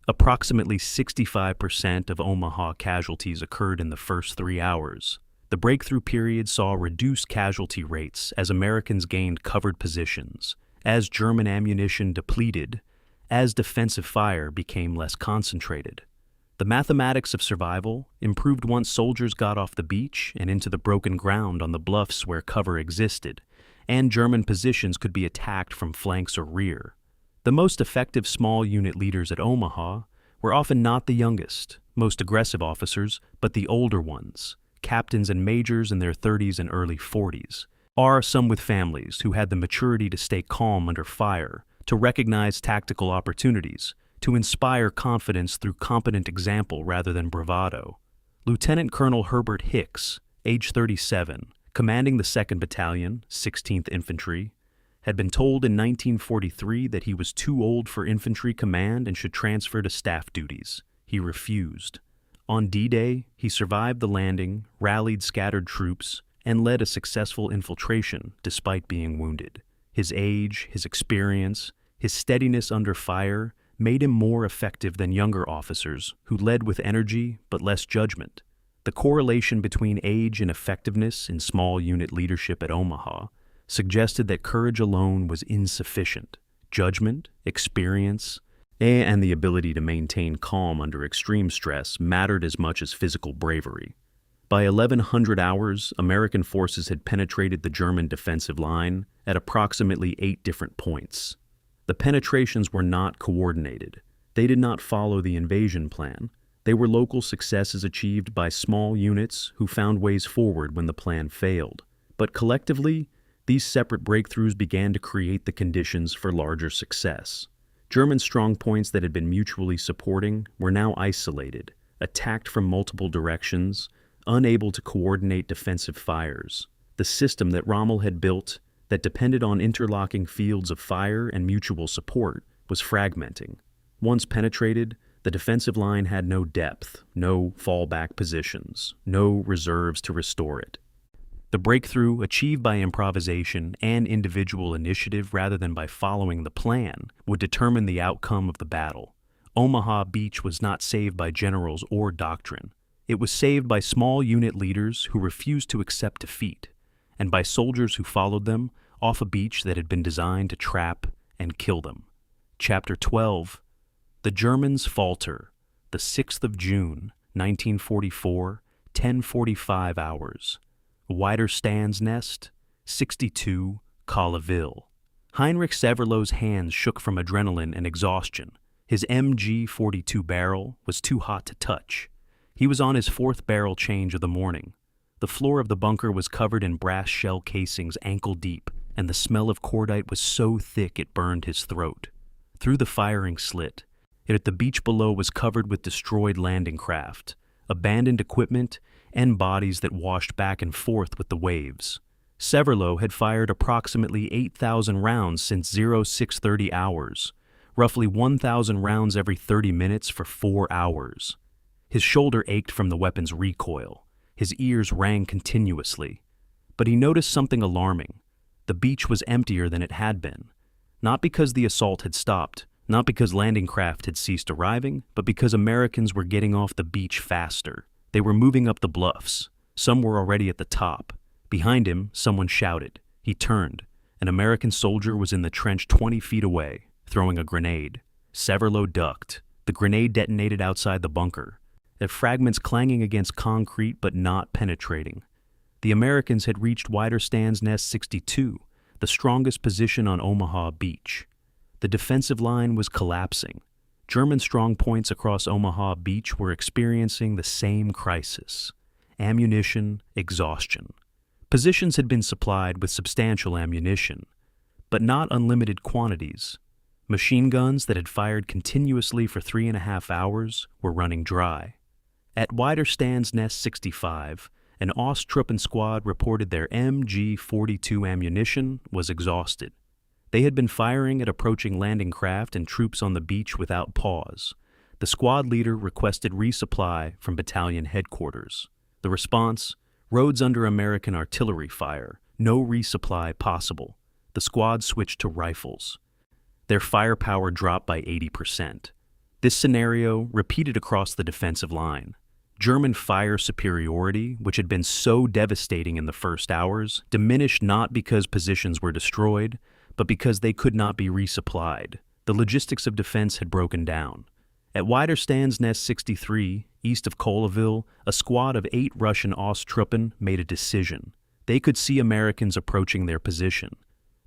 Approximately 65% of Omaha casualties occurred in the first 3 hours. The breakthrough period saw reduced casualty rates as Americans gained covered positions, as German ammunition depleted, as defensive fire became less concentrated. The mathematics of survival improved once soldiers got off the beach and into the broken ground on the bluffs where cover existed, and German positions could be attacked from flanks or rear. The most effective small unit leaders at Omaha were often not the youngest, most aggressive officers, but the older ones, captains and majors in their 30s and early 40s, are some with families who had the maturity to stay calm under fire, to recognize tactical opportunities, to inspire confidence through competent example rather than bravado. Lieutenant Colonel Herbert Hicks, age 37, commanding the 2nd Battalion, 16th Infantry, had been told in 1943 that he was too old for infantry command and should transfer to staff duties. He refused. On D-Day, he survived the landing, rallied scattered troops, and led a successful infiltration despite being wounded. His age, his experience, his steadiness under fire made him more effective than younger officers who led with energy but less judgment. The correlation between age and effectiveness in small unit leadership at Omaha suggested that courage alone was insufficient. Judgment, experience, and the ability to maintain calm under extreme stress mattered as much as physical bravery. By 1100 hours, American forces had penetrated the German defensive line at approximately 8 different points. The penetrations were not coordinated. They did not follow the invasion plan. They were local successes achieved by small units who found ways forward when the plan failed. But collectively, these separate breakthroughs began to create the conditions for larger success. German strongpoints that had been mutually supporting were now isolated, attacked from multiple directions, unable to coordinate defensive fires. The system that Rommel had built, that depended on interlocking fields of fire and mutual support, was fragmenting. Once penetrated, the defensive line had no depth, no fallback positions, no reserves to restore it. The breakthrough, achieved by improvisation and individual initiative rather than by following the plan, would determine the outcome of the battle. Omaha Beach was not saved by generals or doctrine. It was saved by small unit leaders who refused to accept defeat, and by soldiers who followed them off a beach that had been designed to trap and kill them. Chapter 12. The Germans falter. The 6th of June, 1944, 10:45 hours. Wider Stand's Nest, 62, Collaville. Heinrich Severlow's hands shook from adrenaline and exhaustion. His MG-42 barrel was too hot to touch. He was on his 4th barrel change of the morning. The floor of the bunker was covered in brass shell casings ankle deep, and the smell of cordite was so thick it burned his throat. Through the firing slit, it at the beach below was covered with destroyed landing craft, abandoned equipment, and bodies that washed back and forth with the waves. Severlow had fired approximately 8,000 rounds since 0630 hours, roughly 1,000 rounds every 30 minutes for 4 hours. His shoulder ached from the weapon's recoil. His ears rang continuously. But he noticed something alarming. The beach was emptier than it had been. Not because the assault had stopped, not because landing craft had ceased arriving, but because Americans were getting off the beach faster. They were moving up the bluffs. Some were already at the top. Behind him, someone shouted. He turned. An American soldier was in the trench 20 feet away, throwing a grenade. Severlow ducked. The grenade detonated outside the bunker, their fragments clanging against concrete but not penetrating. The Americans had reached Wider Stand's Nest 62, the strongest position on Omaha Beach. The defensive line was collapsing. German strongpoints across Omaha Beach were experiencing the same crisis: ammunition exhaustion. Positions had been supplied with substantial ammunition, but not unlimited quantities. Machine guns that had fired continuously for 3.5 hours were running dry. At Wider Stand's Nest 65, an Osttruppen squad reported their MG-42 ammunition was exhausted. They had been firing at approaching landing craft and troops on the beach without pause. The squad leader requested resupply from battalion headquarters. The response: roads under American artillery fire, no resupply possible. The squad switched to rifles. Their firepower dropped by 80%. This scenario repeated across the defensive line. German fire superiority, which had been so devastating in the first hours, diminished not because positions were destroyed, but because they could not be resupplied. The logistics of defense had broken down. At Wider Stand's Nest 63, east of Collaville, a squad of 8 Russian Osttruppen made a decision. They could see Americans approaching their position.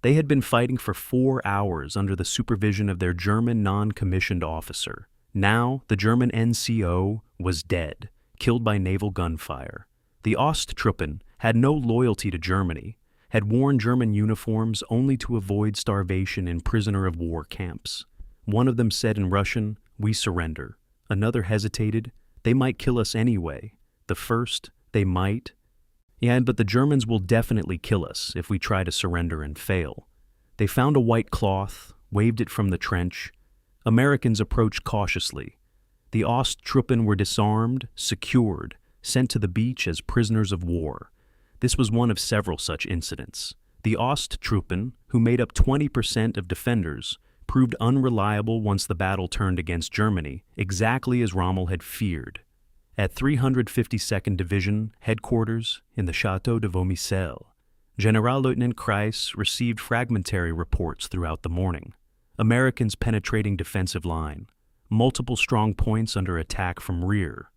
They had been fighting for 4 hours under the supervision of their German non-commissioned officer. Now, the German NCO was dead, killed by naval gunfire. The Osttruppen had no loyalty to Germany, had worn German uniforms only to avoid starvation in prisoner-of-war camps. One of them said in Russian, "We surrender." Another hesitated, "They might kill us anyway." The first, "They might." "Yeah, but the Germans will definitely kill us if we try to surrender and fail." They found a white cloth, waved it from the trench. Americans approached cautiously. The Osttruppen were disarmed, secured, sent to the beach as prisoners of war. This was one of several such incidents. The Osttruppen, who made up 20% of defenders, proved unreliable once the battle turned against Germany, exactly as Rommel had feared. At 352nd Division headquarters in the Château de Vaumicelle, Generalleutnant Kreis received fragmentary reports throughout the morning. Americans penetrating defensive line, multiple strong points under attack from rear,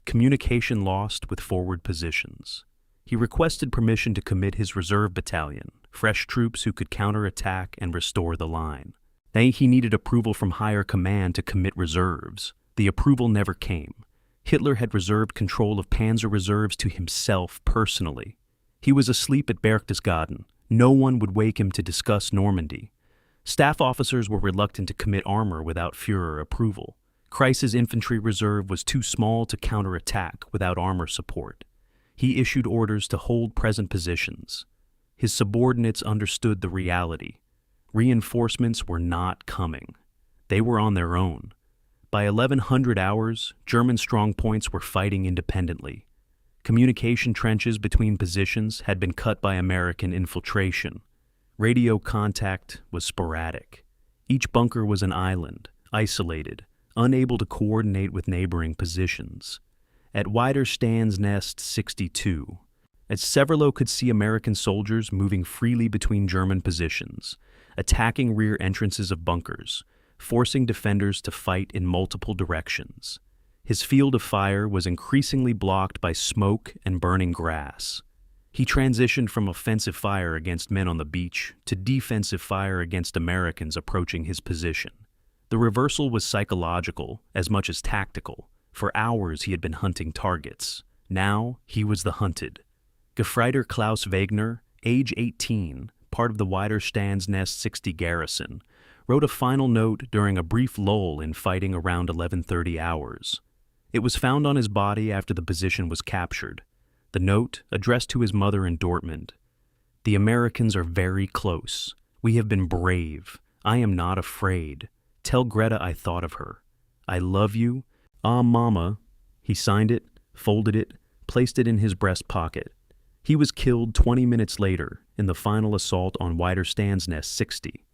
communication lost with forward positions. He requested permission to commit his reserve battalion, fresh troops who could counterattack and restore the line. Then he needed approval from higher command to commit reserves. The approval never came. Hitler had reserved control of panzer reserves to himself personally. He was asleep at Berchtesgaden. No one would wake him to discuss Normandy. Staff officers were reluctant to commit armor without Führer approval. Kreis's infantry reserve was too small to counterattack without armor support. He issued orders to hold present positions. His subordinates understood the reality. Reinforcements were not coming. They were on their own. By 1100 hours, German strongpoints were fighting independently. Communication trenches between positions had been cut by American infiltration. Radio contact was sporadic. Each bunker was an island, isolated, unable to coordinate with neighboring positions. At Widerstands Nest 62, at Severlo could see American soldiers moving freely between German positions, attacking rear entrances of bunkers, forcing defenders to fight in multiple directions. His field of fire was increasingly blocked by smoke and burning grass. He transitioned from offensive fire against men on the beach to defensive fire against Americans approaching his position. The reversal was psychological as much as tactical. For hours he had been hunting targets. Now he was the hunted. Gefreiter Klaus Wegner, age 18, part of the Widerstands Nest 60 garrison, wrote a final note during a brief lull in fighting around 11:30 hours. It was found on his body after the position was captured. The note, addressed to his mother in Dortmund: "The Americans are very close. We have been brave. I am not afraid. Tell Greta I thought of her. I love you. Ah, Mama." He signed it, folded it, placed it in his breast pocket. He was killed 20 minutes later in the final assault on Widerstands Nest 60.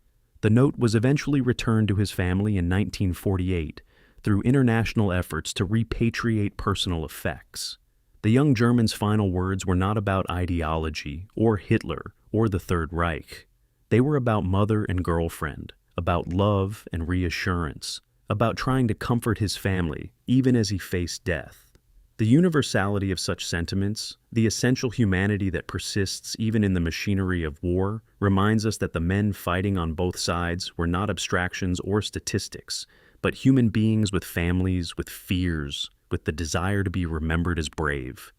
The note was eventually returned to his family in 1948 through international efforts to repatriate personal effects. The young German's final words were not about ideology or Hitler or the Third Reich. They were about mother and girlfriend, about love and reassurance, about trying to comfort his family even as he faced death. The universality of such sentiments, the essential humanity that persists even in the machinery of war, reminds us that the men fighting on both sides were not abstractions or statistics, but human beings with families, with fears, with the desire to be remembered as brave.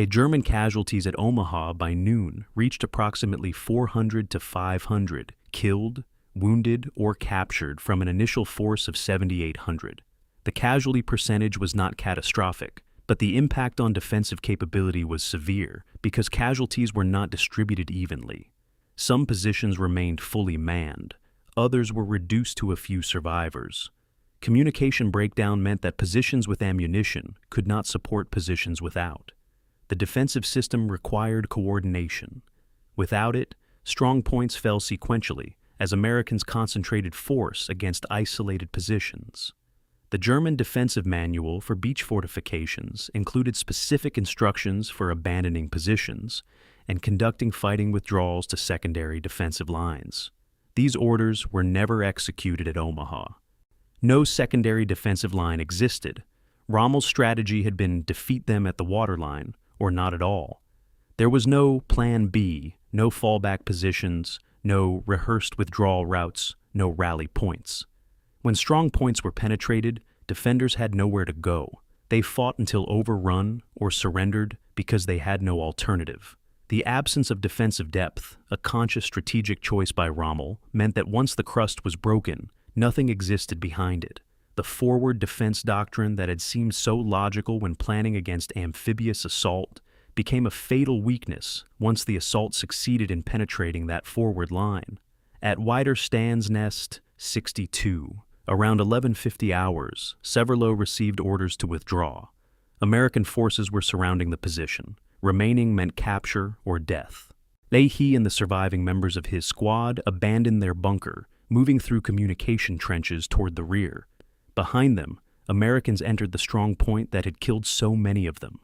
German casualties at Omaha by noon reached approximately 400 to 500, killed, wounded, or captured from an initial force of 7,800. The casualty percentage was not catastrophic, but the impact on defensive capability was severe because casualties were not distributed evenly. Some positions remained fully manned, others were reduced to a few survivors. Communication breakdown meant that positions with ammunition could not support positions without. The defensive system required coordination. Without it, strong points fell sequentially as Americans concentrated force against isolated positions. The German defensive manual for beach fortifications included specific instructions for abandoning positions and conducting fighting withdrawals to secondary defensive lines. These orders were never executed at Omaha. No secondary defensive line existed. Rommel's strategy had been defeat them at the waterline, or not at all. There was no Plan B, no fallback positions, no rehearsed withdrawal routes, no rally points. When strong points were penetrated, defenders had nowhere to go. They fought until overrun or surrendered because they had no alternative. The absence of defensive depth, a conscious strategic choice by Rommel, meant that once the crust was broken, nothing existed behind it. The forward defense doctrine that had seemed so logical when planning against amphibious assault became a fatal weakness once the assault succeeded in penetrating that forward line. At Wider Stand's Nest 62, around 11:50 hours, Severlo received orders to withdraw. American forces were surrounding the position. Remaining meant capture or death. Leahy and the surviving members of his squad abandoned their bunker, moving through communication trenches toward the rear. Behind them, Americans entered the strong point that had killed so many of them.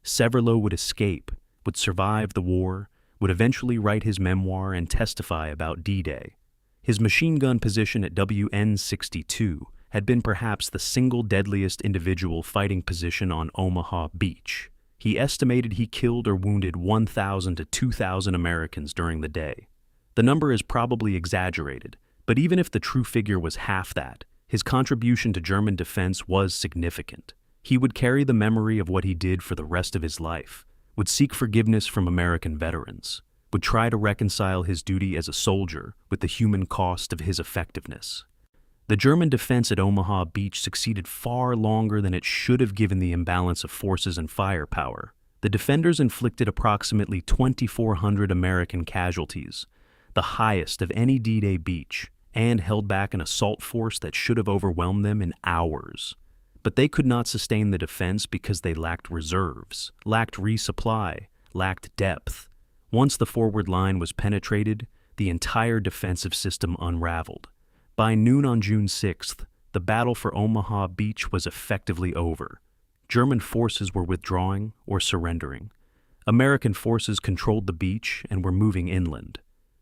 Severlo would escape, would survive the war, would eventually write his memoir and testify about D-Day. His machine gun position at WN-62 had been perhaps the single deadliest individual fighting position on Omaha Beach. He estimated he killed or wounded 1,000 to 2,000 Americans during the day. The number is probably exaggerated, but even if the true figure was half that, his contribution to German defense was significant. He would carry the memory of what he did for the rest of his life, would seek forgiveness from American veterans, would try to reconcile his duty as a soldier with the human cost of his effectiveness. The German defense at Omaha Beach succeeded far longer than it should have given the imbalance of forces and firepower. The defenders inflicted approximately 2,400 American casualties, the highest of any D-Day beach, and held back an assault force that should have overwhelmed them in hours. But they could not sustain the defense because they lacked reserves, lacked resupply, lacked depth. Once the forward line was penetrated, the entire defensive system unraveled. By noon on June 6th, the battle for Omaha Beach was effectively over. German forces were withdrawing or surrendering. American forces controlled the beach and were moving inland.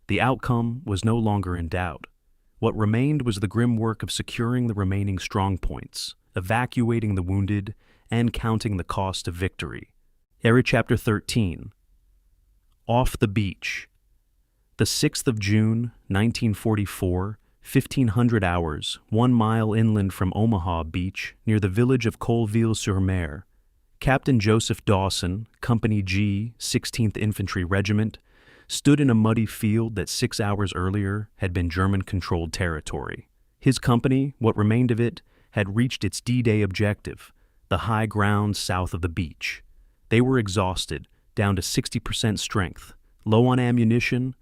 The outcome was no longer in doubt. What remained was the grim work of securing the remaining strongpoints, evacuating the wounded, and counting the cost of victory. Area Chapter 13. Off the Beach. The 6th of June, 1944, 1,500 hours, 1 mile inland from Omaha Beach, near the village of Colville-sur-Mer. Captain Joseph Dawson, Company G, 16th Infantry Regiment, stood in a muddy field that 6 hours earlier had been German-controlled territory. His company, what remained of it, had reached its D-Day objective, the high ground south of the beach. They were exhausted, down to 60% strength, low on ammunition,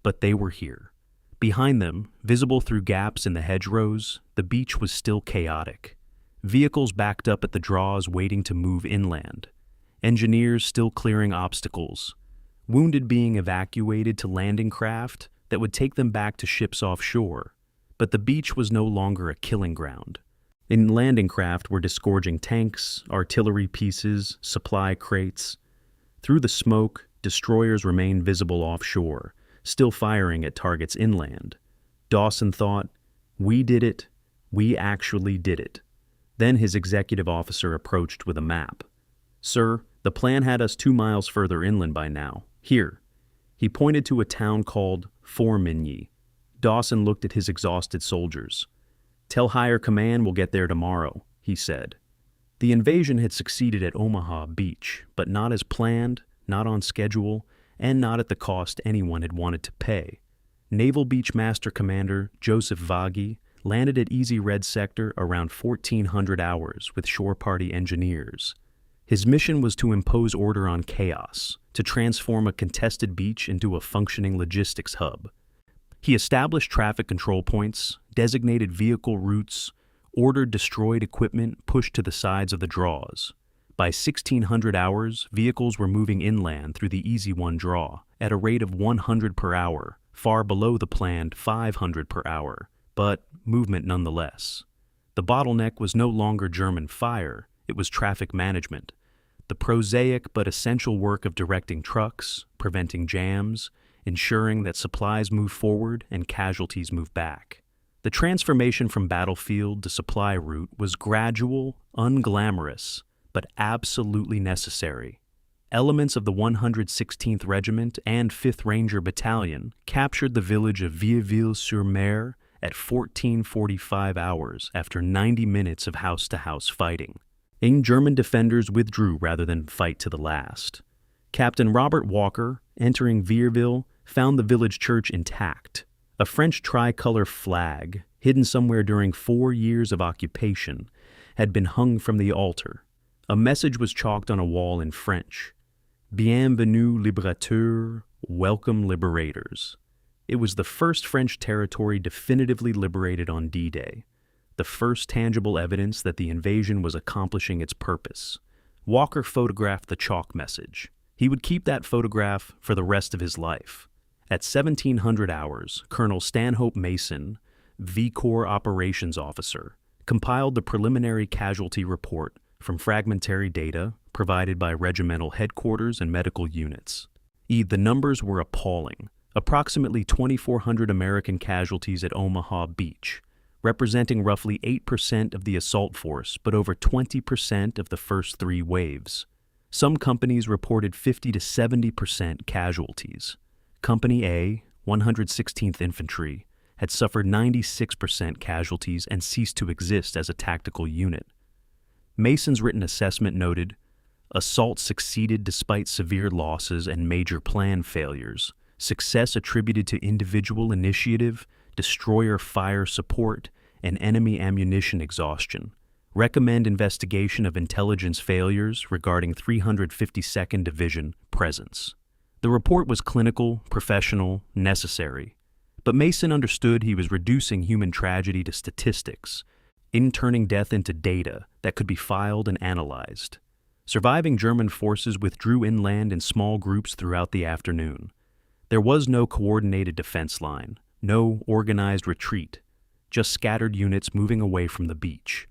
but they were here. Behind them, visible through gaps in the hedgerows, the beach was still chaotic. Vehicles backed up at the draws waiting to move inland. Engineers still clearing obstacles. Wounded being evacuated to landing craft that would take them back to ships offshore. But the beach was no longer a killing ground. In landing craft were disgorging tanks, artillery pieces, supply crates. Through the smoke, destroyers remained visible offshore, still firing at targets inland. Dawson thought, "We did it. We actually did it." Then his executive officer approached with a map. "Sir, the plan had us 2 miles further inland by now. Here." He pointed to a town called Formigny. Dawson looked at his exhausted soldiers. "Tell higher command we'll get there tomorrow," he said. The invasion had succeeded at Omaha Beach, but not as planned, not on schedule, and not at the cost anyone had wanted to pay. Naval Beach Master Commander Joseph Vaghi landed at Easy Red Sector around 1,400 hours with shore party engineers. His mission was to impose order on chaos, to transform a contested beach into a functioning logistics hub. He established traffic control points, designated vehicle routes, ordered destroyed equipment pushed to the sides of the draws. By 1,600 hours, vehicles were moving inland through the Easy One draw at a rate of 100 per hour, far below the planned 500 per hour, but movement nonetheless. The bottleneck was no longer German fire, it was traffic management. The prosaic but essential work of directing trucks, preventing jams, ensuring that supplies move forward and casualties move back. The transformation from battlefield to supply route was gradual, unglamorous, but absolutely necessary. Elements of the 116th Regiment and 5th Ranger Battalion captured the village of Vieilleville-sur-Mer at 14:45 hours after 90 minutes of house-to-house fighting. German defenders withdrew rather than fight to the last. Captain Robert Walker, entering Vierville, found the village church intact. A French tricolor flag, hidden somewhere during 4 years of occupation, had been hung from the altar. A message was chalked on a wall in French. Bienvenue libérateurs, welcome liberators. It was the first French territory definitively liberated on D-Day, the first tangible evidence that the invasion was accomplishing its purpose. Walker photographed the chalk message. He would keep that photograph for the rest of his life. At 1700 hours, Colonel Stanhope Mason, V Corps operations officer, compiled the preliminary casualty report from fragmentary data provided by regimental headquarters and medical units. The numbers were appalling. Approximately 2,400 American casualties at Omaha Beach, representing roughly 8% of the assault force, but over 20% of the first 3 waves. Some companies reported 50 to 70% casualties. Company A, 116th Infantry, had suffered 96% casualties and ceased to exist as a tactical unit. Mason's written assessment noted, assault succeeded despite severe losses and major plan failures. Success attributed to individual initiative, destroyer fire support, and enemy ammunition exhaustion. Recommend investigation of intelligence failures regarding 352nd Division presence. The report was clinical, professional, necessary. But Mason understood he was reducing human tragedy to statistics, turning death into data that could be filed and analyzed. Surviving German forces withdrew inland in small groups throughout the afternoon. There was no coordinated defense line, no organized retreat, just scattered units moving away from the beach.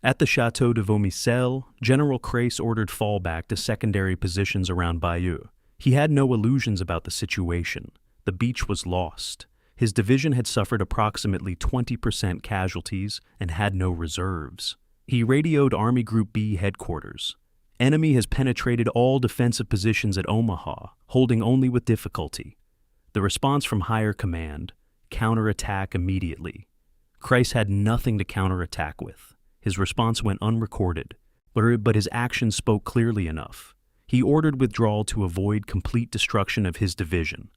At the Chateau de Vomicelle, General Crace ordered fallback to secondary positions around Bayeux. He had no illusions about the situation. The beach was lost. His division had suffered approximately 20% casualties and had no reserves. He radioed Army Group B headquarters. Enemy has penetrated all defensive positions at Omaha, holding only with difficulty. The response from higher command, counterattack immediately. Crace had nothing to counterattack with. His response went unrecorded, but his actions spoke clearly enough. He ordered withdrawal to avoid complete destruction of his division.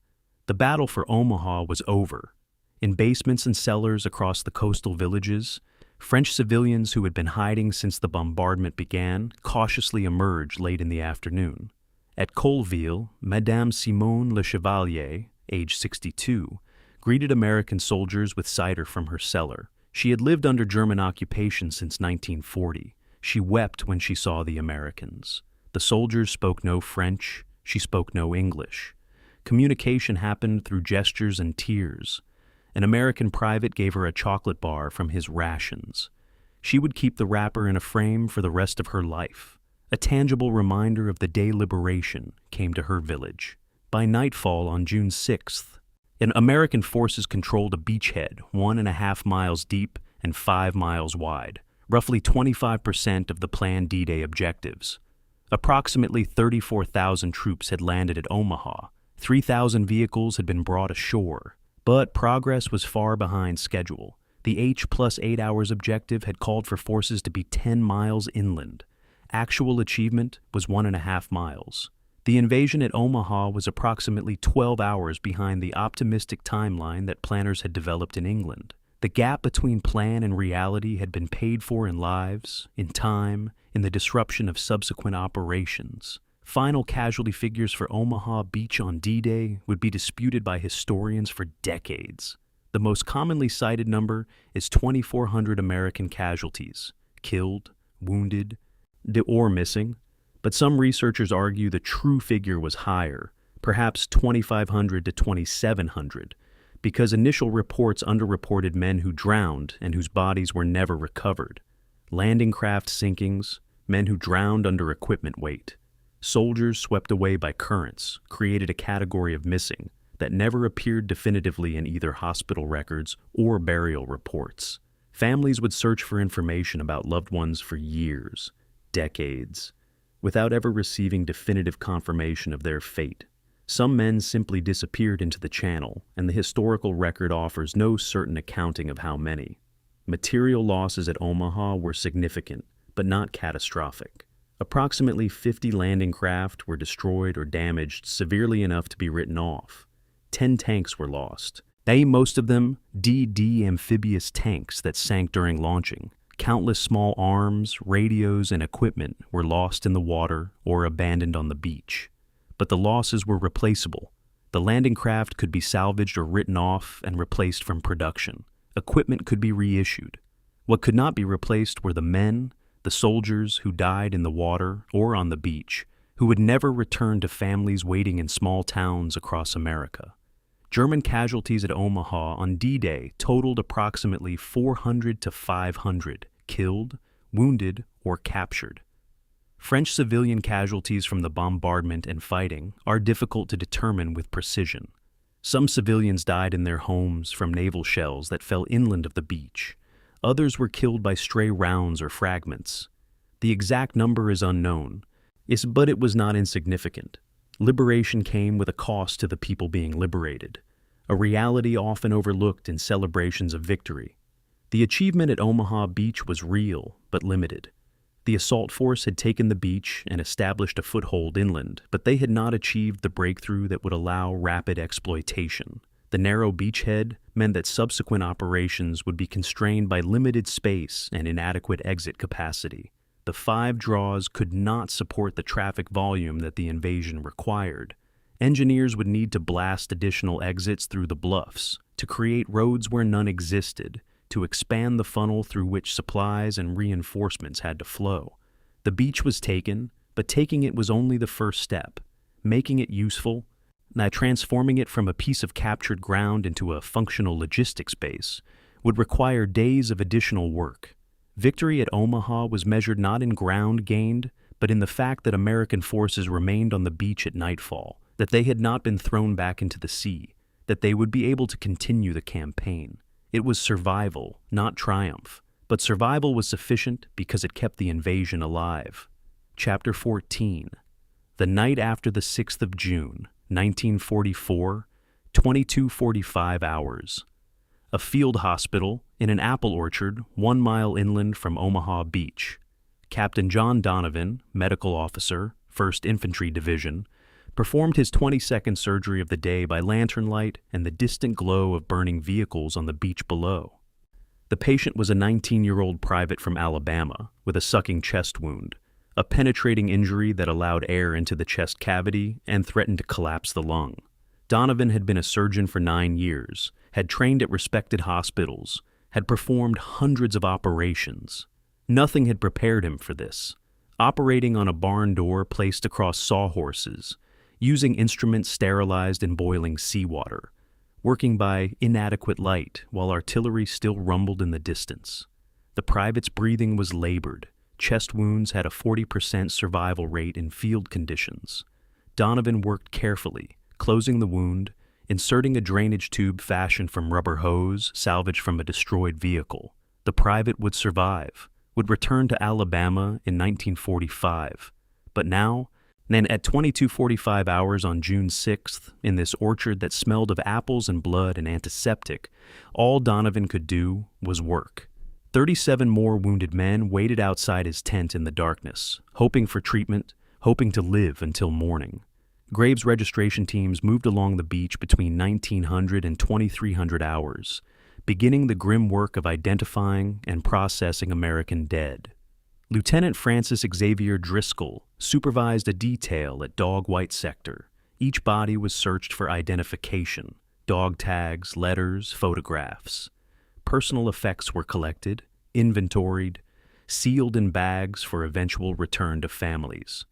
The battle for Omaha was over. In basements and cellars across the coastal villages, French civilians who had been hiding since the bombardment began cautiously emerged late in the afternoon. At Colville, Madame Simone Le Chevalier, age 62, greeted American soldiers with cider from her cellar. She had lived under German occupation since 1940. She wept when she saw the Americans. The soldiers spoke no French. She spoke no English. Communication happened through gestures and tears. An American private gave her a chocolate bar from his rations. She would keep the wrapper in a frame for the rest of her life. A tangible reminder of the day liberation came to her village. By nightfall on June 6th, American forces controlled a beachhead 1.5 miles deep and 5 miles wide, roughly 25% of the planned D-Day objectives. Approximately 34,000 troops had landed at Omaha. 3,000 vehicles had been brought ashore, but progress was far behind schedule. The H+8 hours objective had called for forces to be 10 miles inland. Actual achievement was 1.5 miles. The invasion at Omaha was approximately 12 hours behind the optimistic timeline that planners had developed in England. The gap between plan and reality had been paid for in lives, in time, in the disruption of subsequent operations. Final casualty figures for Omaha Beach on D-Day would be disputed by historians for decades. The most commonly cited number is 2,400 American casualties, killed, wounded, or missing. But some researchers argue the true figure was higher, perhaps 2,500 to 2,700, because initial reports underreported men who drowned and whose bodies were never recovered. Landing craft sinkings, men who drowned under equipment weight. Soldiers swept away by currents created a category of missing that never appeared definitively in either hospital records or burial reports. Families would search for information about loved ones for years, decades, without ever receiving definitive confirmation of their fate. Some men simply disappeared into the channel, and the historical record offers no certain accounting of how many. Material losses at Omaha were significant, but not catastrophic. Approximately 50 landing craft were destroyed or damaged severely enough to be written off. 10 tanks were lost. Most of them DD amphibious tanks that sank during launching. Countless small arms, radios, and equipment were lost in the water or abandoned on the beach. But the losses were replaceable. The landing craft could be salvaged or written off and replaced from production. Equipment could be reissued. What could not be replaced were the men, the soldiers who died in the water or on the beach, who would never return to families waiting in small towns across America. German casualties at Omaha on D-Day totaled approximately 400 to 500, killed, wounded, or captured. French civilian casualties from the bombardment and fighting are difficult to determine with precision. Some civilians died in their homes from naval shells that fell inland of the beach. Others were killed by stray rounds or fragments. The exact number is unknown, but it was not insignificant. Liberation came with a cost to the people being liberated, a reality often overlooked in celebrations of victory. The achievement at Omaha Beach was real, but limited. The assault force had taken the beach and established a foothold inland, but they had not achieved the breakthrough that would allow rapid exploitation. The narrow beachhead meant that subsequent operations would be constrained by limited space and inadequate exit capacity. The 5 draws could not support the traffic volume that the invasion required. Engineers would need to blast additional exits through the bluffs, to create roads where none existed, to expand the funnel through which supplies and reinforcements had to flow. The beach was taken, but taking it was only the first step. Making it useful, transforming it from a piece of captured ground into a functional logistics base, would require days of additional work. Victory at Omaha was measured not in ground gained, but in the fact that American forces remained on the beach at nightfall, that they had not been thrown back into the sea, that they would be able to continue the campaign. It was survival, not triumph, but survival was sufficient because it kept the invasion alive. Chapter 14. The night after the 6th of June, 1944, 22:45 hours. A field hospital in an apple orchard 1 mile inland from Omaha Beach. Captain John Donovan, medical officer, 1st Infantry Division, performed his 22nd surgery of the day by lantern light and the distant glow of burning vehicles on the beach below. The patient was a 19-year-old private from Alabama with a sucking chest wound, a penetrating injury that allowed air into the chest cavity and threatened to collapse the lung. Donovan had been a surgeon for 9 years, had trained at respected hospitals, had performed hundreds of operations. Nothing had prepared him for this. Operating on a barn door placed across sawhorses, using instruments sterilized in boiling seawater, working by inadequate light while artillery still rumbled in the distance. The private's breathing was labored. Chest wounds had a 40% survival rate in field conditions. Donovan worked carefully, closing the wound, inserting a drainage tube fashioned from rubber hose salvaged from a destroyed vehicle. The private would survive, would return to Alabama in 1945. But now, at 22:45 hours on June 6th, in this orchard that smelled of apples and blood and antiseptic, all Donovan could do was work. 37 more wounded men waited outside his tent in the darkness, hoping for treatment, hoping to live until morning. Graves registration teams moved along the beach between 1900 and 2300 hours, beginning the grim work of identifying and processing American dead. Lieutenant Francis Xavier Driscoll supervised a detail at Dog White Sector. Each body was searched for identification, dog tags, letters, photographs. Personal effects were collected, inventoried, sealed in bags for eventual return to families.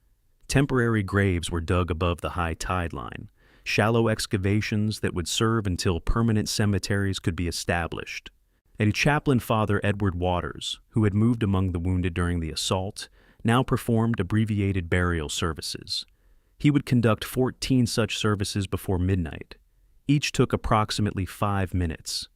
Temporary graves were dug above the high tide line, shallow excavations that would serve until permanent cemeteries could be established. A chaplain, Father Edward Waters, who had moved among the wounded during the assault, now performed abbreviated burial services. He would conduct 14 such services before midnight. Each took approximately 5 minutes.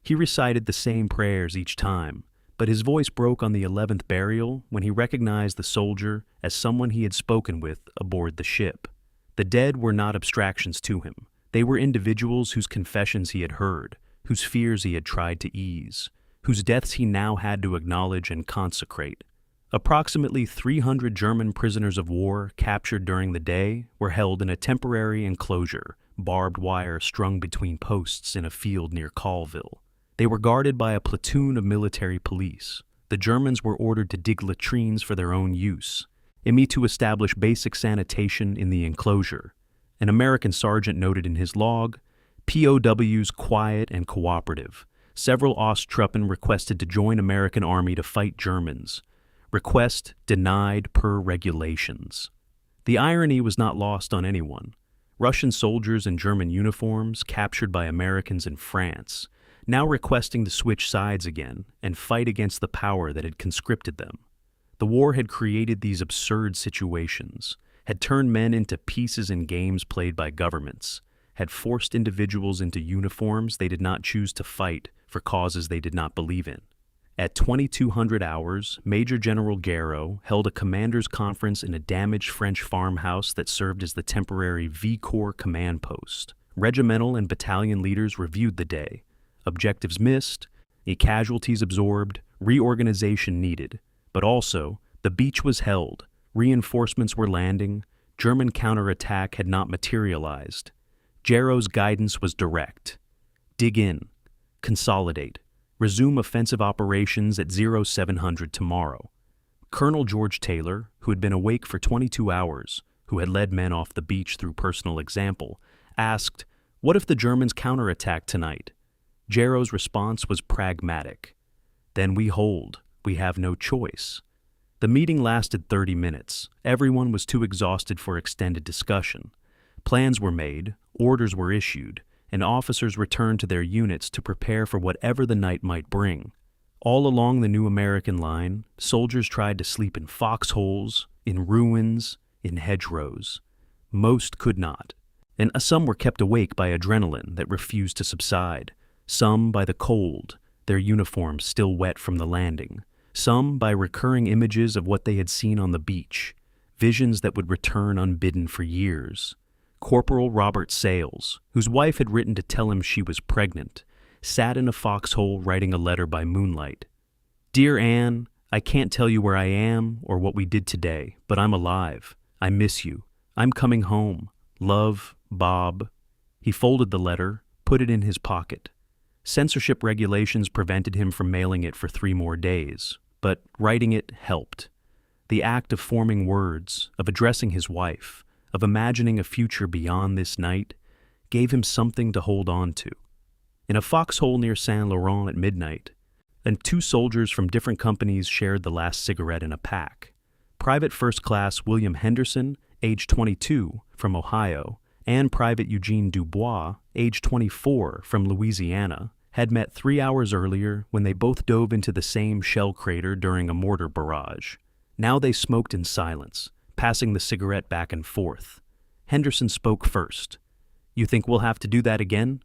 He recited the same prayers each time, but his voice broke on the 11th burial when he recognized the soldier as someone he had spoken with aboard the ship. The dead were not abstractions to him. They were individuals whose confessions he had heard, whose fears he had tried to ease, whose deaths he now had to acknowledge and consecrate. Approximately 300 German prisoners of war captured during the day were held in a temporary enclosure, barbed wire strung between posts in a field near Colville. They were guarded by a platoon of military police. The Germans were ordered to dig latrines for their own use, to establish basic sanitation in the enclosure. An American sergeant noted in his log, "POWs quiet and cooperative. Several Osttruppen requested to join American Army to fight Germans. Request denied per regulations." The irony was not lost on anyone. Russian soldiers in German uniforms, captured by Americans in France, now requesting to switch sides again and fight against the power that had conscripted them. The war had created these absurd situations, had turned men into pieces in games played by governments, had forced individuals into uniforms they did not choose to fight for causes they did not believe in. At 2200 hours, Major General Garreau held a commander's conference in a damaged French farmhouse that served as the temporary V Corps command post. Regimental and battalion leaders reviewed the day. Objectives missed, casualties absorbed, reorganization needed. But also, the beach was held, reinforcements were landing, German counterattack had not materialized. Garreau's guidance was direct. Dig in, consolidate, resume offensive operations at 0700 tomorrow. Colonel George Taylor, who had been awake for 22 hours, who had led men off the beach through personal example, asked, "What if the Germans counterattack tonight?" Garreau's response was pragmatic. "Then we hold. We have no choice." The meeting lasted 30 minutes. Everyone was too exhausted for extended discussion. Plans were made, orders were issued, and officers returned to their units to prepare for whatever the night might bring. All along the new American line, soldiers tried to sleep in foxholes, in ruins, in hedgerows. Most could not, and some were kept awake by adrenaline that refused to subside, some by the cold, their uniforms still wet from the landing, some by recurring images of what they had seen on the beach, visions that would return unbidden for years. Corporal Robert Sales, whose wife had written to tell him she was pregnant, sat in a foxhole writing a letter by moonlight. "Dear Anne, I can't tell you where I am or what we did today, but I'm alive. I miss you. I'm coming home. Love, Bob." He folded the letter, put it in his pocket. Censorship regulations prevented him from mailing it for 3 more days, but writing it helped. The act of forming words, of addressing his wife, of imagining a future beyond this night, gave him something to hold on to. In a foxhole near Saint Laurent at midnight, and 2 soldiers from different companies shared the last cigarette in a pack. Private First Class William Henderson, age 22, from Ohio, and Private Eugene Dubois, age 24, from Louisiana, had met 3 hours earlier when they both dove into the same shell crater during a mortar barrage. Now they smoked in silence, passing the cigarette back and forth. Henderson spoke first. "You think we'll have to do that again?"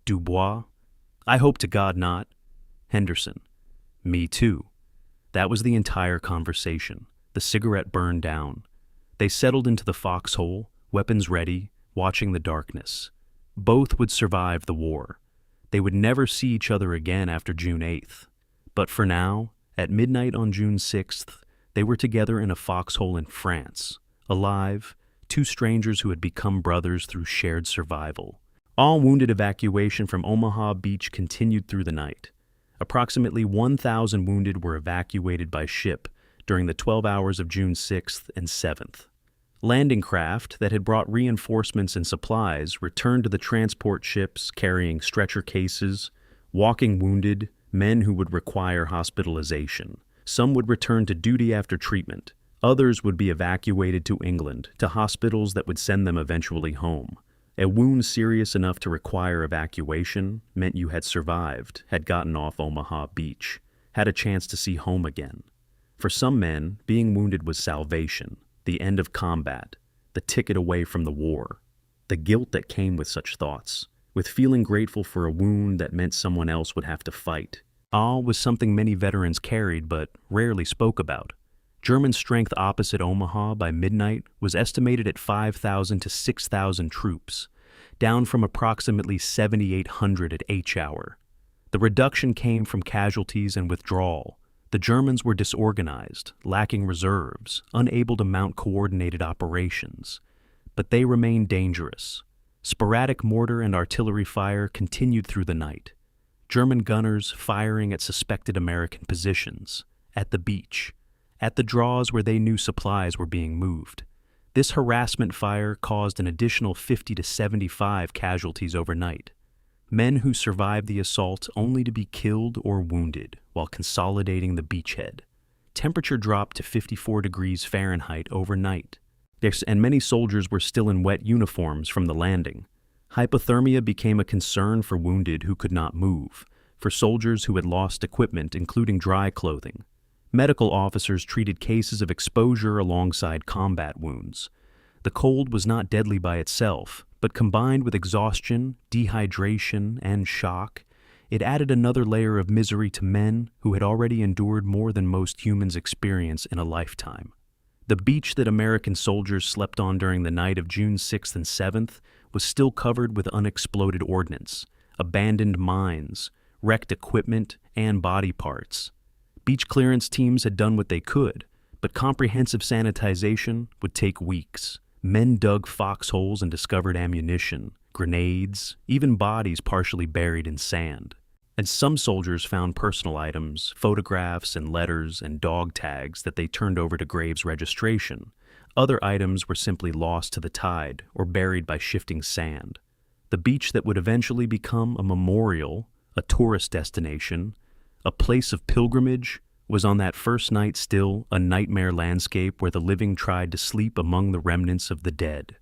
Dubois: "I hope to God not." Henderson: "Me too." That was the entire conversation. The cigarette burned down. They settled into the foxhole, weapons ready, watching the darkness. Both would survive the war. They would never see each other again after June 8th. But for now, at midnight on June 6th, they were together in a foxhole in France, alive, 2 strangers who had become brothers through shared survival. All wounded evacuation from Omaha Beach continued through the night. Approximately 1,000 wounded were evacuated by ship during the 12 hours of June 6th and 7th. Landing craft that had brought reinforcements and supplies returned to the transport ships carrying stretcher cases, walking wounded, men who would require hospitalization. Some would return to duty after treatment. Others would be evacuated to England, to hospitals that would send them eventually home. A wound serious enough to require evacuation meant you had survived, had gotten off Omaha Beach, had a chance to see home again. For some men, being wounded was salvation, the end of combat, the ticket away from the war. The guilt that came with such thoughts, with feeling grateful for a wound that meant someone else would have to fight. Awe was something many veterans carried but rarely spoke about. German strength opposite Omaha by midnight was estimated at 5,000 to 6,000 troops, down from approximately 7,800 at H hour. The reduction came from casualties and withdrawal, The Germans were disorganized, lacking reserves, unable to mount coordinated operations. But they remained dangerous. Sporadic mortar and artillery fire continued through the night. German gunners firing at suspected American positions, at the beach, at the draws where they knew supplies were being moved. This harassment fire caused an additional 50 to 75 casualties overnight. Men who survived the assault only to be killed or wounded while consolidating the beachhead. Temperature dropped to 54 degrees Fahrenheit overnight, and many soldiers were still in wet uniforms from the landing. Hypothermia became a concern for wounded who could not move, for soldiers who had lost equipment, including dry clothing. Medical officers treated cases of exposure alongside combat wounds. The cold was not deadly by itself, but combined with exhaustion, dehydration, and shock, it added another layer of misery to men who had already endured more than most humans experience in a lifetime. The beach that American soldiers slept on during the night of June 6th and 7th was still covered with unexploded ordnance, abandoned mines, wrecked equipment, and body parts. Beach clearance teams had done what they could, but comprehensive sanitization would take weeks. Men dug foxholes and discovered ammunition, grenades, even bodies partially buried in sand. And some soldiers found personal items, photographs and letters and dog tags that they turned over to Graves registration. Other items were simply lost to the tide or buried by shifting sand. The beach that would eventually become a memorial, a tourist destination, a place of pilgrimage, was on that first night still a nightmare landscape where the living tried to sleep among the remnants of the dead.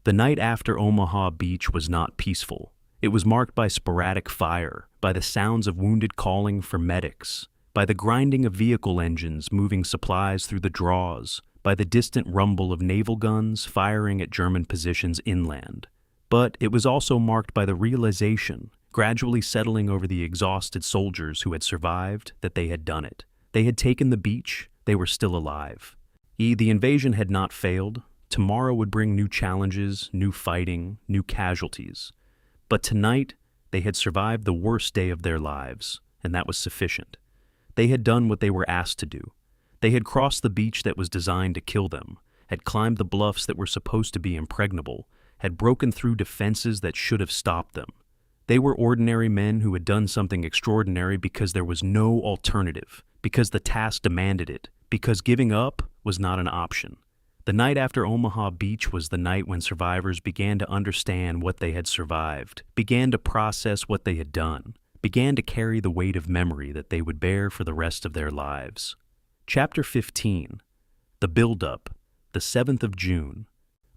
The night after Omaha Beach was not peaceful. It was marked by sporadic fire, by the sounds of wounded calling for medics, by the grinding of vehicle engines moving supplies through the draws, by the distant rumble of naval guns firing at German positions inland. But it was also marked by the realization, gradually settling over the exhausted soldiers who had survived, that they had done it. They had taken the beach, they were still alive. The invasion had not failed. Tomorrow would bring new challenges, new fighting, new casualties. But tonight, they had survived the worst day of their lives, and that was sufficient. They had done what they were asked to do. They had crossed the beach that was designed to kill them, had climbed the bluffs that were supposed to be impregnable, had broken through defenses that should have stopped them. They were ordinary men who had done something extraordinary because there was no alternative, because the task demanded it, because giving up was not an option. The night after Omaha Beach was the night when survivors began to understand what they had survived, began to process what they had done, began to carry the weight of memory that they would bear for the rest of their lives. Chapter 15. The Build-Up, the 7th of June.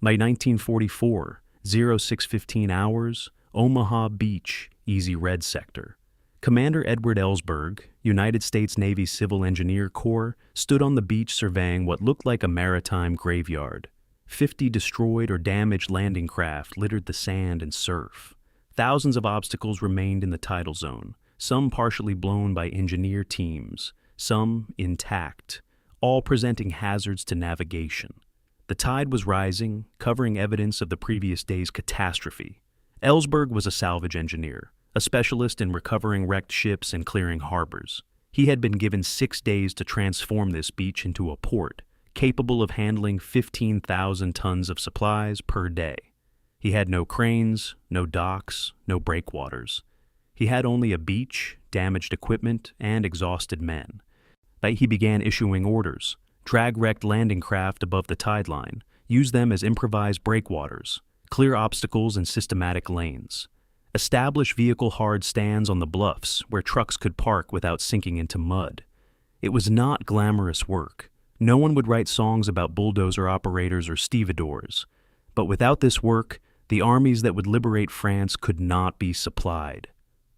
By 1944, 0615 hours, Omaha Beach, Easy Red Sector. Commander Edward Ellsberg, United States Navy Civil Engineer Corps, stood on the beach surveying what looked like a maritime graveyard. 50 destroyed or damaged landing craft littered the sand and surf. Thousands of obstacles remained in the tidal zone, some partially blown by engineer teams, some intact, all presenting hazards to navigation. The tide was rising, covering evidence of the previous day's catastrophe. Ellsberg was a salvage engineer, a specialist in recovering wrecked ships and clearing harbors. He had been given 6 days to transform this beach into a port, capable of handling 15,000 tons of supplies per day. He had no cranes, no docks, no breakwaters. He had only a beach, damaged equipment, and exhausted men. He began issuing orders: drag wrecked landing craft above the tide line, use them as improvised breakwaters, clear obstacles and systematic lanes. Establish vehicle hard stands on the bluffs where trucks could park without sinking into mud. It was not glamorous work. No one would write songs about bulldozer operators or stevedores. But without this work, the armies that would liberate France could not be supplied.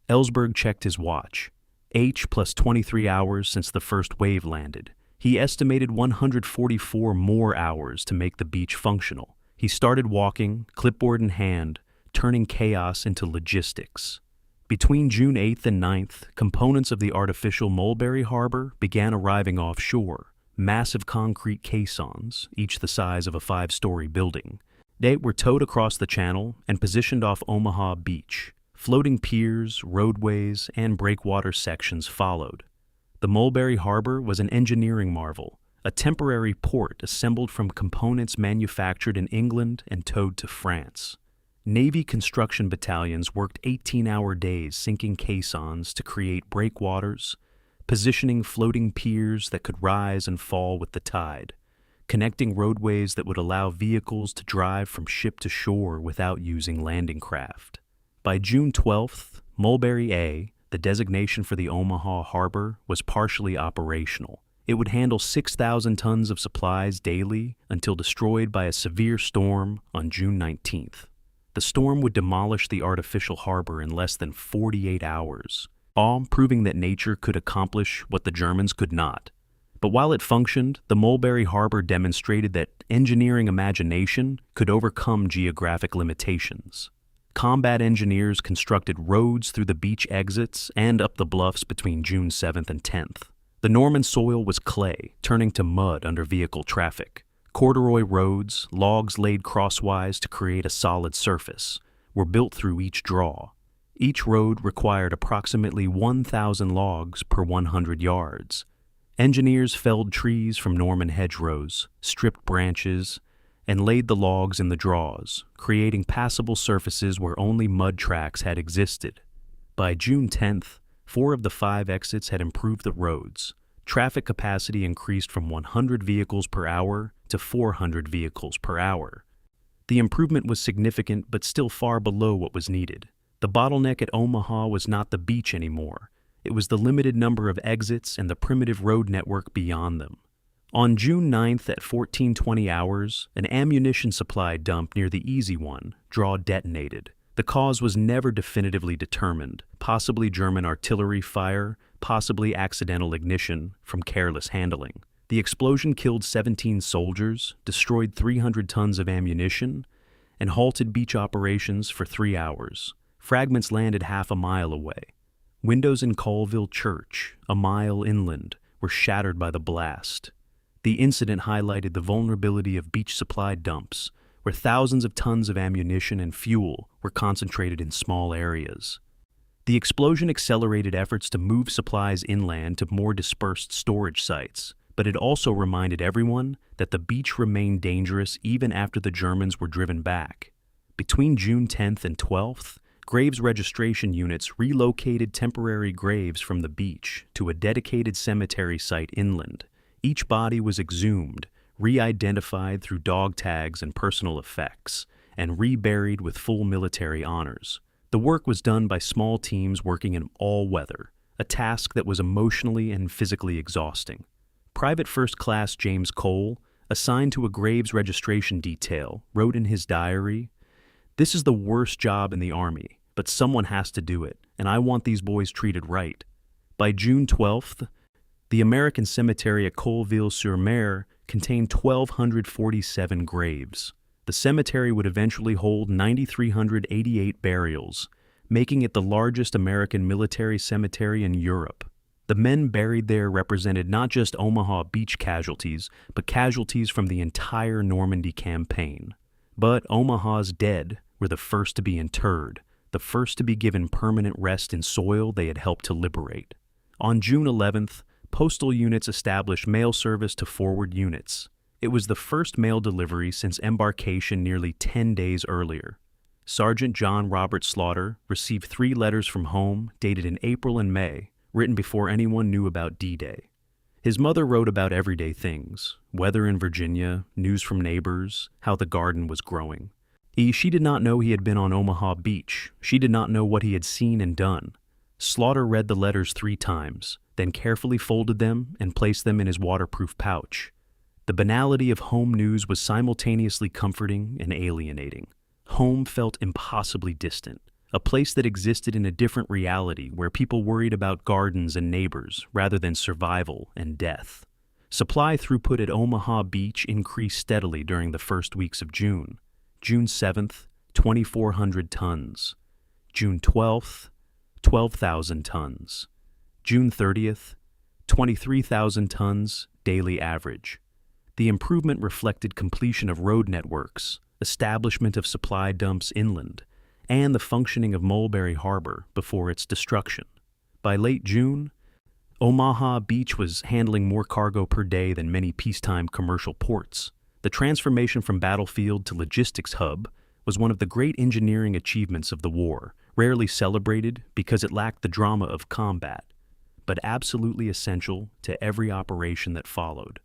Ellsberg checked his watch. H plus 23 hours since the first wave landed. He estimated 144 more hours to make the beach functional. He started walking, clipboard in hand, turning chaos into logistics. Between June 8th and 9th, components of the artificial Mulberry Harbor began arriving offshore, massive concrete caissons, each the size of a 5-story building. They were towed across the channel and positioned off Omaha Beach. Floating piers, roadways, and breakwater sections followed. The Mulberry Harbor was an engineering marvel, a temporary port assembled from components manufactured in England and towed to France. Navy construction battalions worked 18-hour days sinking caissons to create breakwaters, positioning floating piers that could rise and fall with the tide, connecting roadways that would allow vehicles to drive from ship to shore without using landing craft. By June 12th, Mulberry A, the designation for the Omaha Harbor, was partially operational. It would handle 6,000 tons of supplies daily until destroyed by a severe storm on June 19th. The storm would demolish the artificial harbor in less than 48 hours, all proving that nature could accomplish what the Germans could not. But while it functioned, the Mulberry Harbor demonstrated that engineering imagination could overcome geographic limitations. Combat engineers constructed roads through the beach exits and up the bluffs between June 7th and 10th. The Norman soil was clay, turning to mud under vehicle traffic. Corduroy roads, logs laid crosswise to create a solid surface, were built through each draw. Each road required approximately 1,000 logs per 100 yards. Engineers felled trees from Norman hedgerows, stripped branches, and laid the logs in the draws, creating passable surfaces where only mud tracks had existed. By June 10th, 4 of the 5 exits had improved the roads. Traffic capacity increased from 100 vehicles per hour to 400 vehicles per hour. The improvement was significant but still far below what was needed. The bottleneck at Omaha was not the beach anymore. It was the limited number of exits and the primitive road network beyond them. On June 9th at 14:20 hours, an ammunition supply dump near the Easy One draw detonated. The cause was never definitively determined, possibly German artillery fire, possibly accidental ignition from careless handling. The explosion killed 17 soldiers, destroyed 300 tons of ammunition, and halted beach operations for 3 hours. Fragments landed half a mile away. Windows in Colville Church, a mile inland, were shattered by the blast. The incident highlighted the vulnerability of beach supply dumps, where thousands of tons of ammunition and fuel were concentrated in small areas. The explosion accelerated efforts to move supplies inland to more dispersed storage sites, but it also reminded everyone that the beach remained dangerous even after the Germans were driven back. Between June 10th and 12th, graves registration units relocated temporary graves from the beach to a dedicated cemetery site inland. Each body was exhumed, re-identified through dog tags and personal effects, and reburied with full military honors. The work was done by small teams working in all weather, a task that was emotionally and physically exhausting. Private First Class James Cole, assigned to a graves registration detail, wrote in his diary, "This is the worst job in the Army, but someone has to do it, and I want these boys treated right." By June 12th, the American cemetery at Colville-sur-Mer contained 1,247 graves. The cemetery would eventually hold 9,388 burials, making it the largest American military cemetery in Europe. The men buried there represented not just Omaha Beach casualties, but casualties from the entire Normandy campaign. But Omaha's dead were the first to be interred, the first to be given permanent rest in soil they had helped to liberate. On June 11th, postal units established mail service to forward units. It was the first mail delivery since embarkation nearly 10 days earlier. Sergeant John Robert Slaughter received 3 letters from home dated in April and May, written before anyone knew about D-Day. His mother wrote about everyday things, weather in Virginia, news from neighbors, how the garden was growing. She did not know he had been on Omaha Beach. She did not know what he had seen and done. Slaughter read the letters 3 times, then carefully folded them and placed them in his waterproof pouch. The banality of home news was simultaneously comforting and alienating. Home felt impossibly distant, a place that existed in a different reality where people worried about gardens and neighbors rather than survival and death. Supply throughput at Omaha Beach increased steadily during the first weeks of June. June 7th, 2,400 tons. June 12th, 12,000 tons. June 30th, 23,000 tons daily average. The improvement reflected completion of road networks, establishment of supply dumps inland, and the functioning of Mulberry Harbor before its destruction. By late June, Omaha Beach was handling more cargo per day than many peacetime commercial ports. The transformation from battlefield to logistics hub was one of the great engineering achievements of the war, rarely celebrated because it lacked the drama of combat, but absolutely essential to every operation that followed.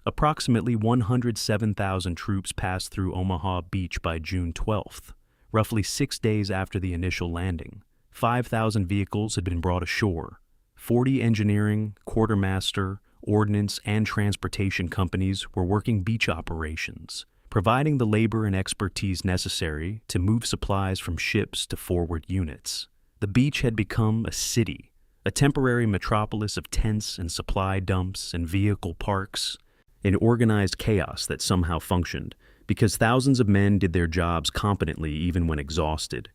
Approximately 107,000 troops passed through Omaha Beach by June 12th, roughly 6 days after the initial landing. 5,000 vehicles had been brought ashore. 40 engineering, quartermaster, ordnance, and transportation companies were working beach operations, providing the labor and expertise necessary to move supplies from ships to forward units. The beach had become a city, a temporary metropolis of tents and supply dumps and vehicle parks, an organized chaos that somehow functioned because thousands of men did their jobs competently even when exhausted,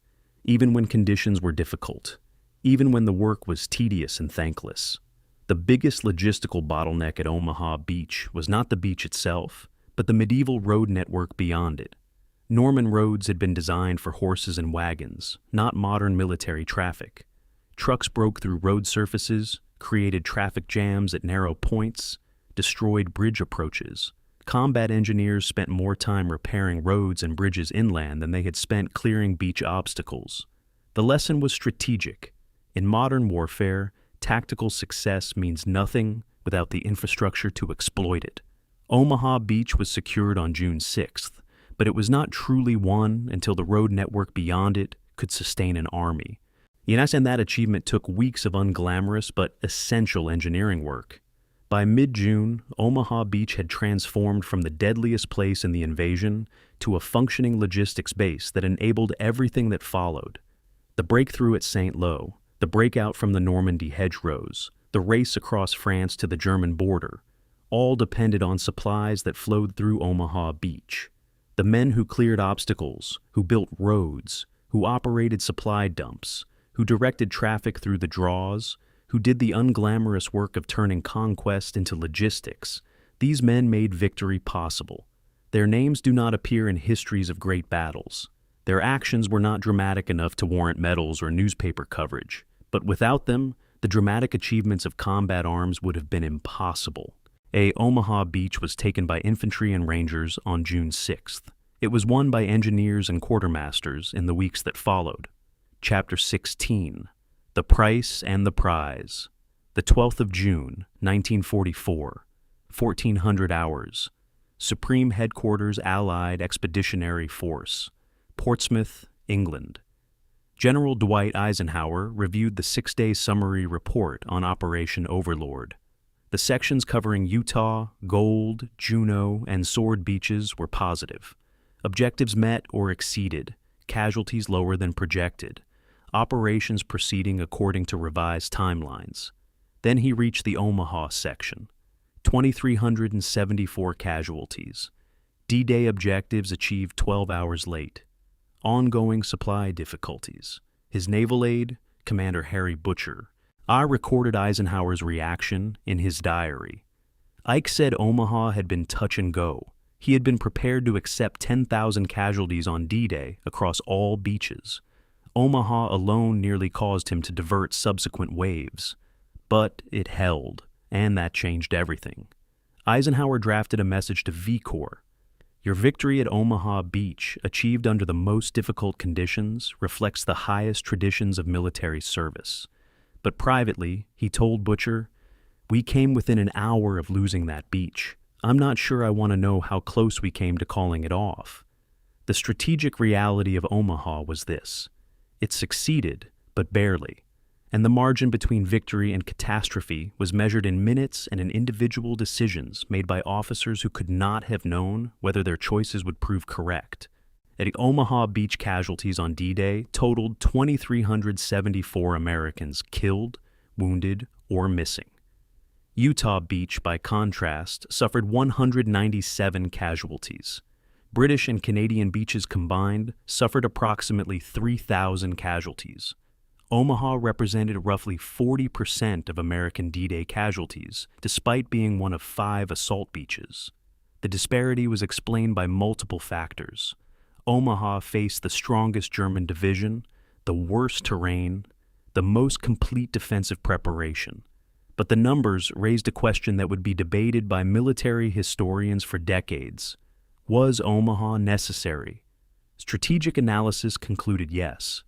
even when conditions were difficult, even when the work was tedious and thankless. The biggest logistical bottleneck at Omaha Beach was not the beach itself, but the medieval road network beyond it. Norman roads had been designed for horses and wagons, not modern military traffic. Trucks broke through road surfaces, created traffic jams at narrow points, destroyed bridge approaches. Combat engineers spent more time repairing roads and bridges inland than they had spent clearing beach obstacles. The lesson was strategic. In modern warfare, tactical success means nothing without the infrastructure to exploit it. Omaha Beach was secured on June 6th, but it was not truly won until the road network beyond it could sustain an army. And that achievement took weeks of unglamorous but essential engineering work. By mid-June, Omaha Beach had transformed from the deadliest place in the invasion to a functioning logistics base that enabled everything that followed. The breakthrough at St. Lo, the breakout from the Normandy hedgerows, the race across France to the German border, all depended on supplies that flowed through Omaha Beach. The men who cleared obstacles, who built roads, who operated supply dumps, who directed traffic through the draws, who did the unglamorous work of turning conquest into logistics, these men made victory possible. Their names do not appear in histories of great battles. Their actions were not dramatic enough to warrant medals or newspaper coverage, but without them, the dramatic achievements of combat arms would have been impossible. Omaha Beach was taken by infantry and rangers on June 6th. It was won by engineers and quartermasters in the weeks that followed. Chapter 16. The Price and the Prize. The 12th of June, 1944. 1400 hours. Supreme Headquarters Allied Expeditionary Force. Portsmouth, England. General Dwight Eisenhower reviewed the 6-day summary report on Operation Overlord. The sections covering Utah, Gold, Juneau, and Sword Beaches were positive. Objectives met or exceeded, casualties lower than projected, operations proceeding according to revised timelines. Then he reached the Omaha section. 2,374 casualties. D-Day objectives achieved 12 hours late. Ongoing supply difficulties. His naval aide, Commander Harry Butcher, recorded Eisenhower's reaction in his diary. Ike said Omaha had been touch and go. He had been prepared to accept 10,000 casualties on D-Day across all beaches. Omaha alone nearly caused him to divert subsequent waves. But it held, and that changed everything. Eisenhower drafted a message to V Corps. Your victory at Omaha Beach, achieved under the most difficult conditions, reflects the highest traditions of military service. But privately, he told Butcher, we came within an hour of losing that beach. I'm not sure I want to know how close we came to calling it off. The strategic reality of Omaha was this. It succeeded, but barely. And the margin between victory and catastrophe was measured in minutes and in individual decisions made by officers who could not have known whether their choices would prove correct. At Omaha Beach, casualties on D-Day totaled 2,374 Americans killed, wounded, or missing. Utah Beach, by contrast, suffered 197 casualties. British and Canadian beaches combined suffered approximately 3,000 casualties. Omaha represented roughly 40% of American D-Day casualties, despite being one of 5 assault beaches. The disparity was explained by multiple factors. Omaha faced the strongest German division, the worst terrain, the most complete defensive preparation. but the numbers raised a question that would be debated by military historians for decades. Was Omaha necessary? Strategic analysis concluded yes.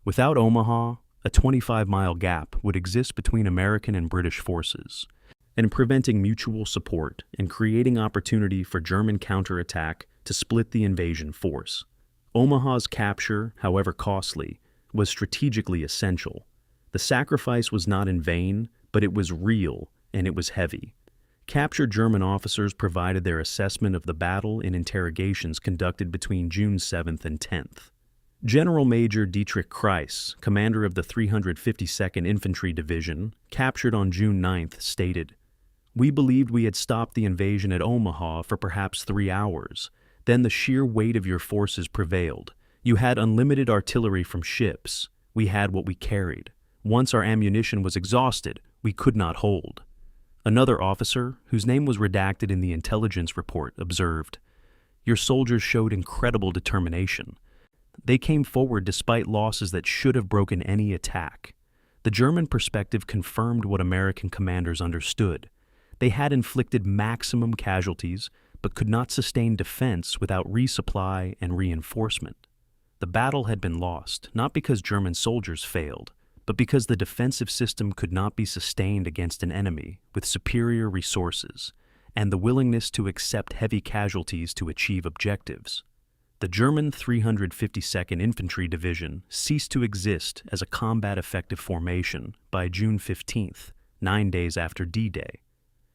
Without Omaha, a 25-mile gap would exist between American and British forces, and preventing mutual support and creating opportunity for German counterattack to split the invasion force. Omaha's capture, however costly, was strategically essential. The sacrifice was not in vain, but it was real, and it was heavy. Captured German officers provided their assessment of the battle in interrogations conducted between June 7th and 10th. General Major Dietrich Kreis, commander of the 352nd Infantry Division, captured on June 9th, stated, "We believed we had stopped the invasion at Omaha for perhaps 3 hours. Then the sheer weight of your forces prevailed. You had unlimited artillery from ships. We had what we carried. Once our ammunition was exhausted, we could not hold." Another officer, whose name was redacted in the intelligence report, observed, "Your soldiers showed incredible determination. They came forward despite losses that should have broken any attack." The German perspective confirmed what American commanders understood. They had inflicted maximum casualties, but could not sustain defense without resupply and reinforcement. The battle had been lost, not because German soldiers failed, but because the defensive system could not be sustained against an enemy with superior resources and the willingness to accept heavy casualties to achieve objectives. The German 352nd Infantry Division ceased to exist as a combat-effective formation by June 15th, 9 days after D-Day.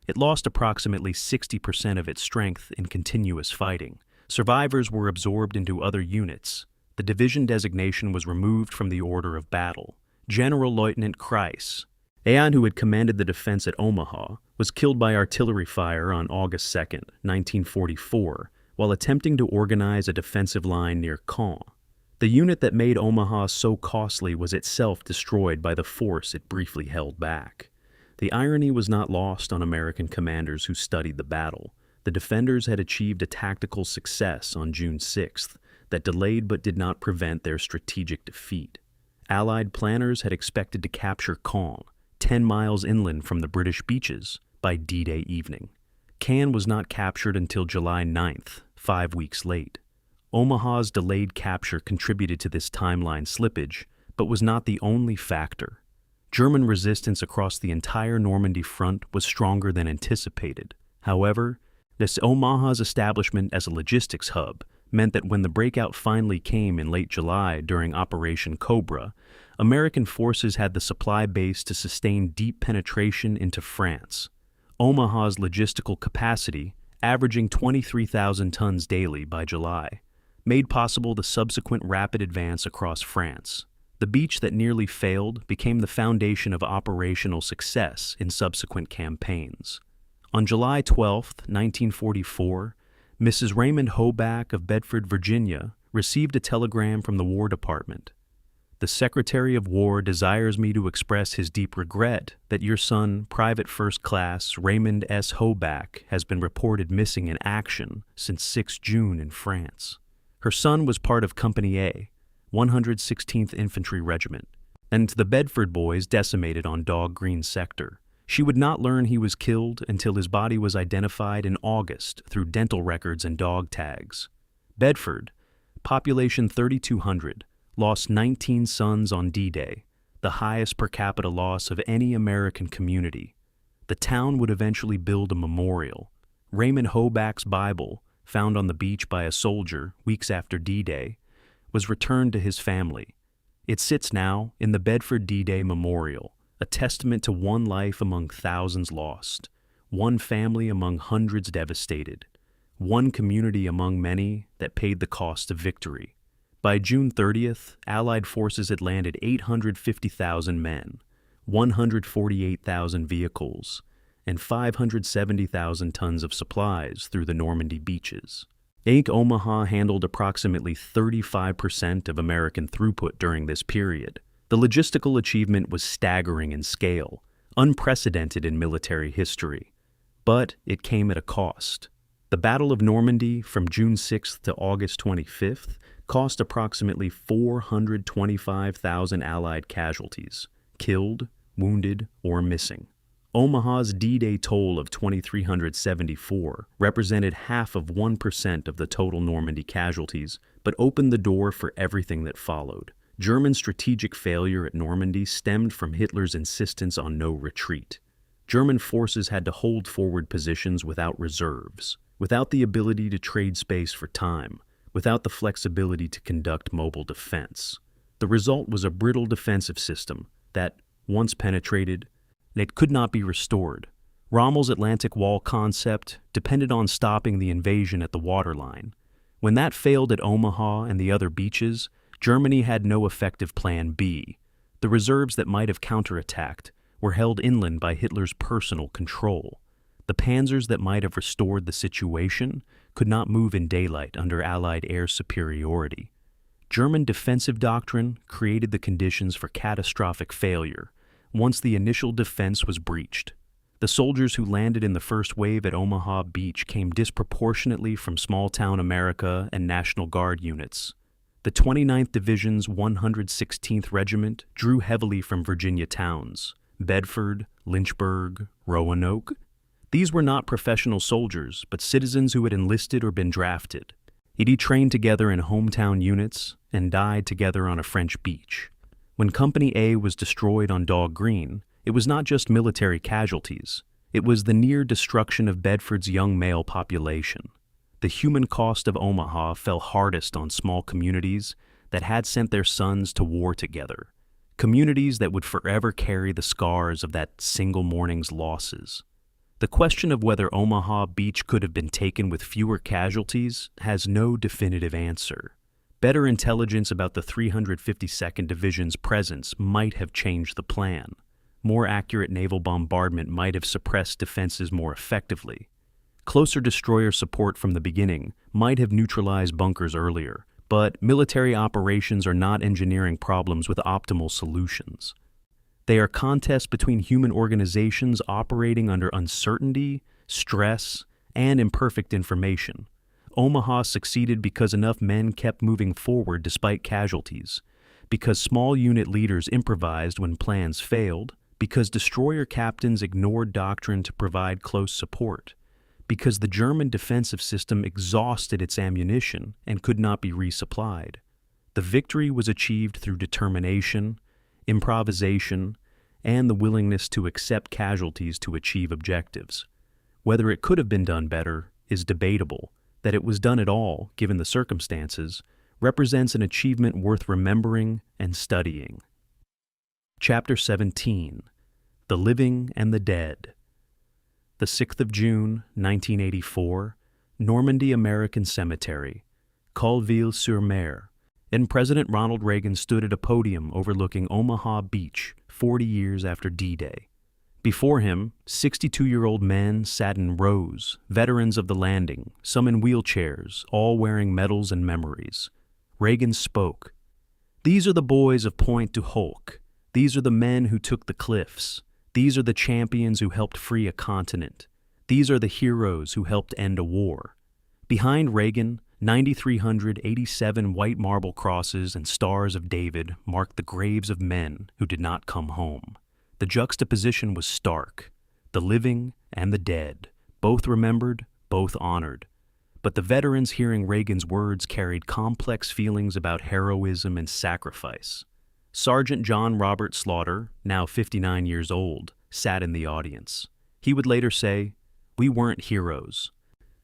It lost approximately 60% of its strength in continuous fighting. Survivors were absorbed into other units. The division designation was removed from the order of battle. General Lieutenant Kreis, who had commanded the defense at Omaha, was killed by artillery fire on August 2nd, 1944, while attempting to organize a defensive line near Caen. The unit that made Omaha so costly was itself destroyed by the force it briefly held back. The irony was not lost on American commanders who studied the battle. The defenders had achieved a tactical success on June 6th that delayed but did not prevent their strategic defeat. Allied planners had expected to capture Caen, 10 miles inland from the British beaches, by D-Day evening. Caen was not captured until July 9th, 5 weeks late. Omaha's delayed capture contributed to this timeline slippage, but was not the only factor. German resistance across the entire Normandy front was stronger than anticipated. However, Omaha's establishment as a logistics hub meant that when the breakout finally came in late July during Operation Cobra, American forces had the supply base to sustain deep penetration into France. Omaha's logistical capacity, averaging 23,000 tons daily by July, made possible the subsequent rapid advance across France. The beach that nearly failed became the foundation of operational success in subsequent campaigns. On July 12, 1944, Mrs. Raymond Hoback of Bedford, Virginia, received a telegram from the War Department. "The Secretary of War desires me to express his deep regret that your son, Private First Class Raymond S. Hoback, has been reported missing in action since 6 June in France." Her son was part of Company A, 116th Infantry Regiment, and the Bedford boys decimated on Dog Green Sector. She would not learn he was killed until his body was identified in August through dental records and dog tags. Bedford, population 3,200, lost 19 sons on D-Day, the highest per capita loss of any American community. The town would eventually build a memorial. Raymond Hoback's Bible, found on the beach by a soldier weeks after D-Day, was returned to his family. It sits now in the Bedford D-Day Memorial, a testament to one life among thousands lost, one family among hundreds devastated, one community among many that paid the cost of victory. By June 30th, Allied forces had landed 850,000 men, 148,000 vehicles, and 570,000 tons of supplies through the Normandy beaches. Omaha handled approximately 35% of American throughput during this period. The logistical achievement was staggering in scale, unprecedented in military history, but it came at a cost. The Battle of Normandy from June 6th to August 25th cost approximately 425,000 Allied casualties, killed, wounded, or missing. Omaha's D-Day toll of 2,374 represented half of 1% of the total Normandy casualties, but opened the door for everything that followed. German strategic failure at Normandy stemmed from Hitler's insistence on no retreat. German forces had to hold forward positions without reserves, without the ability to trade space for time, without the flexibility to conduct mobile defense. The result was a brittle defensive system that, once penetrated, it could not be restored. Rommel's Atlantic Wall concept depended on stopping the invasion at the waterline. When that failed at Omaha and the other beaches, Germany had no effective plan B. The reserves that might have counterattacked were held inland by Hitler's personal control. The panzers that might have restored the situation could not move in daylight under Allied air superiority. German defensive doctrine created the conditions for catastrophic failure once the initial defense was breached. The soldiers who landed in the first wave at Omaha Beach came disproportionately from small-town America and National Guard units. The 29th Division's 116th Regiment drew heavily from Virginia towns, Bedford, Lynchburg, Roanoke. These were not professional soldiers, but citizens who had enlisted or been drafted. They trained together in hometown units and died together on a French beach. When Company A was destroyed on Dog Green, it was not just military casualties. It was the near destruction of Bedford's young male population. The human cost of Omaha fell hardest on small communities that had sent their sons to war together, communities that would forever carry the scars of that single morning's losses. The question of whether Omaha Beach could have been taken with fewer casualties has no definitive answer. Better intelligence about the 352nd Division's presence might have changed the plan. More accurate naval bombardment might have suppressed defenses more effectively. Closer destroyer support from the beginning might have neutralized bunkers earlier, but military operations are not engineering problems with optimal solutions. They are contests between human organizations operating under uncertainty, stress, and imperfect information. Omaha succeeded because enough men kept moving forward despite casualties, because small unit leaders improvised when plans failed, because destroyer captains ignored doctrine to provide close support, because the German defensive system exhausted its ammunition and could not be resupplied. The victory was achieved through determination, improvisation, and the willingness to accept casualties to achieve objectives. Whether it could have been done better is debatable. That it was done at all, given the circumstances, represents an achievement worth remembering and studying. Chapter 17. The Living and the Dead. The 6th of June, 1984, Normandy American Cemetery, Colville-sur-Mer, and President Ronald Reagan stood at a podium overlooking Omaha Beach 40 years after D-Day. Before him, 62-year-old men sat in rows, veterans of the landing, some in wheelchairs, all wearing medals and memories. Reagan spoke. "These are the boys of Pointe du Hoc. These are the men who took the cliffs. These are the champions who helped free a continent. These are the heroes who helped end a war." Behind Reagan, 9,387 white marble crosses and stars of David marked the graves of men who did not come home. The juxtaposition was stark. The living and the dead, both remembered, both honored. But the veterans hearing Reagan's words carried complex feelings about heroism and sacrifice. Sergeant John Robert Slaughter, now 59 years old, sat in the audience. He would later say, "We weren't heroes.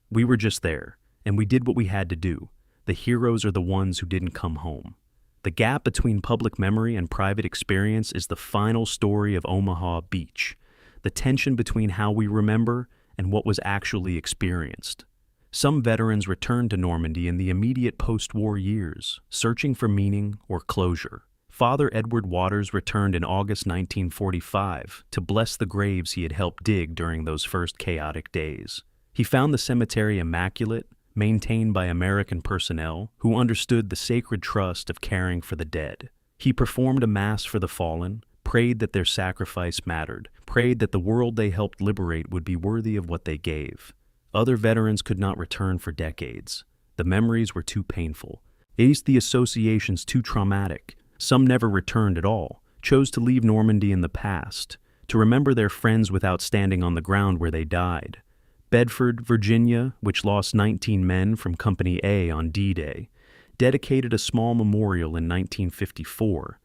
We were just there, and we did what we had to do. The heroes are the ones who didn't come home." The gap between public memory and private experience is the final story of Omaha Beach, the tension between how we remember and what was actually experienced. Some veterans returned to Normandy in the immediate post-war years, searching for meaning or closure. Father Edward Waters returned in August 1945 to bless the graves he had helped dig during those first chaotic days. He found the cemetery immaculate, maintained by American personnel who understood the sacred trust of caring for the dead. He performed a mass for the fallen, prayed that their sacrifice mattered, prayed that the world they helped liberate would be worthy of what they gave. Other veterans could not return for decades. The memories were too painful. The associations too traumatic. Some never returned at all, chose to leave Normandy in the past. to remember their friends without standing on the ground where they died. Bedford, Virginia, which lost 19 men from Company A on D-Day, dedicated a small memorial in 1954,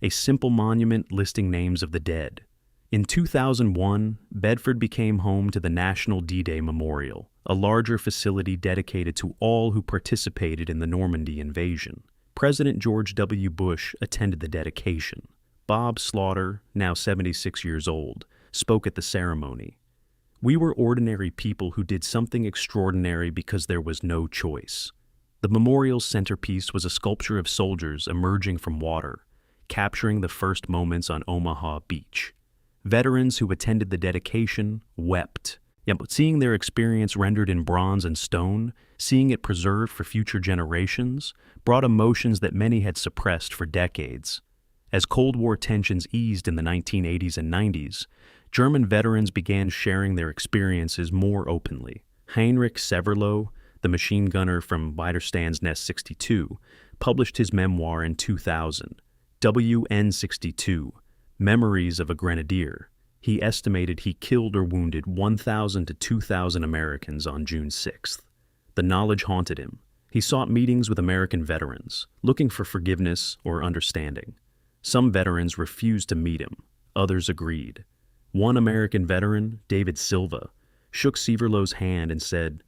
a simple monument listing names of the dead. In 2001, Bedford became home to the National D-Day Memorial, a larger facility dedicated to all who participated in the Normandy invasion. President George W. Bush attended the dedication. Bob Slaughter, now 76 years old, spoke at the ceremony. "We were ordinary people who did something extraordinary because there was no choice." The memorial's centerpiece was a sculpture of soldiers emerging from water, capturing the first moments on Omaha Beach. Veterans who attended the dedication wept. But seeing their experience rendered in bronze and stone, seeing it preserved for future generations, brought emotions that many had suppressed for decades. As Cold War tensions eased in the 1980s and 90s, German veterans began sharing their experiences more openly. Heinrich Severloh, the machine gunner from Widerstands Nest 62, published his memoir in 2000, WN62, Memories of a Grenadier. He estimated he killed or wounded 1,000 to 2,000 Americans on June 6th. The knowledge haunted him. He sought meetings with American veterans, looking for forgiveness or understanding. Some veterans refused to meet him. Others agreed. One American veteran, David Silva, shook Severloh's hand and said,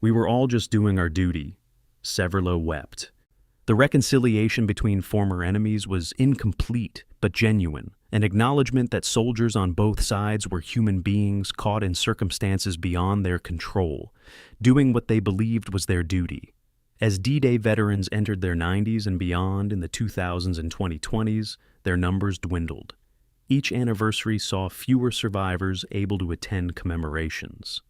"We were all just doing our duty." Severloh wept. The reconciliation between former enemies was incomplete but genuine, an acknowledgement that soldiers on both sides were human beings caught in circumstances beyond their control, doing what they believed was their duty. As D-Day veterans entered their 90s and beyond in the 2000s and 2020s, their numbers dwindled. Each anniversary saw fewer survivors able to attend commemorations.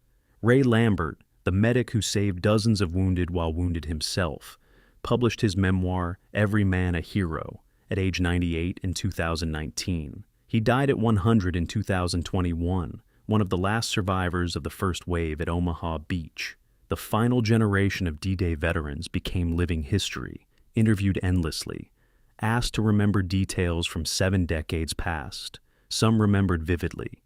Ray Lambert, the medic who saved dozens of wounded while wounded himself, published his memoir, Every Man a Hero, at age 98 in 2019. He died at 100 in 2021, one of the last survivors of the first wave at Omaha Beach. The final generation of D-Day veterans became living history, interviewed endlessly, asked to remember details from 7 decades past. Some remembered vividly.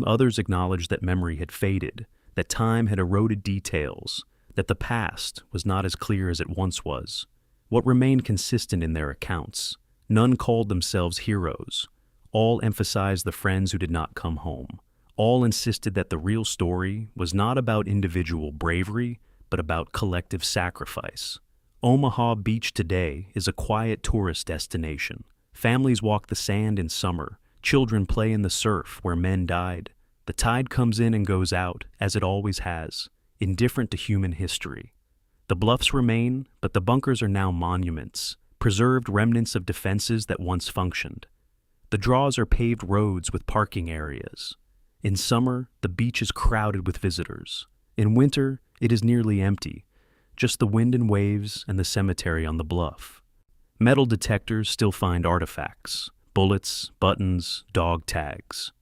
Others acknowledged that memory had faded, that time had eroded details, that the past was not as clear as it once was. What remained consistent in their accounts? None called themselves heroes. All emphasized the friends who did not come home. All insisted that the real story was not about individual bravery, but about collective sacrifice. Omaha Beach today is a quiet tourist destination. Families walk the sand in summer. Children play in the surf where men died. The tide comes in and goes out, as it always has, indifferent to human history. The bluffs remain, but the bunkers are now monuments, preserved remnants of defenses that once functioned. The draws are paved roads with parking areas. In summer, the beach is crowded with visitors. In winter, it is nearly empty, just the wind and waves and the cemetery on the bluff. Metal detectors still find artifacts, bullets, buttons, dog tags.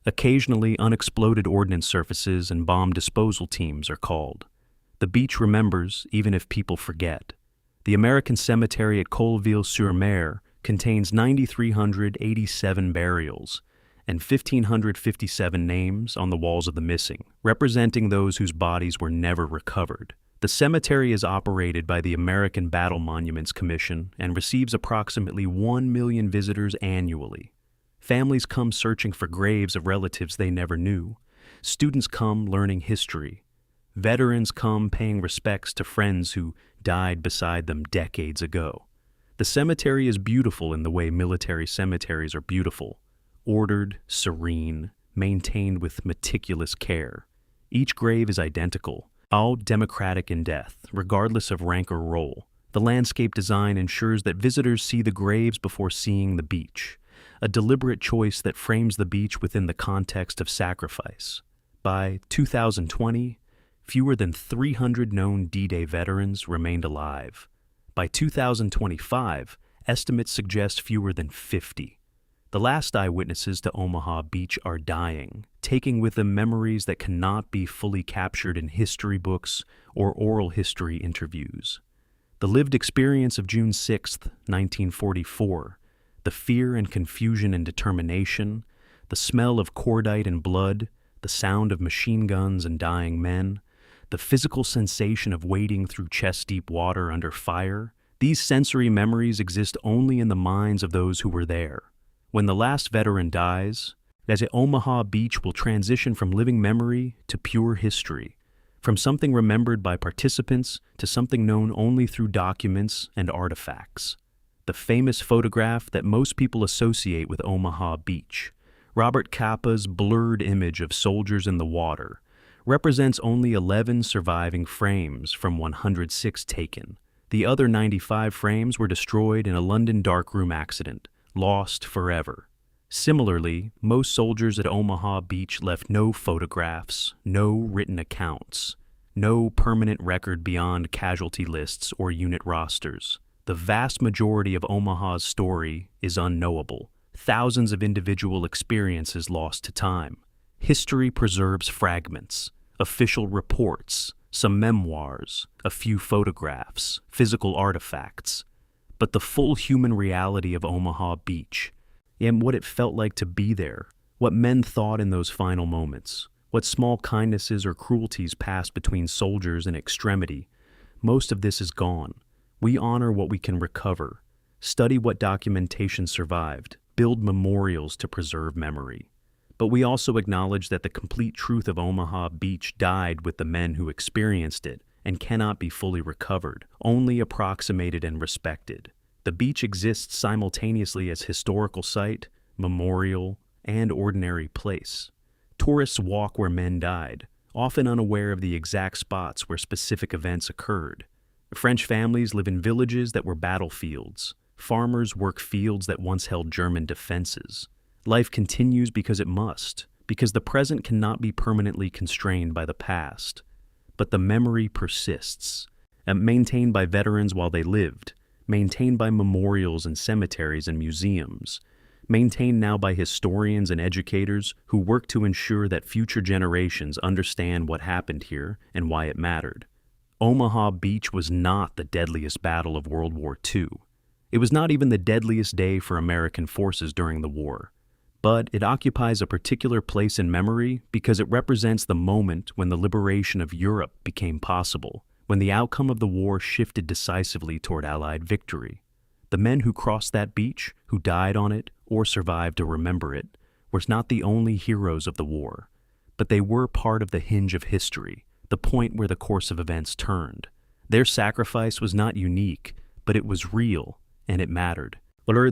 Occasionally, unexploded ordnance surfaces and bomb disposal teams are called. The beach remembers, even if people forget. The American Cemetery at Colleville-sur-Mer contains 9,387 burials and 1,557 names on the walls of the missing, representing those whose bodies were never recovered. The cemetery is operated by the American Battle Monuments Commission and receives approximately 1 million visitors annually. Families come searching for graves of relatives they never knew. Students come learning history. Veterans come paying respects to friends who died beside them decades ago. The cemetery is beautiful in the way military cemeteries are beautiful. Ordered, serene, maintained with meticulous care. Each grave is identical, all democratic in death, regardless of rank or role. The landscape design ensures that visitors see the graves before seeing the beach, a deliberate choice that frames the beach within the context of sacrifice. By 2020, fewer than 300 known D-Day veterans remained alive. By 2025, estimates suggest fewer than 50. The last eyewitnesses to Omaha Beach are dying, taking with them memories that cannot be fully captured in history books or oral history interviews. The lived experience of June 6, 1944, the fear and confusion and determination, the smell of cordite and blood, the sound of machine guns and dying men, the physical sensation of wading through chest-deep water under fire. These sensory memories exist only in the minds of those who were there. When the last veteran dies, that Omaha Beach will transition from living memory to pure history, from something remembered by participants to something known only through documents and artifacts. The famous photograph that most people associate with Omaha Beach, Robert Capa's blurred image of soldiers in the water, represents only 11 surviving frames from 106 taken. The other 95 frames were destroyed in a London darkroom accident, lost forever. Similarly, most soldiers at Omaha Beach left no photographs, no written accounts, no permanent record beyond casualty lists or unit rosters. The vast majority of Omaha's story is unknowable. Thousands of individual experiences lost to time. History preserves fragments, official reports, some memoirs, a few photographs, physical artifacts. But the full human reality of Omaha Beach, and what it felt like to be there, what men thought in those final moments, what small kindnesses or cruelties passed between soldiers in extremity, most of this is gone. We honor what we can recover, study what documentation survived, build memorials to preserve memory. But we also acknowledge that the complete truth of Omaha Beach died with the men who experienced it and cannot be fully recovered, only approximated and respected. The beach exists simultaneously as historical site, memorial, and ordinary place. Tourists walk where men died, often unaware of the exact spots where specific events occurred. French families live in villages that were battlefields. Farmers work fields that once held German defenses. Life continues because it must, because the present cannot be permanently constrained by the past. But the memory persists, maintained by veterans while they lived, maintained by memorials and cemeteries and museums, maintained now by historians and educators who work to ensure that future generations understand what happened here and why it mattered. Omaha Beach was not the deadliest battle of World War II. It was not even the deadliest day for American forces during the war. But it occupies a particular place in memory because it represents the moment when the liberation of Europe became possible, when the outcome of the war shifted decisively toward Allied victory. The men who crossed that beach, who died on it, or survived to remember it, were not the only heroes of the war, but they were part of the hinge of history, the point where the course of events turned. Their sacrifice was not unique, but it was real, and it mattered.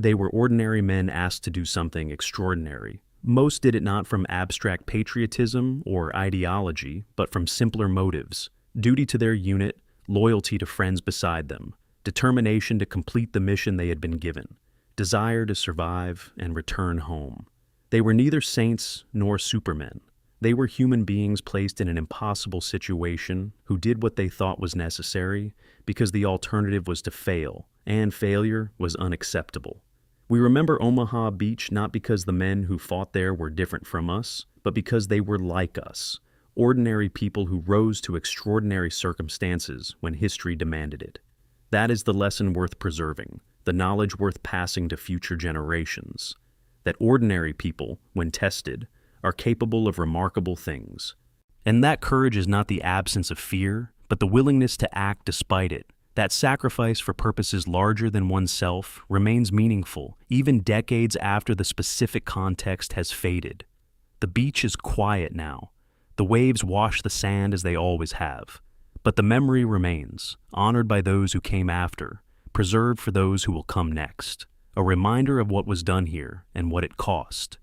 They were ordinary men asked to do something extraordinary. Most did it not from abstract patriotism or ideology, but from simpler motives: duty to their unit, loyalty to friends beside them, determination to complete the mission they had been given, desire to survive and return home. They were neither saints nor supermen. They were human beings placed in an impossible situation who did what they thought was necessary because the alternative was to fail, and failure was unacceptable. We remember Omaha Beach not because the men who fought there were different from us, but because they were like us, ordinary people who rose to extraordinary circumstances when history demanded it. That is the lesson worth preserving, the knowledge worth passing to future generations, that ordinary people, when tested, are capable of remarkable things. And that courage is not the absence of fear, but the willingness to act despite it. That sacrifice for purposes larger than oneself remains meaningful, even decades after the specific context has faded. The beach is quiet now. The waves wash the sand as they always have. But the memory remains, honored by those who came after, preserved for those who will come next. A reminder of what was done here and what it cost.